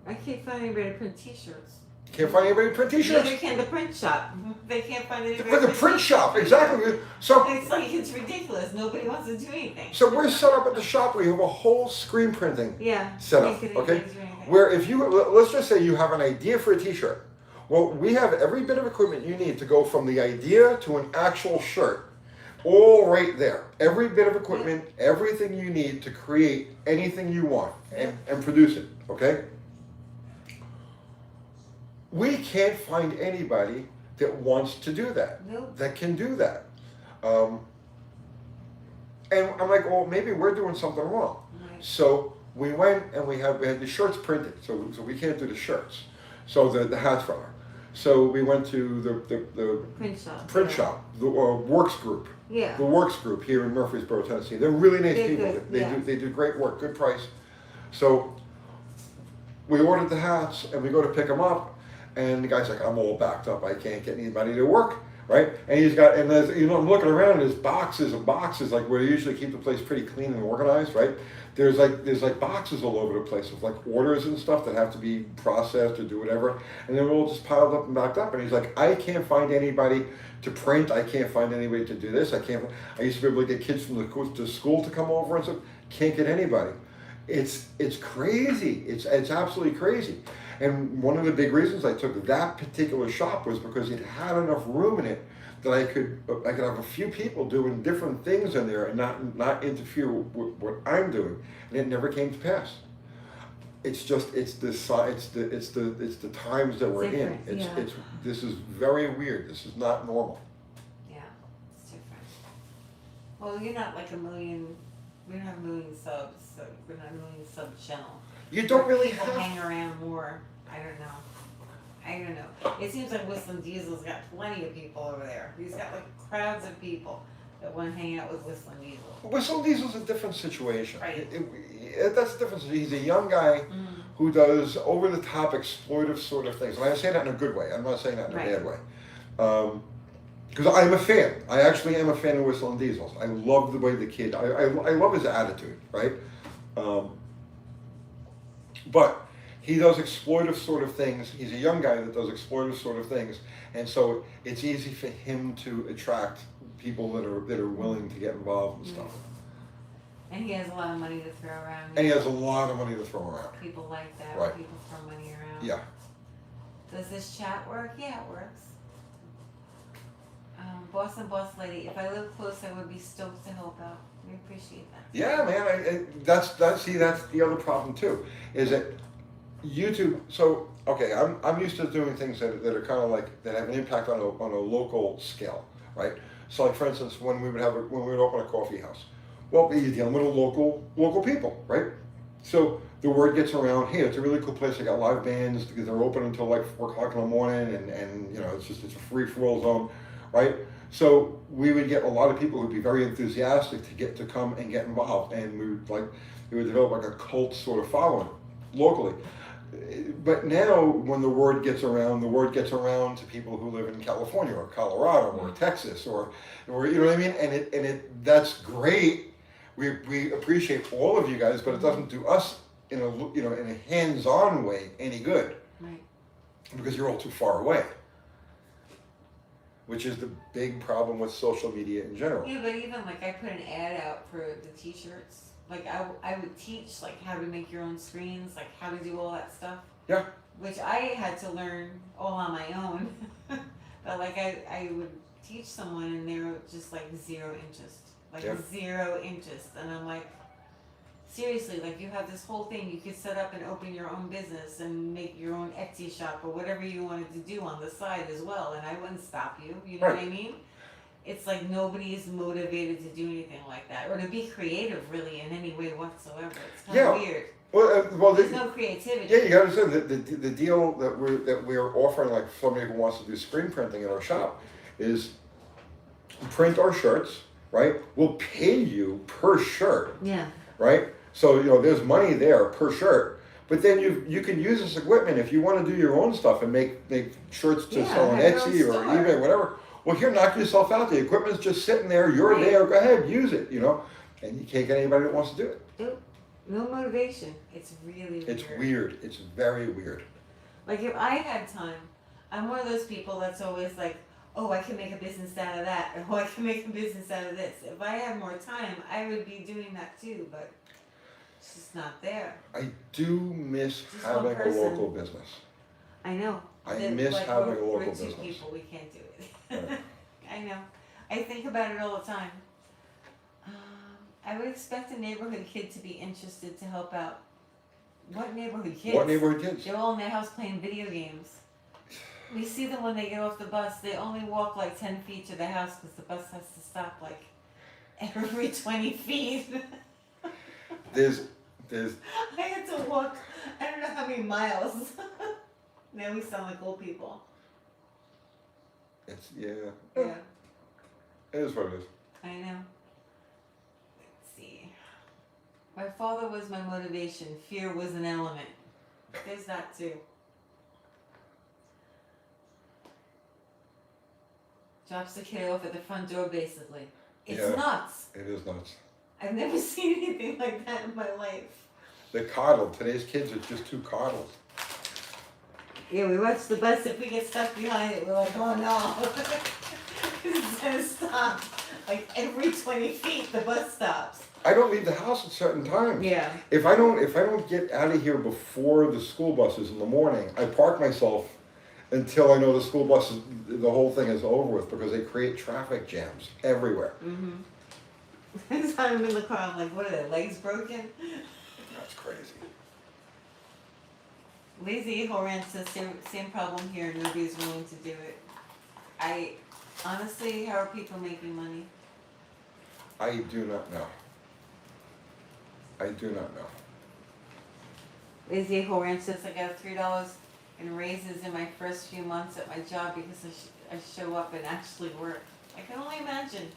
I can't find anybody to print T-shirts. Can't find anybody to print No, T-shirts. they can't. The print shop. They can't find anybody. For the print shop, exactly. So It's like it's ridiculous. Nobody wants to do anything. So we're set up at the shop where you have a whole screen printing Yeah. setup, Make it okay? easy or anything. Where if you, let's just say you have an idea for a t-shirt. Well, we have every bit of equipment you need to go from the idea to an actual shirt. All right there. Every bit of equipment, everything you need to create anything you want and produce it, okay? We can't find anybody that wants to do that, Nope. that can do that. And I'm like, well, maybe we're doing something wrong. Right. So we went and we had the shirts printed, so we can't do the shirts. So the hats rather. So we went to the Print shop. print yeah. shop, the Works Group. Yeah. The Works Group here in Murfreesboro, Tennessee. They're really nice They're people. good, They yeah. do they do great work, good price. So we ordered the hats and we go to pick them up, and the guy's like, I'm all backed up. I can't get anybody to work, right? And he's got, and there's, I'm looking around, and there's boxes and boxes, like where they usually keep the place pretty clean and organized, right? There's like boxes all over the place with like orders and stuff that have to be processed or do whatever, and they're all just piled up and backed up. And he's like, I can't find anybody to print. I can't find anybody to do this. I used to be able to get kids from the school to come over and stuff. Can't get anybody. It's crazy. It's absolutely crazy. And one of the big reasons I took that particular shop was because it had enough room in it that I could have a few people doing different things in there and not interfere with what I'm doing. And it never came to pass. It's the times that we're in. Different, This is very weird. This is not normal. Yeah, it's different. Well, you're not like a million. We don't have a million subs, so we're not a million sub channel. You don't really People have. hang around more. I don't know. It seems like Whistling Diesel's got plenty of people over there. He's got like crowds of people that want to hang out with Whistling Diesel. Whistle Diesel's a different situation. Right. That's the difference. He's a young guy who does over-the-top exploitive sort of things. And I say that in a good way. I'm not saying that in a bad way. Because I'm a fan. I actually am a fan of Whistling Diesels. I love the way the kid, I love his attitude, right? But he does exploitive sort of things. He's a young guy that does exploitive sort of things. And so it's easy for him to attract people that are willing to get involved and stuff. And he has a lot of money to throw around. And he has a lot of money to throw around. People like that. Right. People throw money around. Yeah. Does this chat work? Yeah, it works. Boss and boss lady, if I live close, I would be stoked to help out. We appreciate that. Yeah, man. That's the other problem too. Is that YouTube? So okay, I'm used to doing things that are kind of like that have an impact on a local scale, right? So like for instance, when we would open a coffee house, well, you're dealing with local people, right? So the word gets around, hey, it's a really cool place. They got live bands because they're open until like 4 o'clock in the morning, and it's a free-for-all zone, right? So we would get a lot of people who'd be very enthusiastic to come and get involved, and we would develop like a cult sort of following locally. But now when the word gets around to people who live in California or Colorado or Texas or you know what I mean, and that's great. We appreciate all of you guys, but it doesn't do us in a hands-on way any good. Right. Because you're all too far away. Which is the big problem with social media in general. Yeah, but even like I put an ad out for the t-shirts. Like I would teach like how to make your own screens, like how to do all that stuff. Yeah. Which I had to learn all on my own. But like I would teach someone and they were just like zero interest. Like zero interest. And I'm like, seriously, like you have this whole thing, you could set up and open your own business and make your own Etsy shop or whatever you wanted to do on the side as well, and I wouldn't stop you, you know what I mean? It's like nobody is motivated to do anything like that, or to be creative really in any way whatsoever. It's kind of weird. Well, there's no creativity. Yeah, you gotta understand the deal that we're offering, like somebody who wants to do screen printing in our shop, is print our shirts, right? We'll pay you per shirt. Yeah. Right? So there's money there per shirt, but then you can use this equipment if you want to do your own stuff and make shirts to sell on Etsy or eBay, whatever. Well, here, knock yourself out. The equipment's just sitting there. You're there. Go ahead, use it. And you can't get anybody that wants to do it. Nope. No motivation. It's really weird. It's weird. It's very weird. Like if I had time, I'm one of those people that's always like, oh, I can make a business out of that, or oh, I can make a business out of this. If I had more time, I would be doing that too, but it's just not there. I do miss having a local business. I know. I miss having a local business. We're 2 people, we can't do it. Right. I know. I think about it all the time. I would expect a neighborhood kid to be interested to help out. What neighborhood kids? What neighborhood kids? They're all in their house playing video games. We see them when they get off the bus. They only walk like 10 feet to the house because the bus has to stop like every 20 feet. There's, I had to walk, I don't know how many miles. Now we sound like old people. yeah, Yeah, it is what it is. I know. Let's see. My father was my motivation. Fear was an element. There's that too. Drops the kid off at the front door basically. It's Yeah. nuts. It is nuts. I've never seen anything like that in my life. They're coddled. Today's kids are just too coddled. Yeah, we watch the bus. If we get stuck behind it, we're like, oh no. It's gonna stop. Like every 20 feet, the bus stops. I don't leave the house at certain times. Yeah. If I don't get out of here before the school buses in the morning, I park myself until I know the school buses, the whole thing is over with, because they create traffic jams everywhere. Mm-hmm. Every time I'm in the car, I'm like, what are their legs broken? That's crazy. Lazy Horan says same problem here. Nobody's willing to do it. I honestly, how are people making money? I do not know. I do not know. Lazy Horan says I got $3 in raises in my first few months at my job because I show up and actually work. I can only imagine.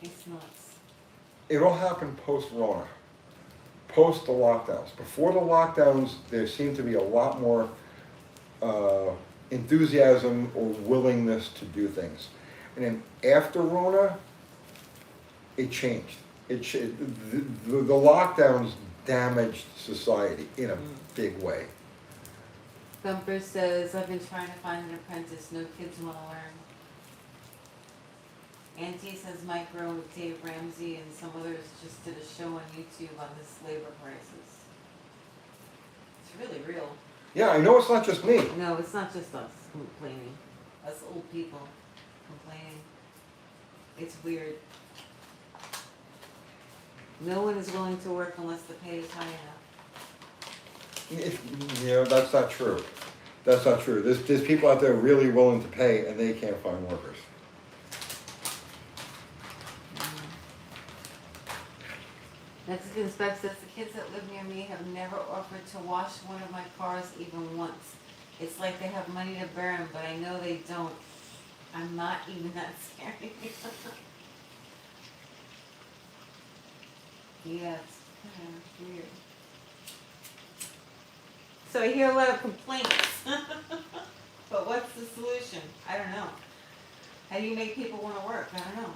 It's nuts. It all happened post-Rona, post the lockdowns. Before the lockdowns, there seemed to be a lot more enthusiasm or willingness to do things. And then after Rona, it changed. The lockdowns damaged society in a big way. Thumper says, I've been trying to find an apprentice. No kids want to learn. Auntie says Micro with Dave Ramsey and some others just did a show on YouTube on this labor crisis. It's really real. Yeah, I know it's not just me. No, it's not just us complaining. Us old people complaining. It's weird. No one is willing to work unless the pay is high enough. You know, that's not true. That's not true. There's people out there really willing to pay and they can't find workers. Mexican Spec says the kids that live near me have never offered to wash one of my cars even once. It's like they have money to burn, but I know they don't. I'm not even that scary. Yeah, it's kind of weird. So I hear a lot of complaints. But what's the solution? I don't know. How do you make people want to work? I don't know.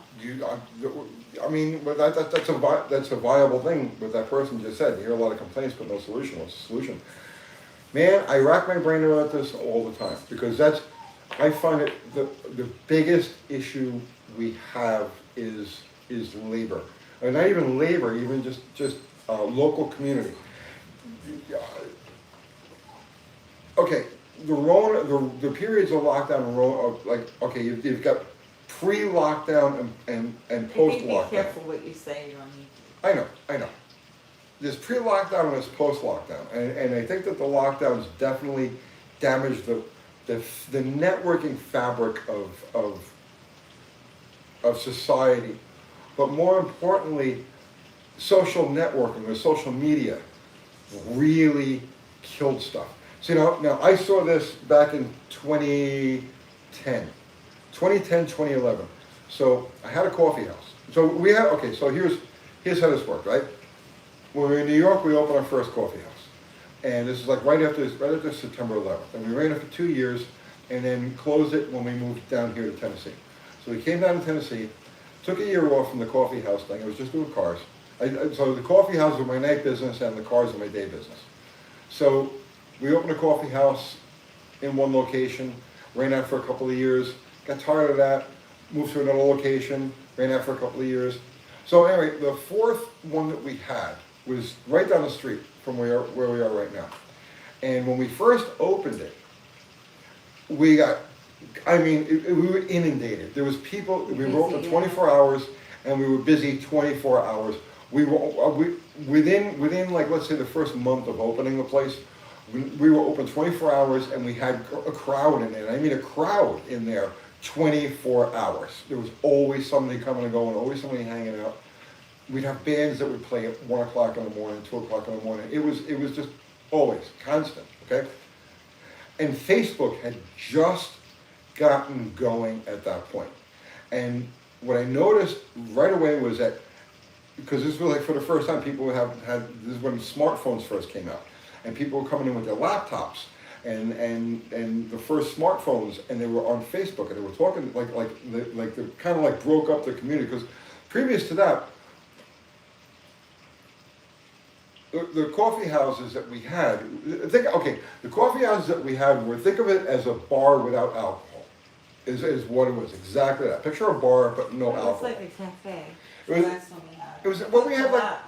I mean, but that's a viable thing. What that person just said. You hear a lot of complaints, but no solution. What's the solution? Man, I rack my brain about this all the time because I find it the biggest issue we have is labor. Or not even labor, even just local community. Okay. The periods of lockdown, like, okay, you've got pre-lockdown and post-lockdown. Be careful what you say on YouTube. I know. There's pre-lockdown and there's post-lockdown, and I think that the lockdowns definitely damaged the networking fabric of society, but more importantly, social networking or social media really killed stuff. So now I saw this back in 2010, 2011. So I had a coffee house. So here's how this worked, right? When we were in New York, we opened our first coffee house. And this is like right after September 11th. And we ran it for 2 years and then closed it when we moved down here to Tennessee. So we came down to Tennessee, took a year off from the coffee house thing. I was just doing cars. So the coffee house was my night business and the cars were my day business. So we opened a coffee house in one location, ran that for a couple of years, got tired of that, moved to another location, ran that for a couple of years. So anyway, the fourth one that we had was right down the street from where we are right now. And when we first opened it, we got, we were inundated. There was people, we were open 24 hours and we were busy 24 hours. Within like, let's say the first month of opening the place, we were open 24 hours and we had a crowd in there. I mean a crowd in there 24 hours. There was always somebody coming and going, always somebody hanging out. We'd have bands that would play at 1 o'clock in the morning, 2 o'clock in the morning. It was just always constant, okay? And Facebook had just gotten going at that point. And what I noticed right away was that, because this was like for the first time, people had this is when smartphones first came out, and people were coming in with their laptops and the first smartphones, and they were on Facebook, and they were talking like they kind of like broke up the community, because previous to that, the coffee houses that we had, the coffee houses that we had were, think of it as a bar without alcohol, is what it was, exactly that. Picture a bar, but no alcohol. It's like a cafe. It was, That's what we had. it was, well, we had like,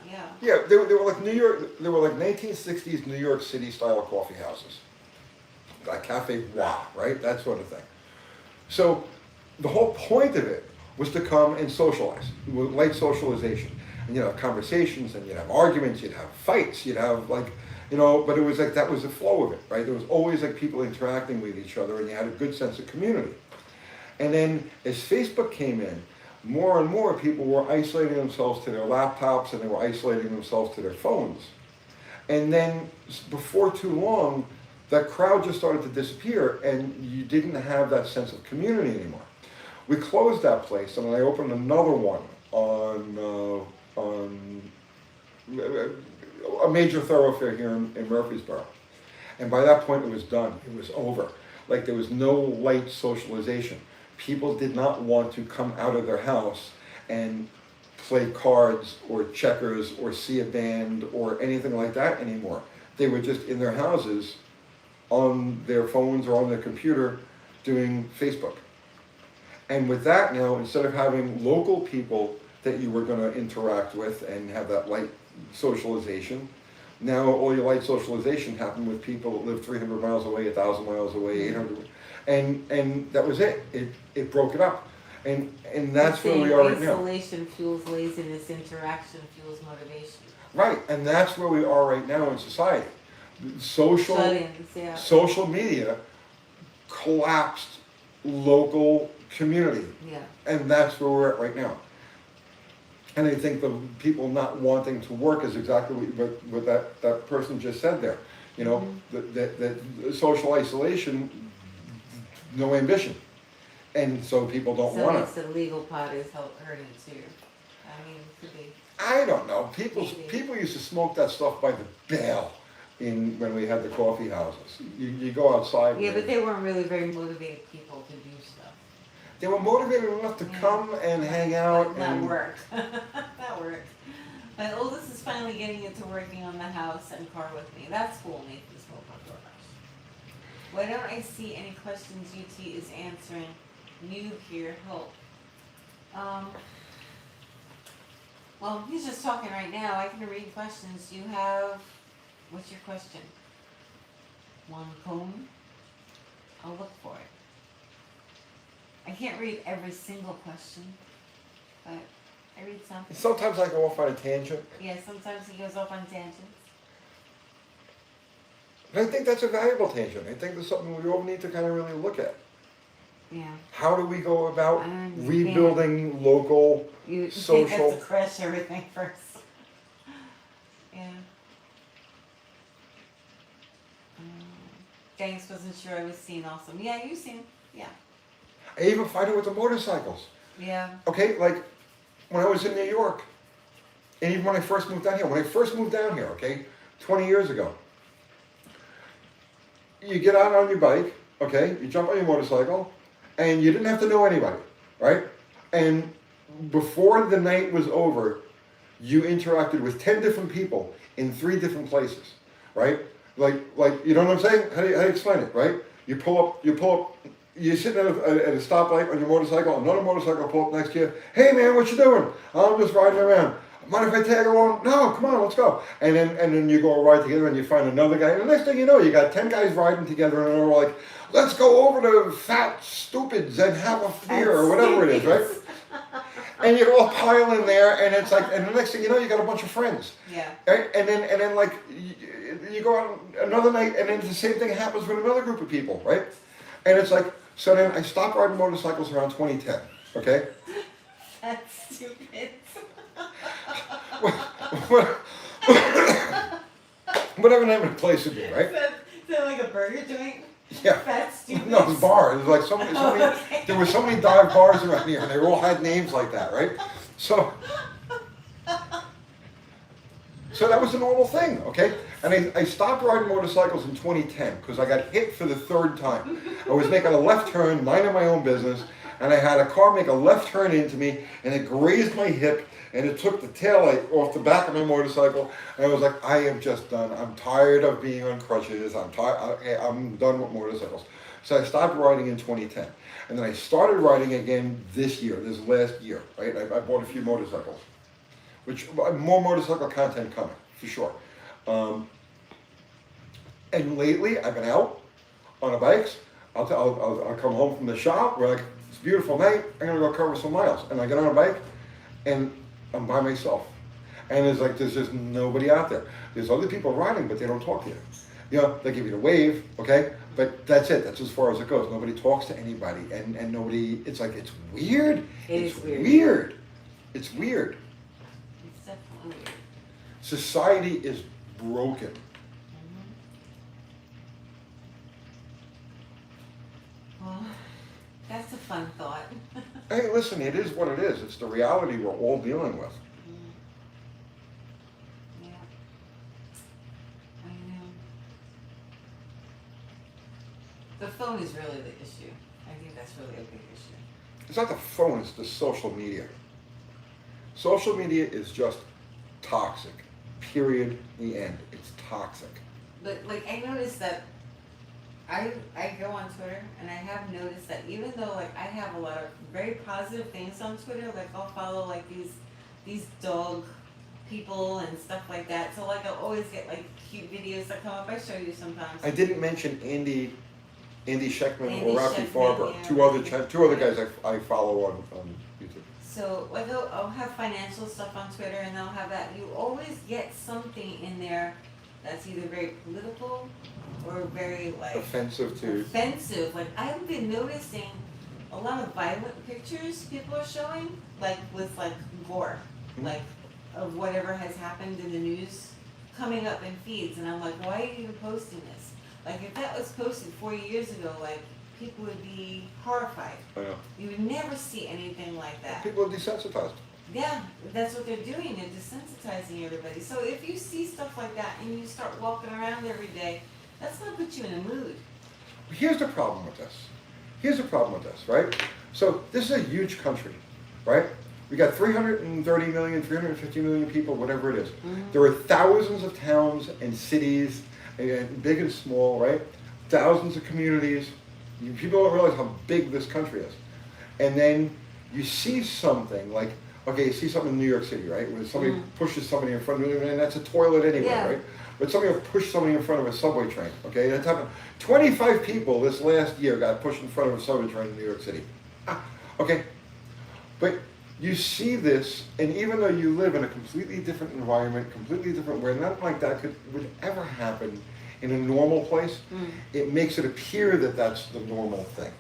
yeah. they were like New York, they were like 1960s New York City style coffee houses. Like Cafe Bois, right? That sort of thing. So the whole point of it was to come and socialize, light socialization. And you'd have conversations, and you'd have arguments, you'd have fights, you'd have like, but it was like, that was the flow of it, right? There was always like people interacting with each other, and you had a good sense of community. And then as Facebook came in, more and more people were isolating themselves to their laptops, and they were isolating themselves to their phones. And then before too long, that crowd just started to disappear, and you didn't have that sense of community anymore. We closed that place, and then I opened another one on a major thoroughfare here in Murfreesboro. And by that point, it was done. It was over. Like, there was no light socialization. People did not want to come out of their house and play cards or checkers or see a band or anything like that anymore. They were just in their houses on their phones or on their computer doing Facebook. And with that now, instead of having local people that you were going to interact with and have that light socialization, now all your light socialization happened with people that live 300 miles away, 1,000 miles away, 800, and that was it. It broke it up, and that's where we are right now. Isolation fuels laziness, interaction fuels motivation. Right, and that's where we are right now in society. Social media collapsed local community, and that's where we're at right now. And I think the people not wanting to work is exactly what that person just said there. That social isolation, no ambition. And so people don't want to. So it's the legal part is hurting too. I mean, it could be. I don't know. People used to smoke that stuff by the bale when we had the coffee houses. You go outside. Yeah, but they weren't really very motivated people to do stuff. They were motivated enough to come and hang out. That worked. That worked. My oldest is finally getting into working on the house and car with me. That's cool, Nathan's whole rush. Why don't I see any questions UT is answering? New here, hope. Well, he's just talking right now. I can read questions. You have, what's your question? One comb? I'll look for it. I can't read every single question, but I read some. Sometimes I go off on a tangent. Yeah, sometimes he goes off on tangents. And I think that's a valuable tangent. I think that's something we all need to kind of really look at. Yeah. How do we go about rebuilding local social? You have to crush everything first. Yeah. Thanks, wasn't sure I was seen awesome. Yeah, you seen. Yeah. I even find it with the motorcycles. Yeah. Okay, like when I was in New York, and even when I first moved down here, okay, 20 years ago, you get out on your bike, okay, you jump on your motorcycle, and you didn't have to know anybody, right? And before the night was over, you interacted with 10 different people in 3 different places, right? Like you know what I'm saying? How do you explain it, right? You pull up, you're sitting at a stoplight on your motorcycle, another motorcycle pull up next to you. Hey man, what you doing? I'm just riding around. Mind if I tag along? No, come on, let's go. And then you go ride together and you find another guy. And the next thing you know, you got 10 guys riding together and they're like, let's go over to Fat Stupids and have a beer or whatever it is, right? And you all pile in there, and it's like, and the next thing you know, you got a bunch of friends. Yeah. Right? And then like, you go out another night, and then the same thing happens with another group of people, right? And it's like, So then I stopped riding motorcycles around 2010, okay? That's stupid. What, what, whatever name of the place would be, right? Is that like a burger joint? Yeah. That's stupid. No, it was bars. It was like so many, Okay. there were so many dive bars around here, and they all had names like that, right? So that was a normal thing, okay? And I stopped riding motorcycles in 2010 because I got hit for the third time. I was making a left turn, minding my own business, and I had a car make a left turn into me, and it grazed my hip, and it took the taillight off the back of my motorcycle, and I was like, I am just done. I'm tired of being on crutches. I'm done with motorcycles. So I stopped riding in 2010. And then I started riding again this last year, right? I bought a few motorcycles, which, more motorcycle content coming, for sure. And lately, I've been out on the bikes. I'll come home from the shop, we're like, it's a beautiful night, I'm gonna go cover some miles. And I get on a bike, and I'm by myself. And it's like, there's just nobody out there. There's other people riding, but they don't talk to you. You know, they give you the wave, okay? But that's it, that's as far as it goes. Nobody talks to anybody, and nobody, it's like, it's weird. It's weird. It's weird. It's definitely weird. Society is broken. Well, that's a fun thought. Hey, listen, it is what it is. It's the reality we're all dealing with. Yeah. I know. The phone is really the issue. I think that's really a big issue. It's not the phone, it's the social media. Social media is just toxic. Period. The end. It's toxic. But like I noticed that I go on Twitter and I have noticed that even though like I have a lot of very positive things on Twitter, like I'll follow like these dog people and stuff like that. So like I'll always get like cute videos that come up. I show you sometimes. I didn't mention Andy Sheckman Andy or Rafi Sheckman, Farber, yeah. two other guys I follow on YouTube. So like I'll have financial stuff on Twitter and I'll have that. You always get something in there that's either very political or very like Offensive to. offensive. Like I've been noticing a lot of violent pictures people are showing, like with like gore, like of whatever has happened in the news coming up in feeds, and I'm like, why are you even posting this? Like if that was posted 4 years ago, like people would be horrified. I know. You would never see anything like that. People are desensitized. Yeah, that's what they're doing. They're desensitizing everybody. So if you see stuff like that and you start walking around every day, that's gonna put you in a mood. Here's the problem with this, right? So this is a huge country, right? We got 330 million, 350 million people, whatever it is. There are thousands of towns and cities, and big and small, right? Thousands of communities. People don't realize how big this country is. And then you see something like, okay, you see something in New York City, right? When somebody pushes somebody in front of you, and that's a toilet anyway, Yeah. right? But somebody will push somebody in front of a subway train, okay? That's happened. 25 people this last year got pushed in front of a subway train in New York City. Okay? But you see this, and even though you live in a completely different environment, completely different, where nothing like that would ever happen in a normal place, it makes it appear that that's the normal thing.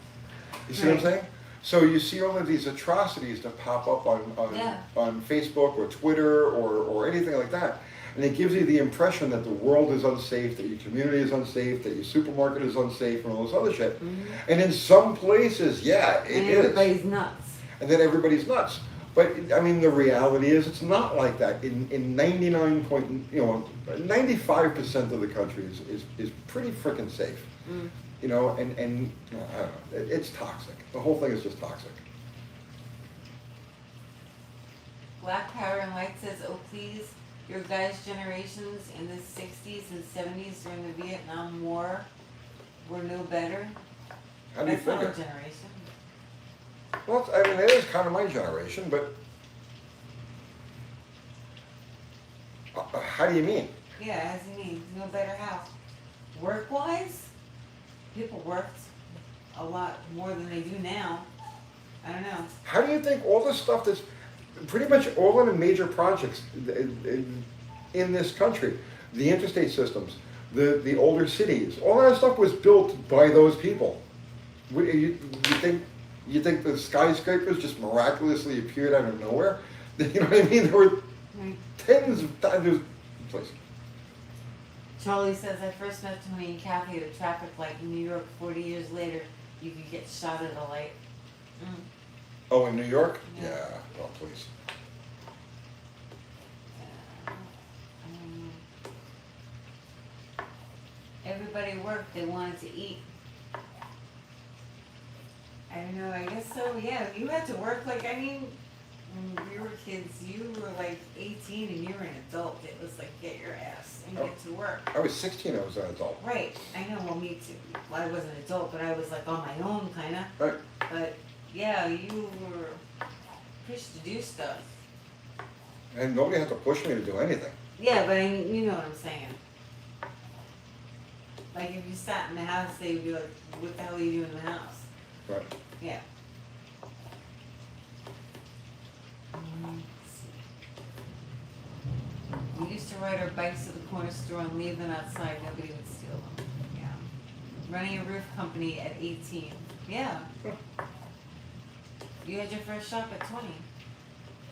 You see what I'm saying? So you see all of these atrocities that pop up on Facebook or Twitter or anything like that. And it gives you the impression that the world is unsafe, that your community is unsafe, that your supermarket is unsafe, and all this other shit. And in some places, yeah, it is. Everybody's nuts. And then everybody's nuts. But I mean, the reality is it's not like that. In 95% of the country is pretty freaking safe. You know, and I don't know, it's toxic. The whole thing is just toxic. Black Power and White says, oh please, your guys' generations in the 60s and 70s during the Vietnam War were no better. How do you That's not figure? our generation. Well, I mean, it is kind of my generation, but how do you mean? Yeah, as you mean, no better how. Work-wise, people worked a lot more than they do now. I don't know. How do you think all the stuff that's pretty much all of the major projects in this country, the interstate systems, the older cities, all that stuff was built by those people. You think the skyscrapers just miraculously appeared out of nowhere? You know what I mean? There were Right. tens of thousands of places. Charlie says, I first met Tony and Kathy at a traffic light in New York 40 years later. You could get shot at a light. Mm. Oh, in New York? Yeah. Yeah. Oh, please. Um, Everybody worked, they wanted to eat. I don't know, I guess so, yeah, you had to work, like, I mean, when we were kids, you were like 18 and you were an adult. It was like, get your ass and get to work. I was 16, I was an adult. Right, I know, well, me too. Well, I wasn't an adult, but I was like on my own, kinda. Right. But, yeah, you were pushed to do stuff. And nobody had to push me to do anything. Yeah, but I mean, you know what I'm saying. Like, if you sat in the house, they'd be like, what the hell are you doing in the house? Right. Yeah. Let's see. We used to ride our bikes to the corner store and leave them outside. Nobody would steal them. Yeah. Running a roof company at 18. Yeah. You had your first shop at 20.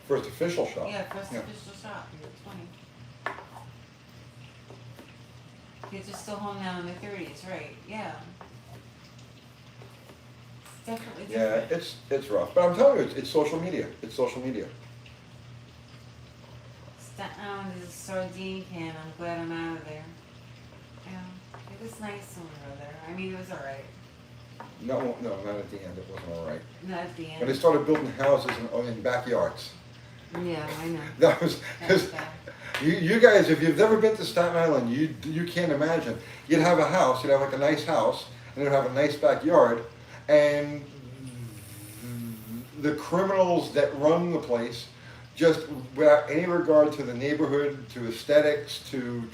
First official shop. Yeah, first official shop. You were 20. Kids are still home now in their 30s, right? Yeah. It's definitely Yeah, different. it's rough. But I'm telling you, it's social media. It's social media. Staten Island is a sardine can. I'm glad I'm out of there. Yeah, it was nice when we were there. I mean, it was alright. No, not at the end. It wasn't all right. Not at the end. When they started building houses in backyards. Yeah, I know. That was because That's bad. you guys, if you've never been to Staten Island, you can't imagine. You'd have a house, you'd have like a nice house, and it'd have a nice backyard, and the criminals that run the place, just without any regard to the neighborhood, to aesthetics, to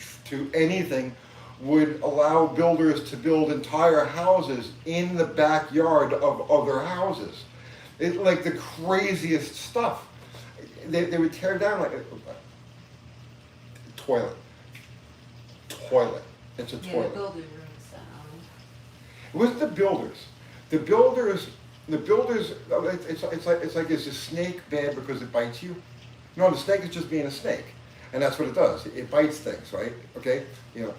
anything, would allow builders to build entire houses in the backyard of other houses. It like the craziest stuff. They would tear down like a toilet. It's a Yeah, the toilet. builder rooms down. It wasn't the builders. The builders. It's like is a snake bad because it bites you? No, the snake is just being a snake, and that's what it does. It bites things, right? Okay, you know.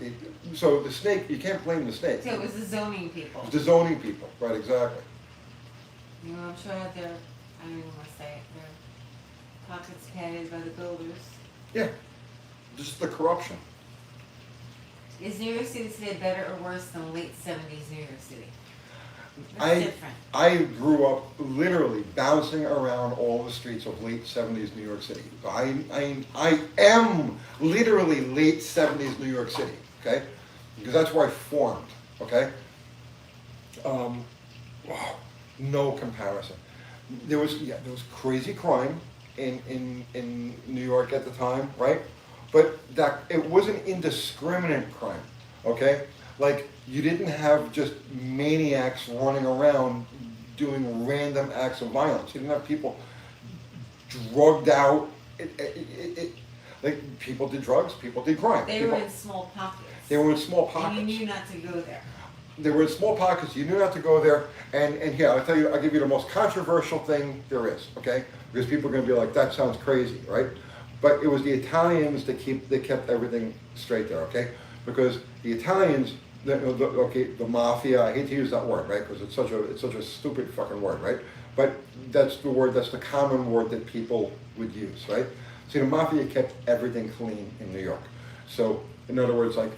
So the snake, you can't blame the snake. So it was the zoning people. It's the zoning people, right? Exactly. You know, I'm sure they're, I don't even want to say it, their pockets padded by the builders. Yeah, just the corruption. Is New York City today better or worse than late 70s New York City? It's I different. grew up literally bouncing around all the streets of late 70s New York City. I am literally late 70s New York City, okay? Because that's where I formed, okay? No comparison. There was crazy crime in New York at the time, right? But that it wasn't indiscriminate crime, okay? Like you didn't have just maniacs running around doing random acts of violence. You didn't have people drugged out. Like people did drugs, people did crime. They were in small pockets. They were in small pockets. And you knew not to go there. They were in small pockets. You knew not to go there. And here, I'll give you the most controversial thing there is, okay? Because people are going to be like, that sounds crazy, right? But it was the Italians that kept everything straight there, okay? Because the Italians, the mafia. I hate to use that word, right? Because it's such a stupid fucking word, right? But that's the word. That's the common word that people would use, right? See, the mafia kept everything clean in New York. So, in other words, like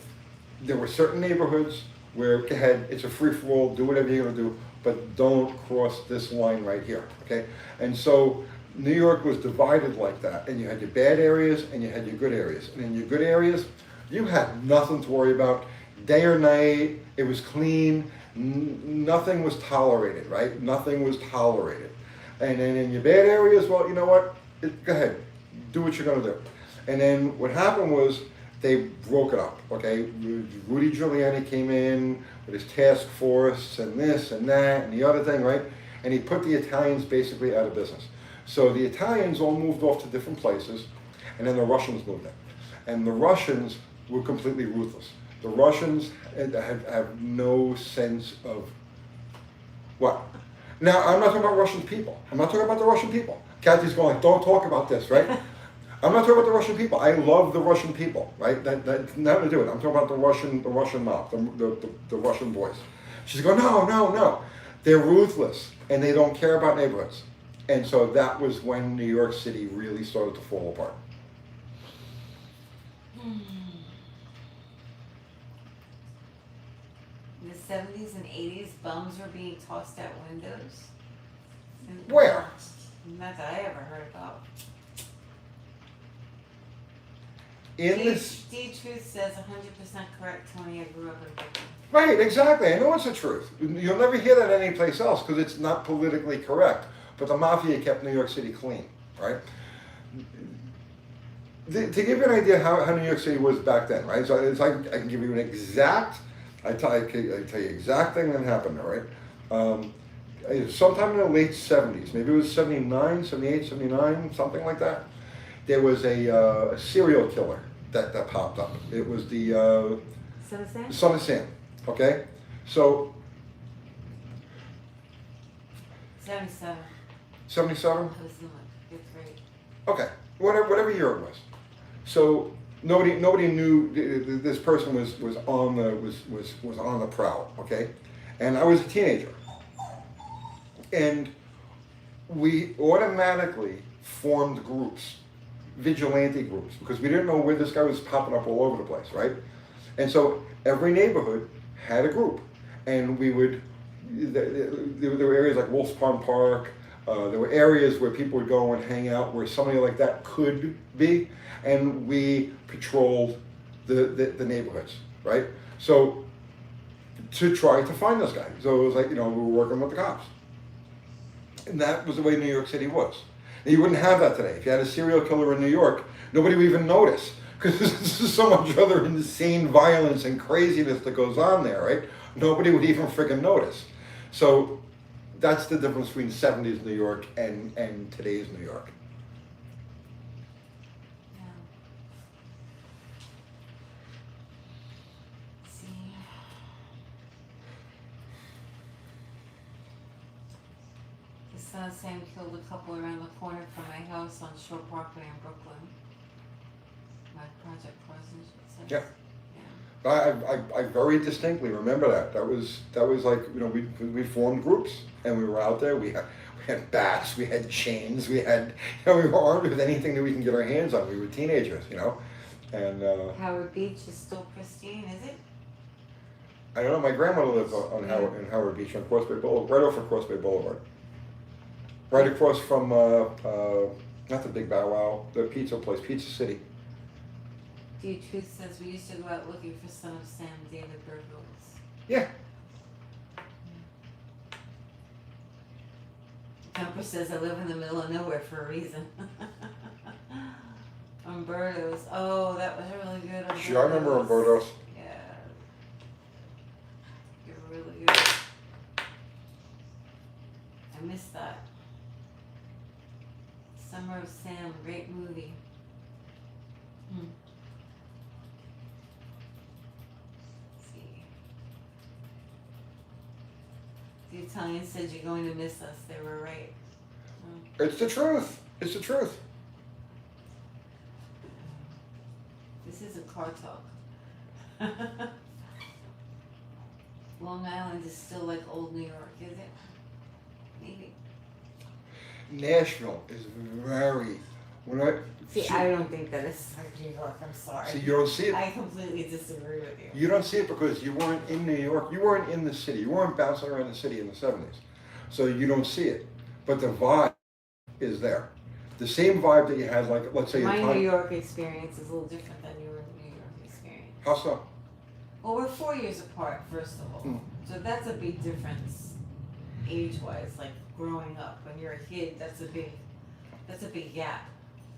there were certain neighborhoods where go ahead, it's a free for all. Do whatever you're gonna do, but don't cross this line right here, okay? And so New York was divided like that, and you had your bad areas and you had your good areas. And in your good areas, you had nothing to worry about. Day or night, it was clean. Nothing was tolerated, right? Nothing was tolerated. And then in your bad areas, well, you know what? Go ahead, do what you're gonna do. And then what happened was they broke it up, okay? Rudy Giuliani came in with his task force and this and that and the other thing, right? And he put the Italians basically out of business. So the Italians all moved off to different places, and then the Russians moved in. And the Russians were completely ruthless. The Russians have no sense of What? Now, I'm not talking about Russian people. I'm not talking about the Russian people. Kathy's going, don't talk about this, right? I'm not talking about the Russian people. I love the Russian people, right? That's nothing to do with it. I'm talking about the Russian mob, the Russian boys. She's going, no. They're ruthless and they don't care about neighborhoods. And so that was when New York City really started to fall apart. In the 70s and 80s, bums were being tossed out windows. Where? Not that I ever heard about. In this, D Truth says 100% correct, Tony. I grew up in Brooklyn. right, exactly. I know it's the truth. You'll never hear that anyplace else because it's not politically correct. But the mafia kept New York City clean, right? To give you an idea how New York City was back then, right? So it's like I can give you an exact, I tell you exact thing that happened there, right? Sometime in the late 70s, maybe it was 79, 78, 79, something like that. There was a serial killer that popped up. It was the Son of Sam? Son of Sam, okay? So 77. 77? I was in like 5th grade. Okay, whatever year it was. So nobody knew this person was on the prowl. Okay, and I was a teenager, and we automatically formed groups, vigilante groups, because we didn't know where this guy was popping up all over the place, right? And so every neighborhood had a group, and we would. There were areas like Wolf's Pond Park. There were areas where people would go and hang out where somebody like that could be, and we patrolled the neighborhoods, right? So to try to find this guy. So it was like, we were working with the cops. And that was the way New York City was. And you wouldn't have that today. If you had a serial killer in New York, nobody would even notice because there's so much other insane violence and craziness that goes on there, right? Nobody would even freaking notice. So that's the difference between 70s New York and today's New York. Yeah. See. The Son of Sam killed a couple around the corner from my house on Shore Parkway in Brooklyn. My project coordinator says. Yeah. I very distinctly remember that. That was like, we formed groups and we were out there. We had bats, we had chains, we were armed with anything that we can get our hands on. We were teenagers, and Howard Beach is still pristine, is it? I don't know. My grandmother lived on Howard Beach on Crossway Boulevard, right off of Crossway Boulevard, right across from not the Big Bow Wow, the pizza place, Pizza City. D Truth says we used to go out looking for Son of Sam, David Bergholz. Yeah. Jumper says I live in the middle of nowhere for a reason. Umberto's. Oh, that was really good. Umberto's. Sure, I remember Umberto's. Yeah. You're really good. I missed that. Summer of Sam, great movie. The Italians said you're going to miss us. They were right. It's the truth. It's the truth. This isn't car talk. Long Island is still like old New York, is it? Maybe. Nashville is very. I don't think that is New York. I'm sorry. See, you don't see it. I completely disagree with you. You don't see it because you weren't in New York. You weren't in the city. You weren't bouncing around the city in the 70s. So you don't see it. But the vibe is there. The same vibe that you had, like, let's say... My New York experience is a little different than your New York experience. How so? Well, we're 4 years apart, first of all. So that's a big difference age-wise, like growing up. When you're a kid, that's a big gap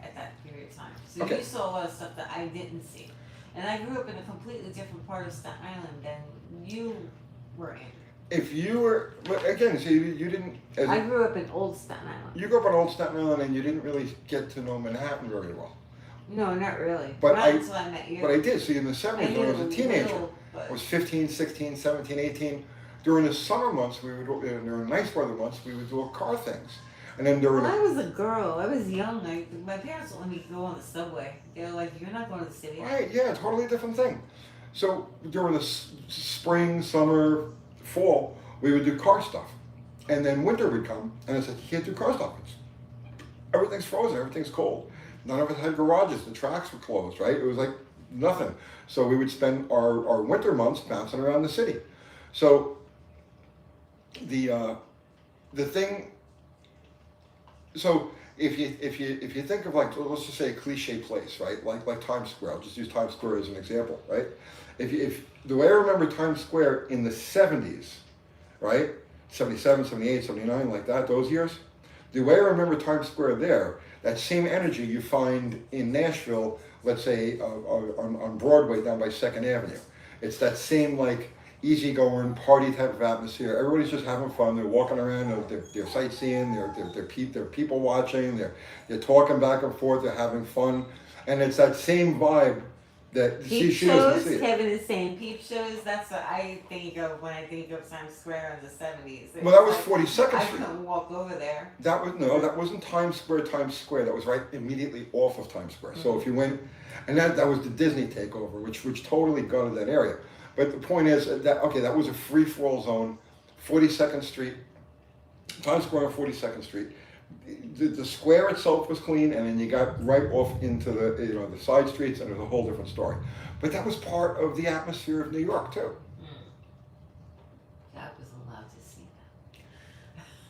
at that period of time. So Okay. you saw a lot of stuff that I didn't see. And I grew up in a completely different part of Staten Island than you were in. If you were, but again, see, you didn't. I grew up in Old Staten Island. You grew up in Old Staten Island, and you didn't really get to know Manhattan very well. No, not really. But not until I met you. But I did. See, in the 70s, when I was a teenager, little, but I was 15, 16, 17, 18. During the summer months, during nice weather months, we would do a car things. And then during Well, I was a girl. I was young. My parents wouldn't let me go on the subway. They were like, "You're not going to the city." right, yeah, totally different thing. So during the spring, summer, fall, we would do car stuff. And then winter would come, and I said, you can't do car stuff. Everything's frozen, everything's cold. None of us had garages, the tracks were closed, right? It was like nothing. So we would spend our winter months bouncing around the city. So the thing, so if you think of like, let's just say a cliche place, right? Like Times Square. I'll just use Times Square as an example, right? If the way I remember Times Square in the 70s, right? 77, 78, 79, like that, those years. The way I remember Times Square there, that same energy you find in Nashville, let's say on Broadway down by 2nd Avenue. It's that same like easygoing party type of atmosphere. Everybody's just having fun. They're walking around. They're sightseeing. They're people watching. They're talking back and forth. They're having fun, and it's that same vibe that Peep she doesn't shows. see it. Kevin is saying peep shows. That's what I think of when I think of Times Square in the 70s. Well, that was like, 42nd I Street. couldn't walk over there. That wasn't Times Square. Times Square. That was right immediately off of Times Square. So if you went, and that was the Disney takeover, which totally gutted that area. But the point is that was a free for all zone, 42nd Street, Times Square on 42nd Street. The square itself was clean, and then you got right off into the side streets, and it was a whole different story. But that was part of the atmosphere of New York too. I wasn't allowed to see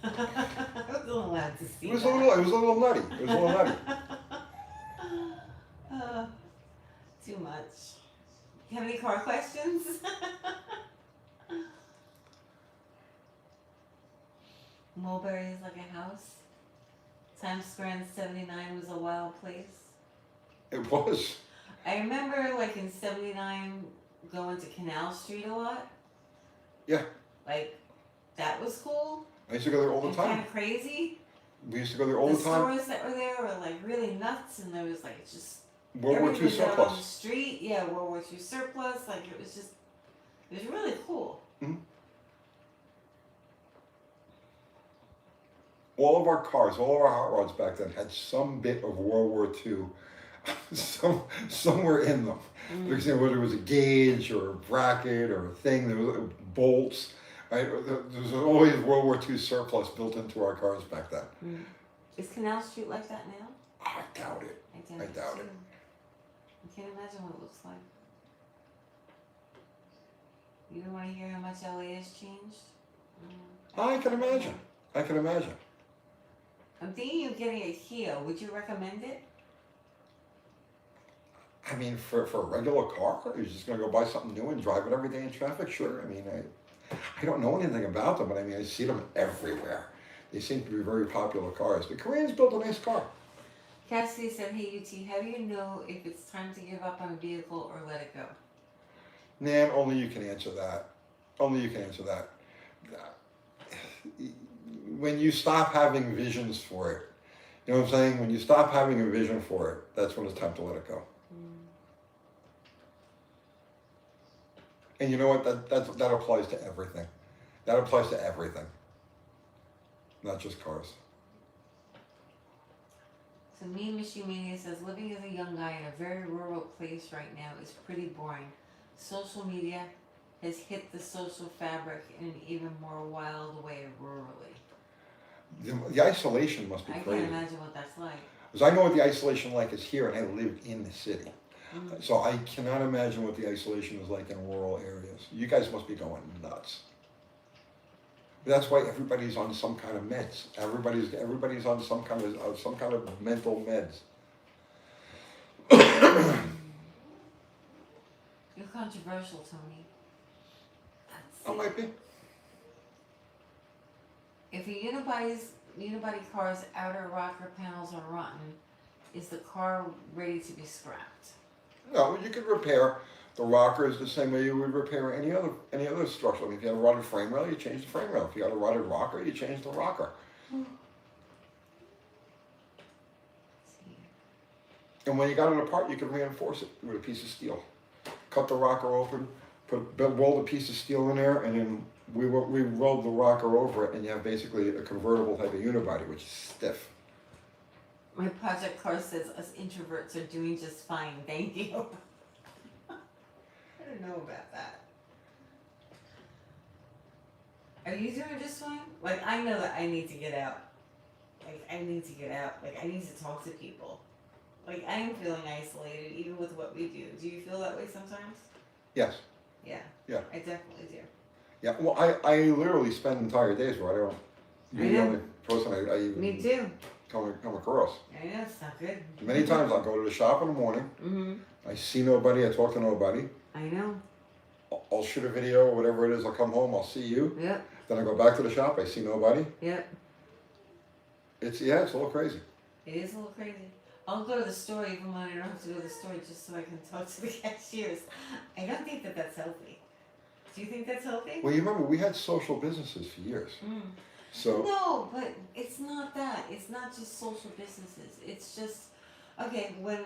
that. I wasn't allowed to see It was that. a little nutty. It was a little nutty. Too much. You have any car questions? Mulberry is like a house. Times Square in 79 was a wild place. It was. I remember like in 79 going to Canal Street a lot. Yeah. Like, that was cool. I used to go there all the and time. kind of crazy. We used to go there all the time. Stores that were there were like really nuts, and there was like just World War everything II was out on the surplus. street. Yeah, World War II surplus. Like it was really cool. Mm-hmm. All of our cars, all of our hot rods back then had some bit of World War II, somewhere in them. Because whether it was a gauge or a bracket or a thing, there was bolts. Right? There was always World War II surplus built into our cars back then. Is Canal Street like that now? I doubt it. I doubt it. I can't imagine what it looks like. You don't want to hear how much LA has changed? I can imagine. I can imagine. I'm thinking of getting a Kia. Would you recommend it? I mean, for a regular car, you're just going to go buy something new and drive it every day in traffic? Sure. I mean, I don't know anything about them, but I mean, I see them everywhere. They seem to be very popular cars. The Koreans built a nice car. Cassidy said, "Hey UT, how do you know if it's time to give up on a vehicle or let it go?" Nan, only you can answer that. Only you can answer that. When you stop having visions for it, you know what I'm saying? When you stop having a vision for it, that's when it's time to let it go. And you know what? That applies to everything. That applies to everything. Not just cars. So Mean Machine Mania says, living as a young guy in a very rural place right now is pretty boring. Social media has hit the social fabric in an even more wild way rurally. The isolation must be I crazy. can't imagine what that's like. Because I know what the isolation like is here, and I live in the city. So I cannot imagine what the isolation is like in rural areas. You guys must be going nuts. That's why everybody's on some kind of meds. Everybody's on some kind of mental meds. You're controversial, Tony. I might be. If a unibody car's outer rocker panels are rotten, is the car ready to be scrapped? No, you could repair the rockers the same way you would repair any other structure. I mean, if you had a rotted frame rail, you change the frame rail. If you got a rotted rocker, you change the rocker. And when you got it apart, you could reinforce it with a piece of steel. Cut the rocker open, weld a piece of steel in there, and then we rolled the rocker over it, and you have basically a convertible type of unibody, which is stiff. My project car says us introverts are doing just fine, thank you. I don't know about that. Are you doing just fine? Like, I know that I need to get out. Like, I need to get out. Like, I need to talk to people. Like, I am feeling isolated, even with what we do. Do you feel that way sometimes? Yes. Yeah. Yeah. I definitely do. Yeah. Well, I literally spend entire days where I don't. You're the only person I even Me too. come across. I know, it's not good. Many times I'll go to the shop in the morning. Mm-hmm. I see nobody. I talk to nobody. I know. I'll shoot a video or whatever it is. I'll come home. I'll see you. Yep. Then I go back to the shop. I see nobody. Yep. It's a little crazy. It is a little crazy. I'll go to the store even when I don't have to go to the store just so I can talk to the cashiers. I don't think that that's healthy. Do you think that's healthy? Well, you remember we had social businesses for years. Mm. So No, but it's not that. It's not just social businesses. It's just, okay, when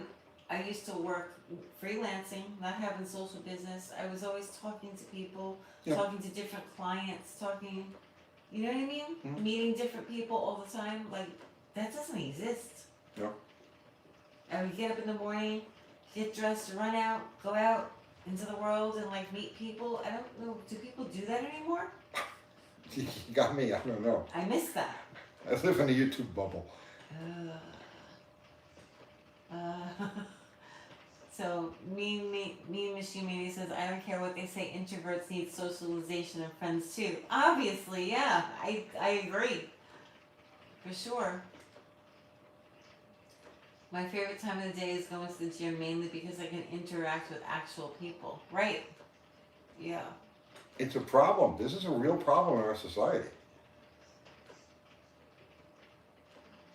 I used to work freelancing, not having social business, I was always talking to people, Yeah. talking to different clients, talking, you know what I mean? Mhm. Meeting different people all the time. Like, that doesn't exist. No. I would get up in the morning, get dressed, run out, go out into the world and like meet people. I don't know, do people do that anymore? you got me. I don't know. I miss that. I live in a YouTube bubble. So Mean Machine Mania says, I don't care what they say, introverts need socialization and friends too. Obviously, yeah, I agree. For sure. My favorite time of the day is going to the gym mainly because I can interact with actual people. Right. Yeah. It's a problem. This is a real problem in our society.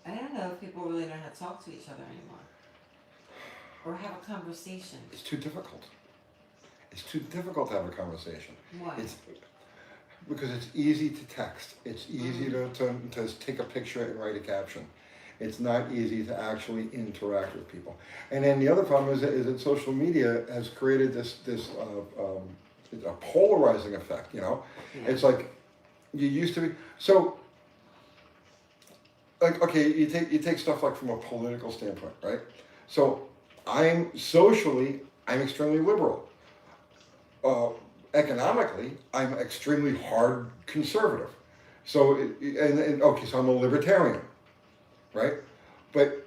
I don't know if people really know how to talk to each other anymore. Or have a conversation. It's too difficult. It's too difficult to have a conversation. Why? It's because it's easy to text. It's easy to take a picture and write a caption. It's not easy to actually interact with people. And then the other problem is that social media has created this a polarizing effect. You know, Yeah. it's like you used to be so. Like, okay, you take stuff like from a political standpoint, right? So I'm extremely liberal. Economically, I'm extremely hard conservative. So okay, so I'm a libertarian, right? But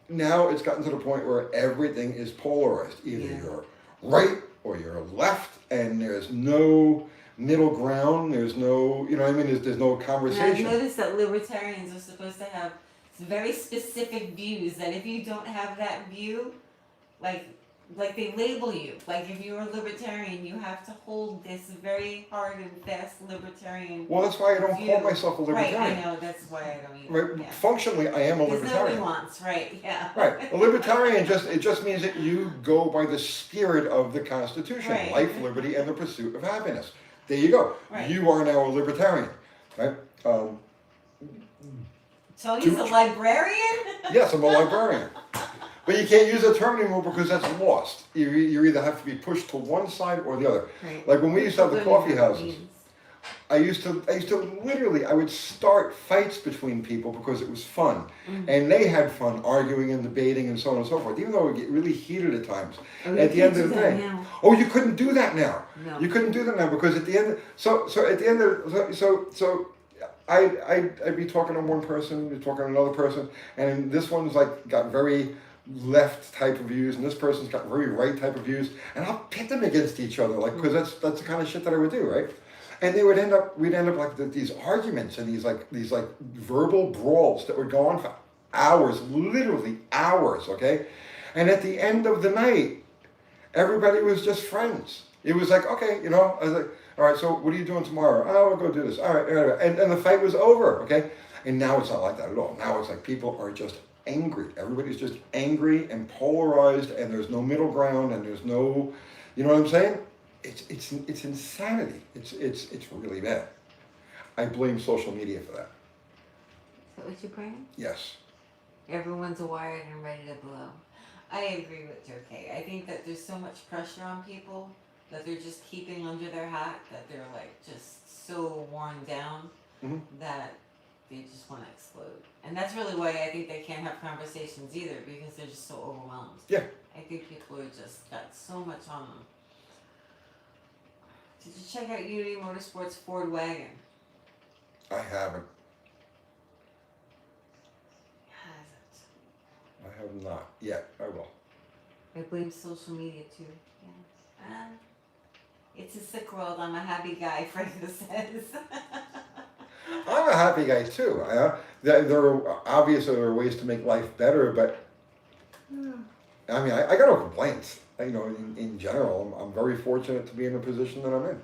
now it's gotten to the point where everything is polarized. Either you're right or you're left, and there's no middle ground. There's no, you know what I mean? There's no conversation. And I've noticed that libertarians are supposed to have very specific views, that if you don't have that view, like they label you. Like if you're a libertarian, you have to hold this very hard and fast libertarian Well, that's why I don't view. call myself a libertarian. Right, I know, that's why I don't either. Right, Yeah. functionally, I am a There's libertarian. no nuance, right, yeah. Right, a libertarian just means that you go by the spirit of the Constitution, Right. life, liberty, and the pursuit of happiness. There you go. Right. You are now a libertarian, right? Tony's a librarian? Yes, I'm a librarian. But you can't use that term anymore because that's lost. You either have to be pushed to one side or the other. Right. Like when we used to have the People don't coffee know what it houses, means. I used to literally, I would start fights between people because it was fun. Mm-hmm. And they had fun arguing and debating and so on and so forth, even though it would get really heated at times. Oh, At the end of the that day. now. Oh, you couldn't do that now. No. You couldn't do that now because at the end, so at the end of, so I'd be talking to one person, be talking to another person, and this one's like got very left type of views, and this person's got very right type of views, and I'll pit them against each other, like, because that's the kind of shit that I would do, right? And we'd end up like these arguments and these verbal brawls that would go on for hours, literally hours, okay? And at the end of the night, everybody was just friends. It was like, okay, you know, I was like, all right, so what are you doing tomorrow? Oh, we'll go do this. All right, and the fight was over, okay? And now it's not like that at all. Now it's like people are just angry. Everybody's just angry and polarized, and there's no middle ground, and there's no, you know what I'm saying? It's insanity. It's really bad. I blame social media for that. Is that what you're praying? Yes. Everyone's wired and ready to blow. I agree with Turkey. I think that there's so much pressure on people that they're just keeping under their hat, that they're like just so worn down Mhm. that they just want to explode. And that's really why I think they can't have conversations either, because they're just so overwhelmed. Yeah. I think people are just got so much on them. Did you check out Unity Motorsports Ford wagon? I haven't. Hasn't. I have not yet. I will. I blame social media too. Yeah. It's a sick world. I'm a happy guy, Franco says. I'm a happy guy too. There are obviously there are ways to make life better, but I mean, I got no complaints. You know, in general, I'm very fortunate to be in the position that I'm in.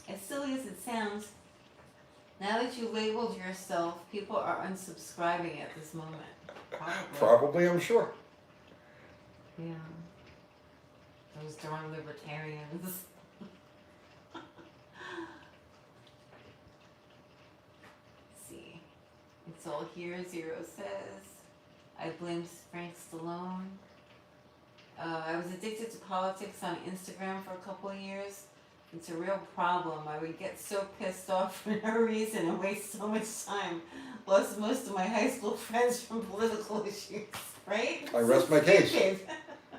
As silly as it sounds, now that you labeled yourself, people are unsubscribing at this moment. Probably, I'm sure. Yeah. Those darn libertarians. See. It's all here, Zero says. I blame Frank Stallone. I was addicted to politics on Instagram for a couple of years. It's a real problem. I would get so pissed off for no reason and waste so much time. Lost most of my high school friends from political issues, right? I rest my case.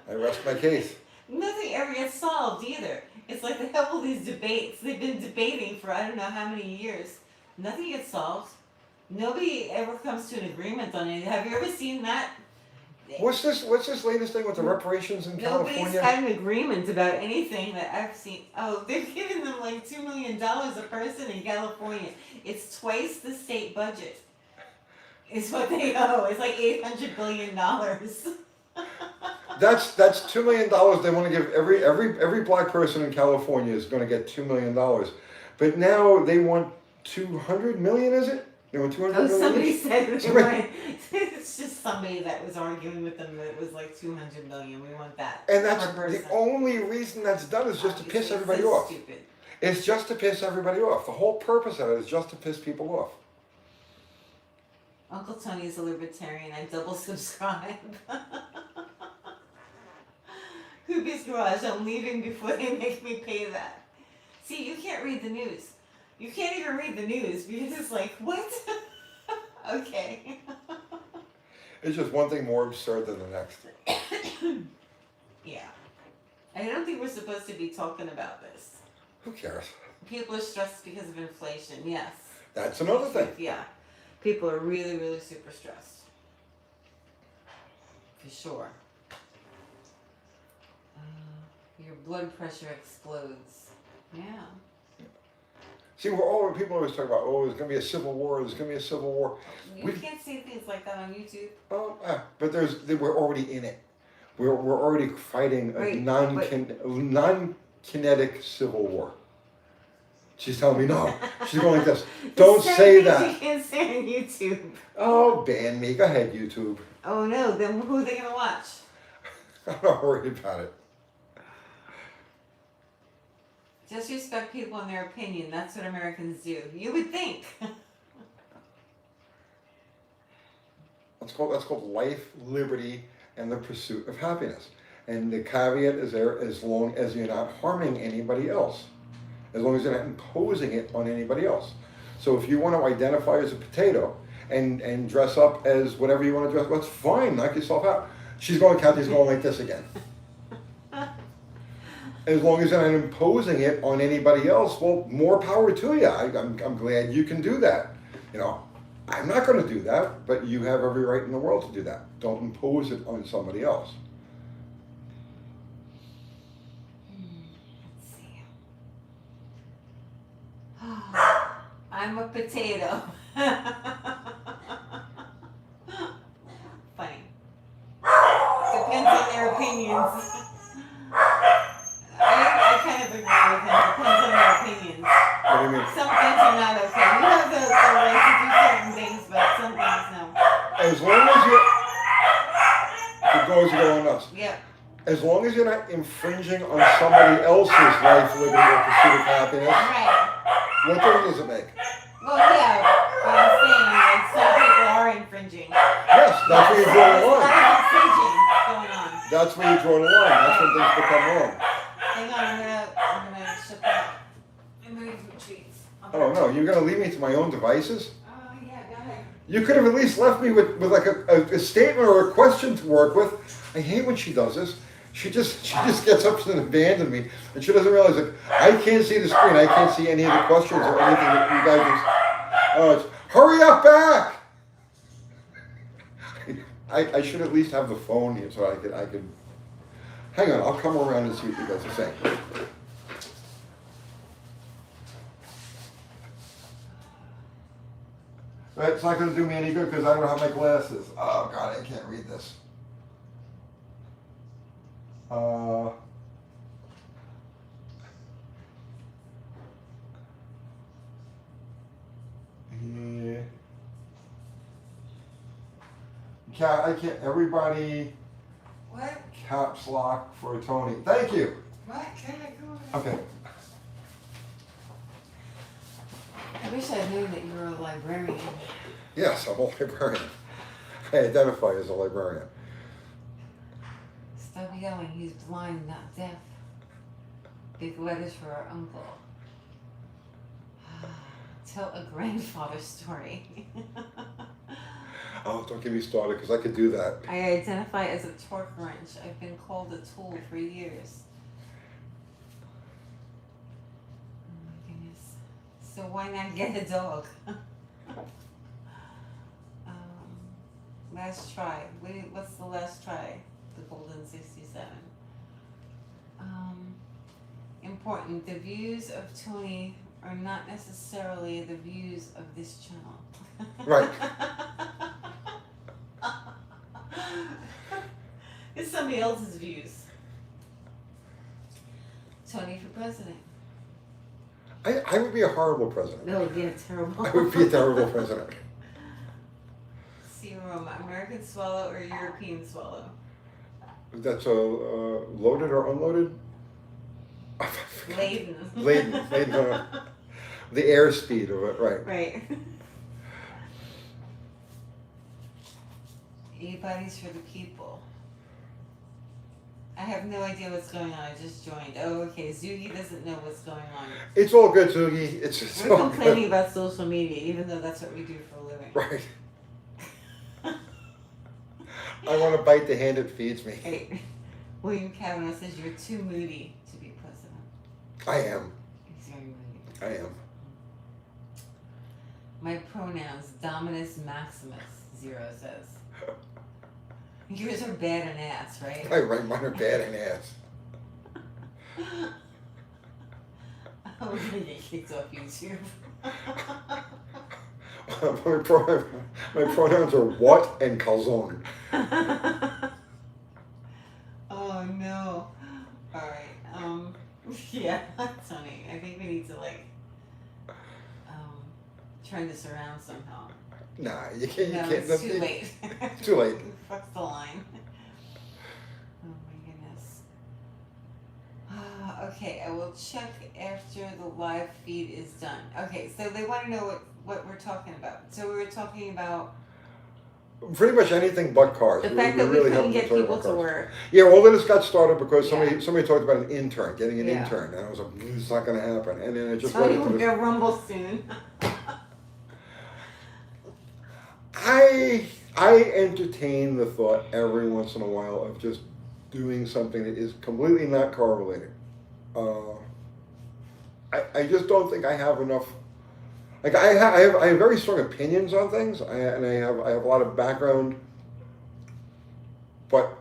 I rest my case. Nothing ever gets solved either. It's like they have all these debates. They've been debating for I don't know how many years. Nothing gets solved. Nobody ever comes to an agreement on it. Have you ever seen that? What's this latest thing with the reparations in Nobody's California? had an agreement about anything that I've seen. Oh, they're giving them like $2 million a person in California. It's twice the state budget. Is what they owe. It's like $800 billion. That's $2 million. They want to give every black person in California is going to get $2 million, but now they want 200 million. Is it? They want 200 Oh, million. somebody said they wanted, it's just somebody that was arguing with them that it was like 200 million. We want that. And that's per person. the only reason that's done is just to piss Obviously, everybody so off. Stupid. It's just to piss everybody off. The whole purpose of it is just to piss people off. Uncle Tony is a libertarian. I double subscribe. Hoopy's Garage. I'm leaving before they make me pay that. See, you can't read the news. You can't even read the news because it's like, what? Okay. It's just one thing more absurd than the next. Yeah. I don't think we're supposed to be talking about this. Who cares? People are stressed because of inflation. Yes. That's another thing. Yeah. People are really, really super stressed. For sure. Your blood pressure explodes. Yeah. See, people always talk about, oh, there's going to be a civil war. There's going to be a civil war. You can't say things like that on YouTube. But we're already in it. We're already fighting a non-kinetic civil war. She's telling me no. She's going like this. Don't say that. You can't say on YouTube. Oh, ban me. Go ahead, YouTube. Oh no, then who are they gonna watch? I'm not worried about it. Just respect people and their opinion. That's what Americans do. You would think. That's called life, liberty, and the pursuit of happiness. And the caveat is there as long as you're not harming anybody else. As long as you're not imposing it on anybody else. So if you want to identify as a potato and dress up as whatever you want to dress, that's fine. Knock yourself out. Kathy's going like this again. As long as you're not imposing it on anybody else, well, more power to you. I'm glad you can do that. You know, I'm not going to do that, but you have every right in the world to do that. Don't impose it on somebody else. Let's see. I'm a potato. Funny. Depends on their opinions. I kind of agree with him. Depends on their opinions. What do you mean? Some things are not okay. You have the right to do certain things, but some things no. As long as you're going nuts. Yep. As long as you're not infringing on somebody else's life, liberty, or pursuit of happiness, Right. what difference does it make? Well, yeah, but I'm saying like some people are infringing. Yes, that's where you're drawing the There's a line. lot of infringing going on. That's when you draw the line. That's when things become wrong. Hang on, I'm gonna shut that. I'm moving from treats. Oh no, you're gonna leave me to my own devices? Oh, yeah, go ahead. You could have at least left me with like a statement or a question to work with. I hate when she does this. She just gets up and abandons me, and she doesn't realize that I can't see the screen. I can't see any of the questions or anything that you guys just. Hurry up back! I should at least have the phone here so I could. Hang on, I'll come around and see what you guys are saying. Right, it's not going to do me any good because I don't have my glasses. Oh God, I can't read this. Yeah. I can't. Everybody. What? Caps lock for Tony. Thank you. What? Can I go? Okay. I wish I knew that you were a librarian. Yes, I'm a librarian. I identify as a librarian. Stop yelling, he's blind, not deaf. Big letters for our uncle. Tell a grandfather story. Oh, don't get me started because I could do that. I identify as a torque wrench. I've been called a tool for years. Oh my goodness. So why not get a dog? Last try. What's the last try? The Golden 67. Important. The views of Tony are not necessarily the views of this channel. Right. It's somebody else's views. Tony for president. I would be a horrible president. That would be a terrible. I would be a terrible president. Sea aroma, American swallow or European swallow? That's a loaded or unloaded? Laden. Laden. The airspeed of it, right. Right. E-bodies for the people. I have no idea what's going on. I just joined. Oh, okay. Zugi doesn't know what's going on. It's all good, Zugi. It's We're all complaining good. about social media, even though that's what we do for a living. Right. I want to bite the hand that feeds me. Hey, William Kavanaugh says you're too moody to be president. I am. He's very moody. I am. My pronouns, Dominus Maximus, 0 says. Yours are bad and ass, right? Right, mine are bad and ass. I'm gonna get kicked off YouTube. my pronouns are what and calzone. Oh no. Alright, yeah, Tony, I think we need to turn this around somehow. Nah, you can't. No, You can't. it's too late. Too late. You fucked the line. Oh my goodness. Okay, I will check after the live feed is done. Okay, so they want to know what we're talking about. So we were talking about Pretty much anything but cars. the fact that we really couldn't haven't get been talking people about to cars. work. Yeah, all of this got started because Yeah. somebody talked about an intern, getting an Yeah. intern, and I was like, it's not going to happen. And then it just Tony went will into be this. a rumble soon. I entertain the thought every once in a while of just doing something that is completely not car related. I just don't think I have enough. Like I have very strong opinions on things, and I have a lot of background, but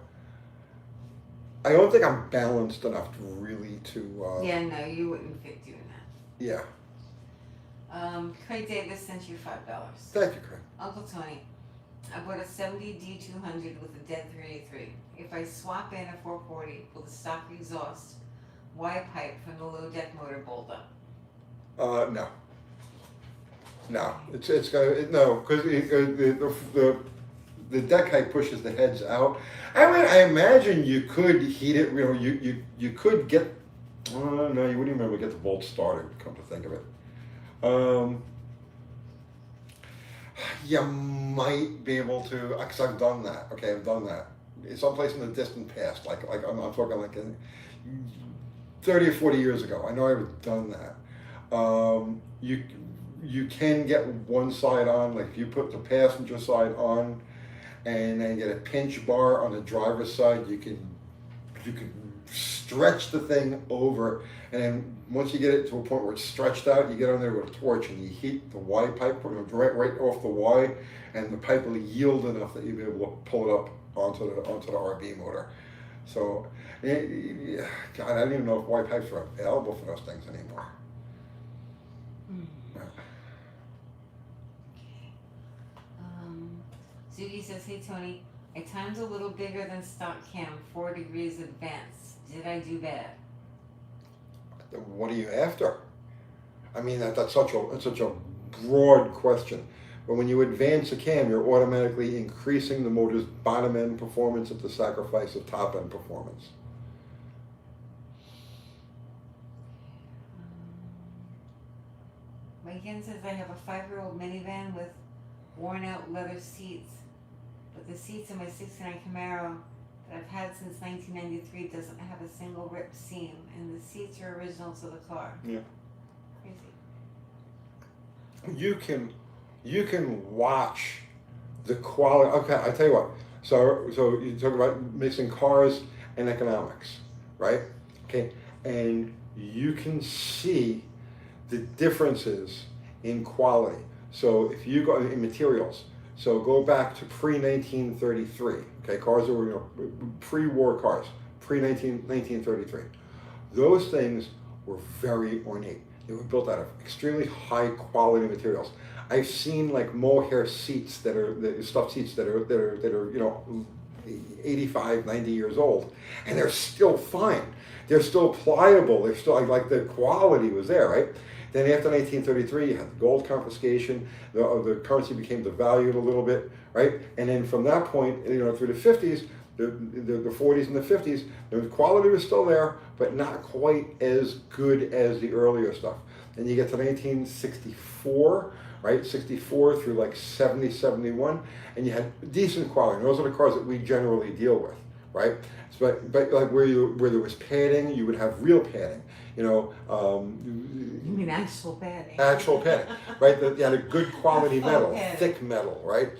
I don't think I'm balanced enough to really to. Yeah, no, you wouldn't fit doing that. Yeah. Craig Davis sent you $5. Thank you, Craig. Uncle Tony, I bought a 70 D200 with a dead 383. If I swap in a 440 with a stock exhaust, Y pipe from the low deck motor bolt up? No. No, it's gonna no because the deck height pushes the heads out. I mean, I imagine you could heat it. You know, you could get. No, you wouldn't even be able to get the bolt started. Come to think of it, you might be able to. Because I've done that. Okay, I've done that. someplace in the distant past, like I'm talking like in 30 or 40 years ago. I know I've done that. You can get one side on, like if you put the passenger side on, and then get a pinch bar on the driver's side, you can stretch the thing over, and then once you get it to a point where it's stretched out, you get on there with a torch and you heat the Y pipe right off the Y, and the pipe will yield enough that you'll be able to pull it up onto the RB motor. So, God, I don't even know if Y pipes are available for those things anymore. Zugi says, hey Tony, my time's a little bigger than stock cam, 4 degrees advance. Did I do bad? What are you after? I mean, that's such a broad question. But when you advance a cam, you're automatically increasing the motor's bottom end performance at the sacrifice of top end performance. Megan says, I have a 5-year-old minivan with worn out leather seats, but the seats in my 69 Camaro that I've had since 1993 doesn't have a single ripped seam, and the seats are original to the car. Yeah. Crazy. You can watch the quality. Okay, I tell you what. So you talk about mixing cars and economics, right? Okay, and you can see the differences in quality. So if you go in materials, so go back to pre-1933. Okay, cars that were pre-war cars, pre-1933. Those things were very ornate. They were built out of extremely high quality materials. I've seen like mohair seats that are stuffed seats that are 85, 90 years old, and they're still fine. They're still pliable. They're still like the quality was there, right? Then after 1933, you had the gold confiscation. The currency became devalued a little bit, right? And then from that point, through the 50s, the 40s and the 50s, the quality was still there, but not quite as good as the earlier stuff. Then you get to 1964, right? 64 through like 70, 71, and you had decent quality. And those are the cars that we generally deal with, right? But like where there was padding, you would have real padding. You mean actual padding? Actual padding, right? You had a good quality metal, Okay. thick metal, right?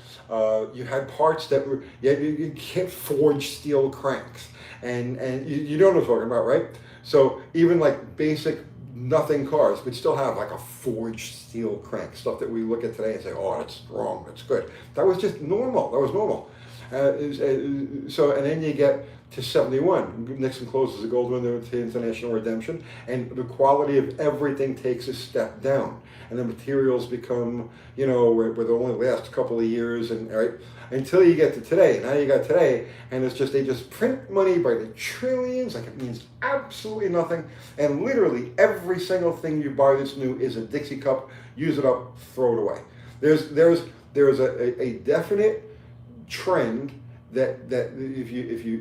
You had parts that were, you can't forge steel cranks, and you know what I'm talking about, right? So even like basic nothing cars would still have like a forged steel crank, stuff that we look at today and say, oh, that's strong, that's good. That was just normal. That was normal. So, and then you get to 71. Nixon closes the gold window to international redemption, and the quality of everything takes a step down. And the materials become, where they only last a couple of years, and right until you get to today. Now you got today, and it's just they just print money by the trillions, like it means absolutely nothing. And literally every single thing you buy that's new is a Dixie cup. Use it up, throw it away. There's a definite trend that if you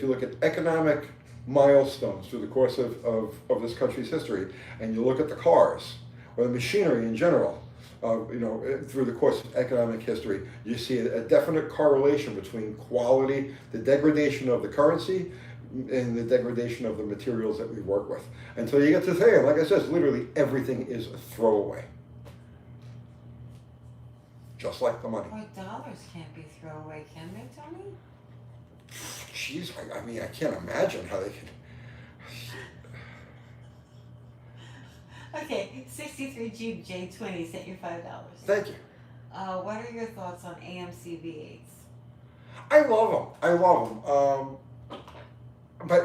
look at economic milestones through the course of this country's history, and you look at the cars or the machinery in general, through the course of economic history, you see a definite correlation between quality, the degradation of the currency, and the degradation of the materials that we work with. Until you get to today, and like I said, literally everything is a throwaway. Just like the money. Well, dollars can't be throwaway, can they, Tony? Jeez, I mean, I can't imagine how they can. Okay, 63 Jeep J20 sent you $5. Thank you. What are your thoughts on AMC V8s? I love them. But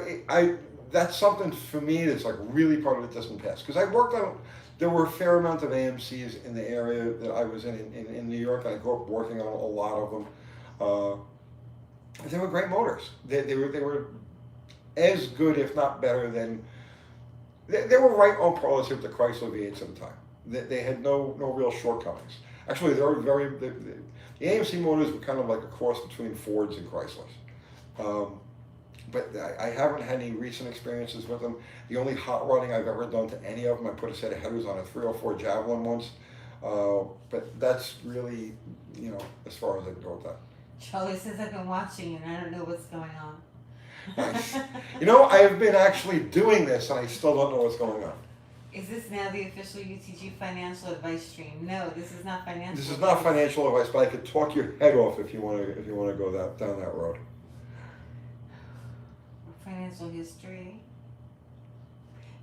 that's something for me that's like really part of the distant past. Because I worked on, there were a fair amount of AMCs in the area that I was in New York, and I grew up working on a lot of them. They were great motors. They were as good, if not better, than, they were right on par with the Chrysler V8s at the time. They had no real shortcomings. Actually, the AMC motors were kind of like a cross between Fords and Chryslers. But I haven't had any recent experiences with them. The only hot rodding I've ever done to any of them, I put a set of headers on a 304 Javelin once. But that's really, as far as I can go with that. Charlie says I've been watching and I don't know what's going on. Nice. You know, I have been actually doing this and I still don't know what's going on. Is this now the official UTG financial advice stream? No, this is not financial. This is not financial advice, but I could talk your head off if you want to go down that road. Financial history.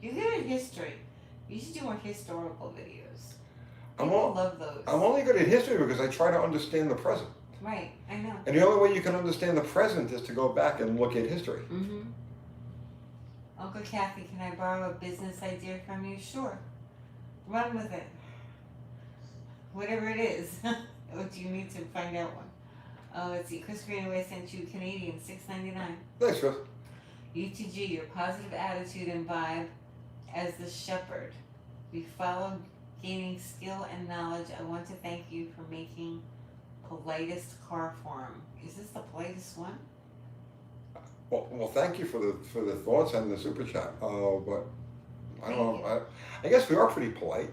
You're good at history. You should do more historical videos. People love those. I'm only good at history because I try to understand the present. Right, I know. And the only way you can understand the present is to go back and look at history. Mm-hmm. Uncle Kathy, can I borrow a business idea from you? Sure. Run with it. Whatever it is. What do you need to find out one? Let's see. Chris Greenaway sent you Canadian $6.99. Thanks, Chris. UTG, your positive attitude and vibe as the shepherd. We follow gaining skill and knowledge. I want to thank you for making politest car forum. Is this the politest one? Well, thank you for the thoughts and the super chat. But I don't know. I guess we are pretty polite.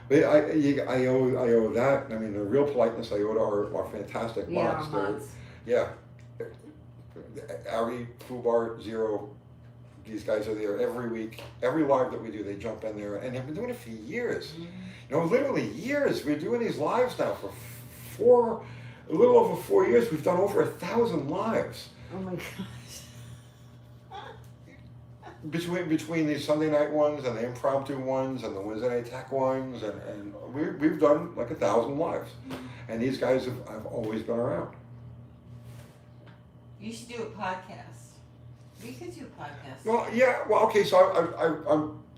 But I owe that. I mean, the real politeness I owe to our fantastic mods. Yeah. Ari, Fubar, Zero, these guys are there every week. Every live that we do, they jump in there, and they've been doing it for years. Mm-hmm. You know, literally years. We're doing these lives now for a little over 4 years. We've done over 1,000 lives. Oh my gosh. Between these Sunday night ones and the impromptu ones and the Wednesday night tech ones, and we've done like 1,000 lives. Mm-hmm. And these guys have always been around. You should do a podcast. We could do a podcast. Well, yeah. Well, okay. So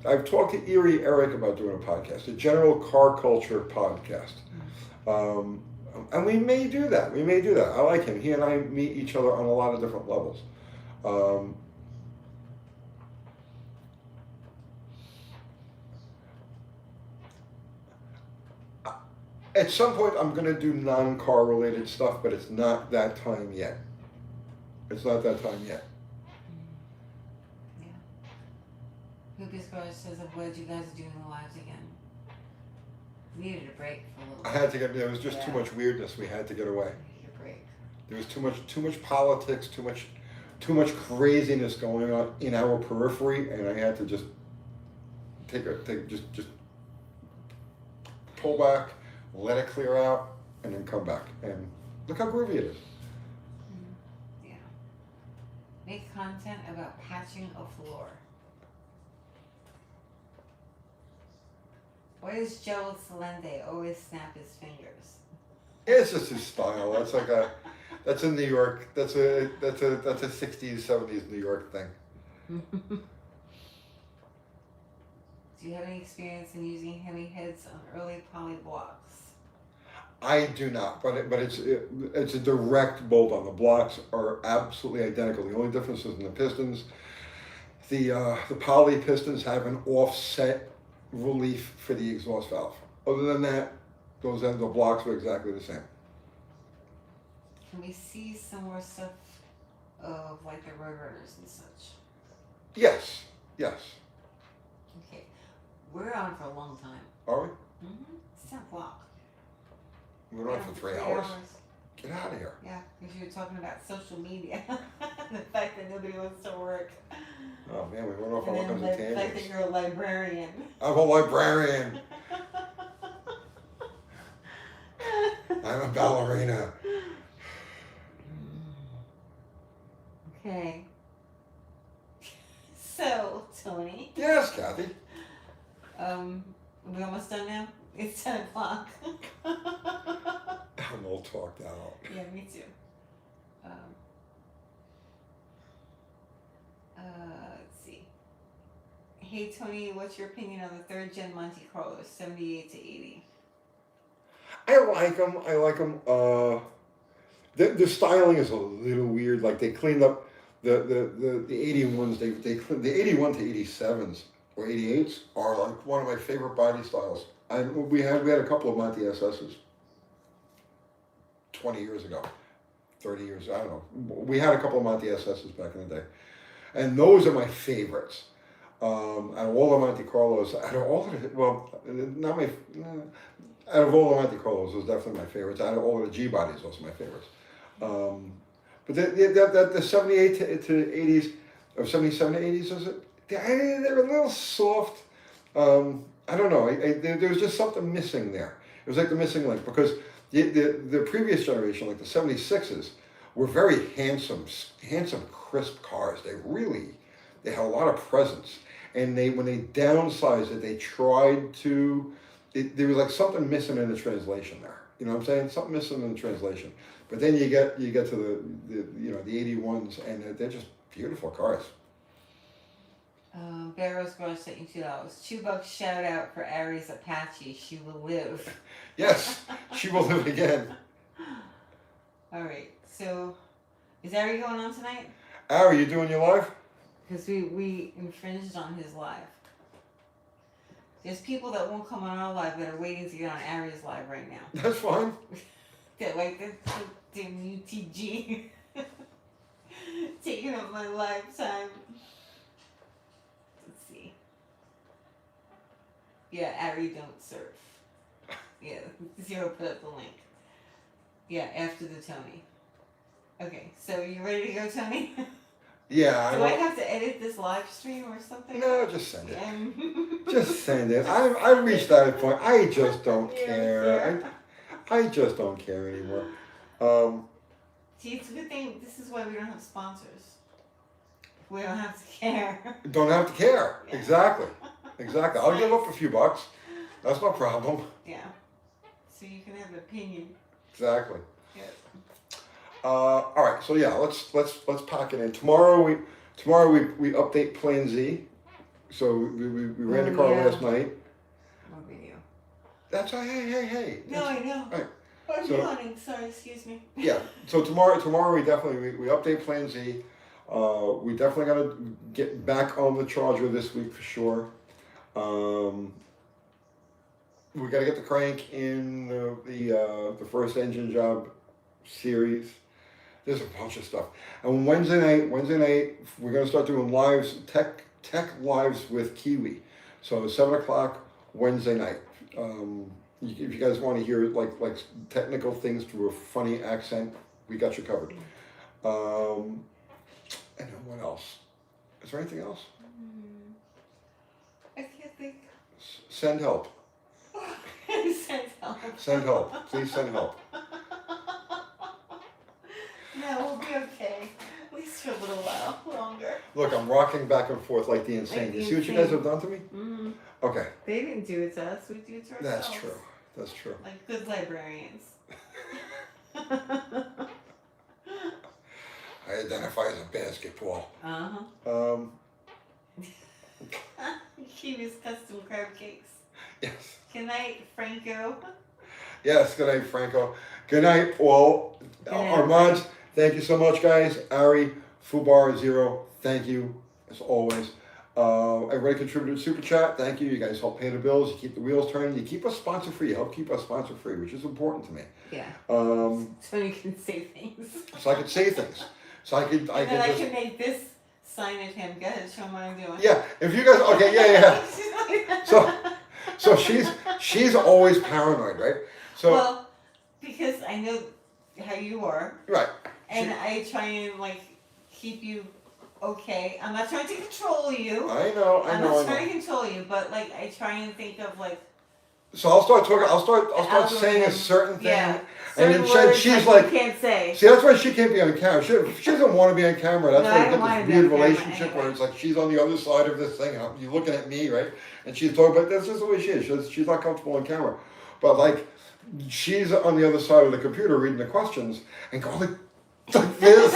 I've talked to Erie Eric about doing a podcast, a general car culture podcast, and we may do that. I like him. He and I meet each other on a lot of different levels. At some point, I'm going to do non-car related stuff, but it's not that time yet. Yeah. Hoopy's Garage says, I'm glad you guys are doing the lives again. Needed a break for a little bit. I had to get. There was just too much weirdness. We had to get away. Needed a break. There was too much politics, too much craziness going on in our periphery, and I had to just just pull back, let it clear out, and then come back. And look how groovy it is. Yeah. Make content about patching a floor. Why does Joe Salende always snap his fingers? It's just his style. That's a New York. That's a 60s, 70s New York thing. Do you have any experience in using heavy heads on early poly blocks? I do not, but it's a direct bolt on. The blocks are absolutely identical. The only difference is in the pistons. The poly pistons have an offset relief for the exhaust valve. Other than that, the blocks are exactly the same. Can we see some more stuff of like the roadrunners and such? Yes. Okay, we're on for a long time. Are we? Mm-hmm. It's 10 o'clock. We're on for 3 hours. Get out of here. Yeah, because you were talking about social media. The fact that nobody wants to work. Oh man, we went off on all And kinds then of the fact tangents. that you're a librarian. I'm a librarian. I'm a ballerina. Okay. So, Tony. Yes, Kathy. We almost done now? It's 10 o'clock. I'm all talked out. Yeah, me too. Let's see. Hey Tony, what's your opinion on the 3rd gen Monte Carlo, 78 to 80? I like them. The styling is a little weird. Like they cleaned up the 81s. They cleaned the 81 to 87s or 88s are like one of my favorite body styles. We had a couple of Monte SSs 20 years ago, 30 years. I don't know. We had a couple of Monte SSs back in the day, and those are my favorites. Out of all the Monte Carlos, out of all of all the Monte Carlos, those are definitely my favorites. Out of all of the G bodies, those are my favorites. But the 78 to 80s, or 77 to 80s, was it? They were a little soft. I don't know. There was just something missing there. It was like the missing link because the previous generation, like the 76s, were very handsome, crisp cars. They had a lot of presence. And when they downsized it, they tried to. There was like something missing in the translation there. You know what I'm saying? Something missing in the translation. But then you get to the 81s, and they're just beautiful cars. Barrow's Garage sent you $2. $2 shout out for Ari's Apache. She will live. Yes, she will live again. All right. So, is Ari going on tonight? Ari, you doing your live? Because we infringed on his live. There's people that won't come on our live that are waiting to get on Ari's live right now. That's fine. That like the UTG taking up my lifetime. Let's see. Yeah, Ari don't surf. Yeah, Zero put up the link. Yeah, after the Tony. Okay, so you ready to go, Tony? Yeah. Do I have to edit this live stream or something? No, just send it. Just send it. I reached that point. I just don't care. I just don't care anymore. See, it's a good thing. This is why we don't have sponsors. We don't have to care. Don't have to care. Yeah. Exactly. I'll give up a few bucks. That's no problem. Yeah. So you can have an opinion. Exactly. Yeah. All right. So yeah, let's pack it in. Tomorrow we update Plan Z. So we ran the car last night. No video. That's hey. No, I know. Right. I'm yawning. Sorry, excuse me. Yeah. So tomorrow we definitely we update Plan Z. We definitely gotta get back on the Charger this week for sure. We gotta get the crank in the first engine job series. There's a bunch of stuff. And Wednesday night, we're gonna start doing lives, tech lives with Kiwi. So 7:00 Wednesday night. If you guys want to hear like technical things through a funny accent, we got you covered. And then what else? Is there anything else? I can't think. Send help. Send help. Send help. Please send help. No, we'll be okay. At least for a little while longer. Look, I'm rocking back and forth like the insane. Like the You see what you guys have done to me? Mm-hmm. Okay. They didn't do it to us. We do it to ourselves. That's true. Like good librarians. I identify as a basketball. Uh-huh. Kiwi's custom crab cakes. Yes. Good night, Franco. Yes, good night, Franco. Good night, all. Good night, Armand, thank you so much, guys. Ari, Fubar, Zero, thank you, as always. Everybody contributed to Super Chat, thank you. You guys help pay the bills, you keep the wheels turning, you keep us sponsor free, you help keep us sponsor free, which is important to me. Yeah. So you can say things. So I can say things. So I can can make this sign at him. Go ahead, show him what I'm doing. Yeah, if you guys, okay, yeah. So she's always paranoid, right? So well, because I know how you are. Right. And I try and keep you okay. I'm not trying to control you. I know. I'm not trying to control you, but I try and think of So I'll start talking. I'll start saying a certain thing, and then she's like, you can't say. See, that's why she can't be on camera. She doesn't want to be on camera. That's why you get this weird relationship where it's like she's on the other side of this thing. And you're looking at me, right? And she's talking, but that's just the way she is. She's not comfortable on camera. But she's on the other side of the computer reading the questions and going like this.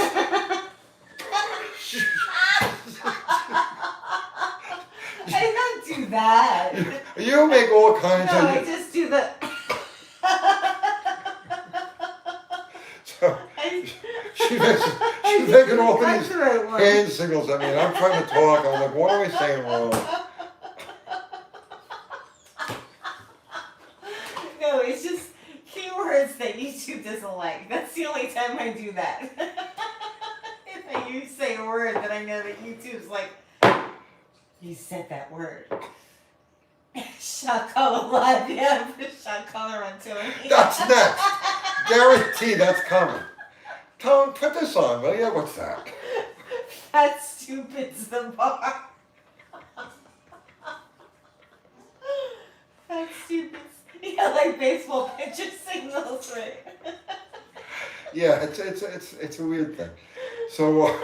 I don't do that. You make all kinds of. No, I just do the. So she's making all these hand signals at me, and I'm trying to talk. I'm like, what am I saying wrong? No, it's just keywords that YouTube doesn't like. That's the only time I do that. If you say a word that I know that YouTube's like, you said that word. Shot collar live, yeah, put shot collar on Tony. That's next. Guarantee that's coming. Tom, put this on, will you? What's that? Fat Stupid's the bar. Fat Stupid's. Yeah, like baseball pitcher signals, right? Yeah, it's a weird thing. So,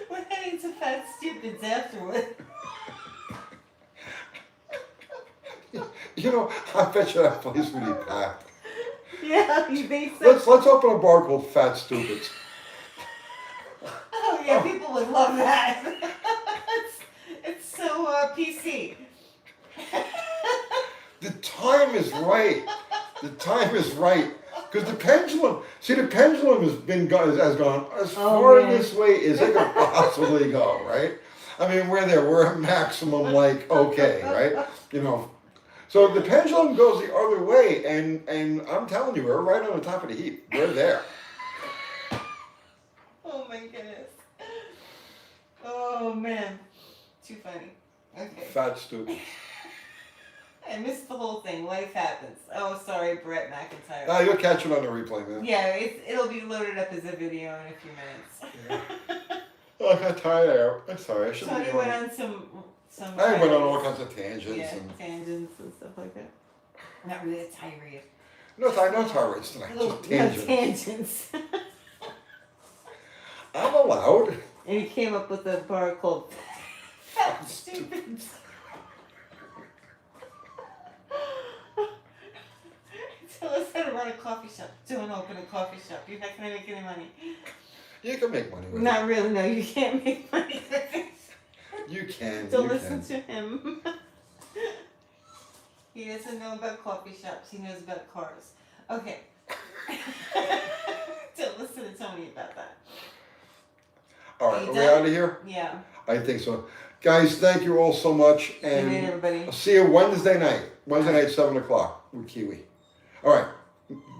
We're heading to Fat Stupid's afterward. you know, I bet you that place would be packed. Yeah, you think so? Let's open a bar called Fat Stupids. Oh yeah, people would love that. it's so PC. The time is right. The time is right. Because the pendulum has gone as far man. this way as it could possibly go, right? I mean, we're there. We're at maximum, like, okay, right? You know. So the pendulum goes the other way, and I'm telling you, we're right on the top of the heap. We're there. Oh my goodness. Oh man. Too funny. Okay. Fat Stupid. I missed the whole thing. Life happens. Oh, sorry, Brett McIntyre. Ah, you'll catch it on the replay, man. Yeah, it'll be loaded up as a video in a few minutes. Yeah. Oh, I got tired out. I'm sorry. I shouldn't Tony be went on. on some. I went on all kinds of tangents. Yeah, And, tangents and stuff like that. Not really a tirade. no tirades tonight. Little Just tangents. tangents. I'm allowed. And he came up with a bar called Fat Stupid. Tell us how to run a coffee shop. Don't open a coffee shop. You're not gonna make any money. You can make money with Not really. No, you can't make money with it. it. You can. Don't you listen can. to him. He doesn't know about coffee shops. He knows about cars. Okay. Don't listen to Tony about that. All right, You are we done? out of here? Yeah. I think so. Guys, thank you all so much. Good night, And everybody. I'll see you Wednesday night. Wednesday night, 7 o'clock with Kiwi. All right.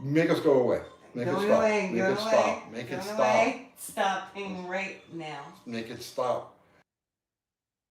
Make us go away. Make it Going stop. away. Make Going it away. stop. Make it Going stop. away. Stopping right now. Make it stop.